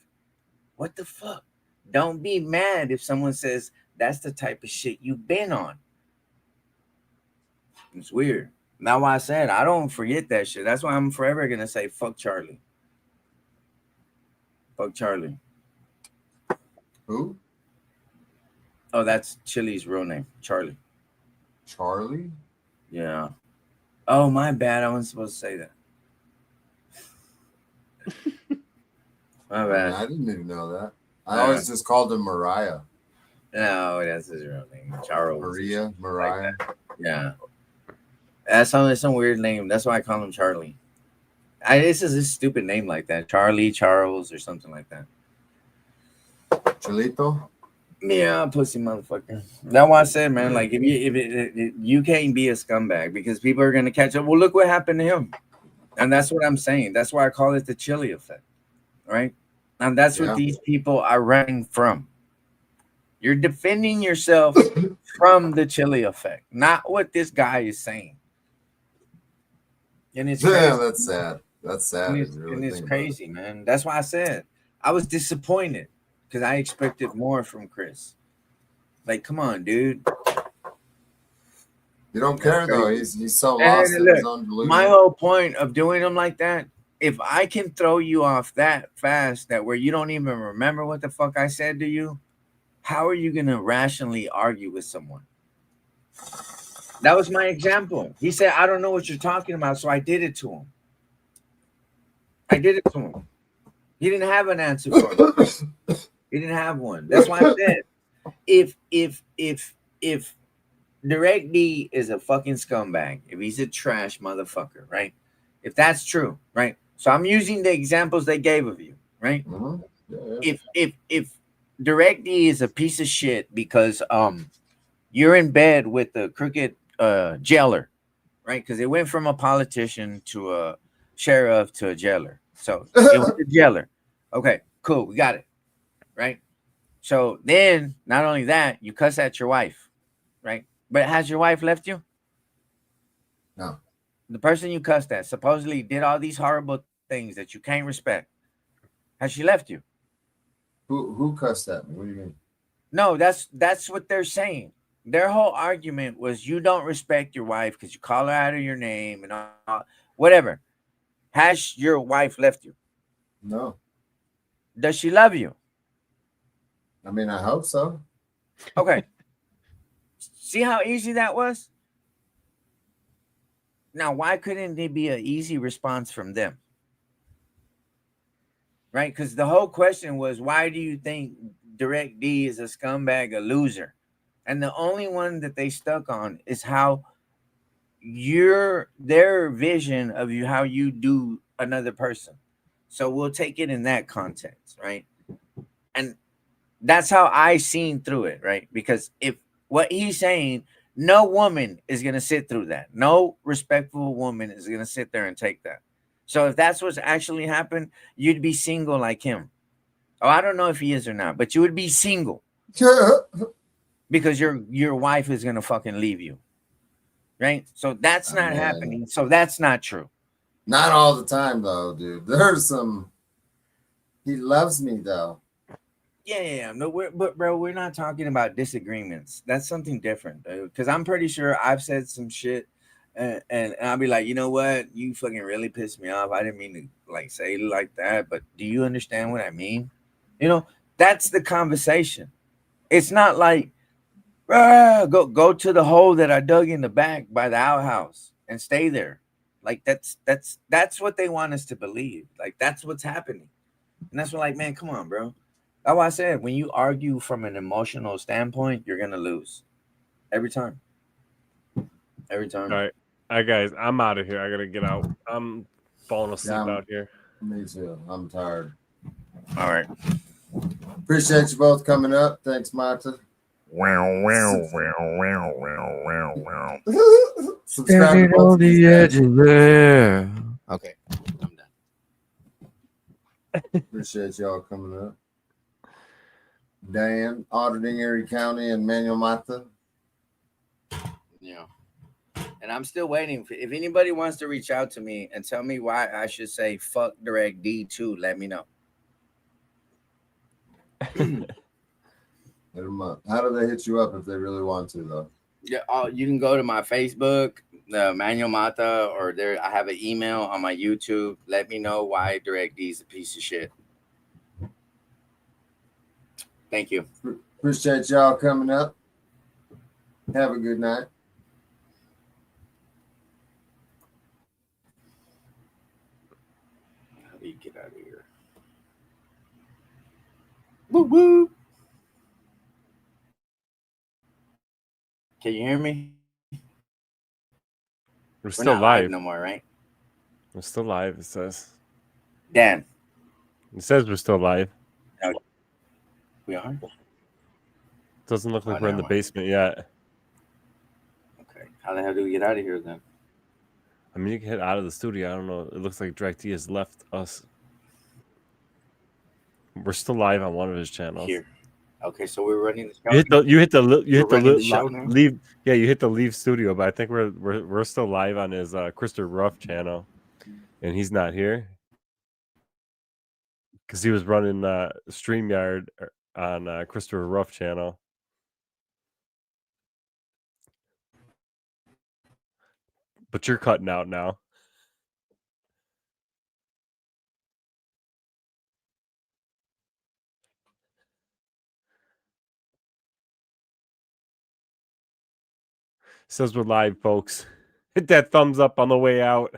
What the fuck? Don't be mad if someone says that's the type of shit you've been on. It's weird. Now, why I said I don't forget that shit. That's why I'm forever gonna say fuck Charlie. Fuck Charlie. Who? Oh, that's Chili's real name, Charlie. Charlie? Yeah. Oh, my bad. I wasn't supposed to say that. My bad. I didn't even know that. I always just called him Mariah. No, that's his real name, Charles. Maria, Mariah. Like yeah. That's some weird name. That's why I call him Charlie. This is a stupid name like that. Charlie, Charles, or something like that. Cholito? Yeah, pussy motherfucker. That's why I said, man, like if you can't be a scumbag because people are gonna catch up. Well, look what happened to him. And that's what I'm saying. That's why I call it the chili effect. Right? And that's what these people are running from. You're defending yourself from the chili effect, not what this guy is saying. And it's yeah, that's sad. That's sad. And it's crazy, man. That's why I said I was disappointed because I expected more from Chris. Like, come on, dude. You don't care though. He's so lost in his own delusion. My whole point of doing him like that, if I can throw you off that fast that where you don't even remember what the fuck I said to you, how are you gonna rationally argue with someone? That was my example. He said, I don't know what you're talking about, so I did it to him. I did it to him. He didn't have an answer for it. He didn't have one. That's why I said, if Direct D is a fucking scumbag, if he's a trash motherfucker, right? If that's true, right? So I'm using the examples they gave of you, right? Yeah. If Direct D is a piece of shit because you're in bed with the crooked jailer, right? Because it went from a politician to a sheriff to a jailer. So it was a jailer. Okay, cool. We got it. Right. So then not only that, you cuss at your wife, right? But has your wife left you? No. The person you cussed at supposedly did all these horrible things that you can't respect. Has she left you? Who cussed at me? What do you mean? No, that's what they're saying. Their whole argument was you don't respect your wife because you call her out of your name and all, whatever. Has your wife left you? No. Does she love you? I mean, I hope so. Okay. See how easy that was? Now, why couldn't it be an easy response from them? Right? Because the whole question was, why do you think Direct D is a scumbag, a loser? And the only one that they stuck on is how their vision of you, how you do another person. So we'll take it in that context, right? And that's how I seen through it, right? Because if what he's saying, no woman is going to sit through that. No respectful woman is going to sit there and take that. So if that's what's actually happened, you'd be single like him. Oh, I don't know if he is or not, but you would be single because your wife is going to fucking leave you. Right? So that's not happening. So that's not true. Not all the time, though, dude. There's some. He loves me, though. Yeah. No, but bro, we're not talking about disagreements. That's something different, because I'm pretty sure I've said some shit, and I'll be like, you know what, you fucking really pissed me off. I didn't mean to like say it like that, but do you understand what I mean? You know, that's the conversation. It's not like go to the hole that I dug in the back by the outhouse and stay there. Like that's what they want us to believe. Like that's what's happening, and that's what, like, man, come on, bro. That's why I said when you argue from an emotional standpoint, you're gonna lose every time. Every time. All right, guys, I'm out of here. I gotta get out. I'm falling asleep out here. Me too. I'm tired. All right. Appreciate you both coming up. Thanks, Marta. Subscribe on the edge of there. Okay, I'm done. Appreciate y'all coming up. Dan, auditing Erie County, and Manuel Mata. Yeah. And I'm still waiting. If anybody wants to reach out to me and tell me why I should say fuck Direct D too, let me know. Hit them up. How do they hit you up if they really want to, though? Yeah, you can go to my Facebook, Manuel Mata, or there. I have an email on my YouTube. Let me know why Direct D is a piece of shit. Thank you. Appreciate y'all coming up. Have a good night. How do you get out of here? Woo woo. Can you hear me? We're We're still not live. no more, right? We're still live. It says. Dan, It says we're still live. we are. Doesn't look like Oh, we're in never the mind. basement yet. Okay. How the hell do we get out of here then? I mean, you can head out of the studio. I don't know. It looks like Direct D has left us. We're still live on one of his channels. Here. Okay, so we're running the show. You hit the running the show now? leave. Yeah, you hit the leave studio, but I think we're still live on his Christopher Ruff channel, and he's not here because he was running StreamYard on Christopher Ruff channel. But you're cutting out now. Says we're live, folks. Hit that thumbs up on the way out.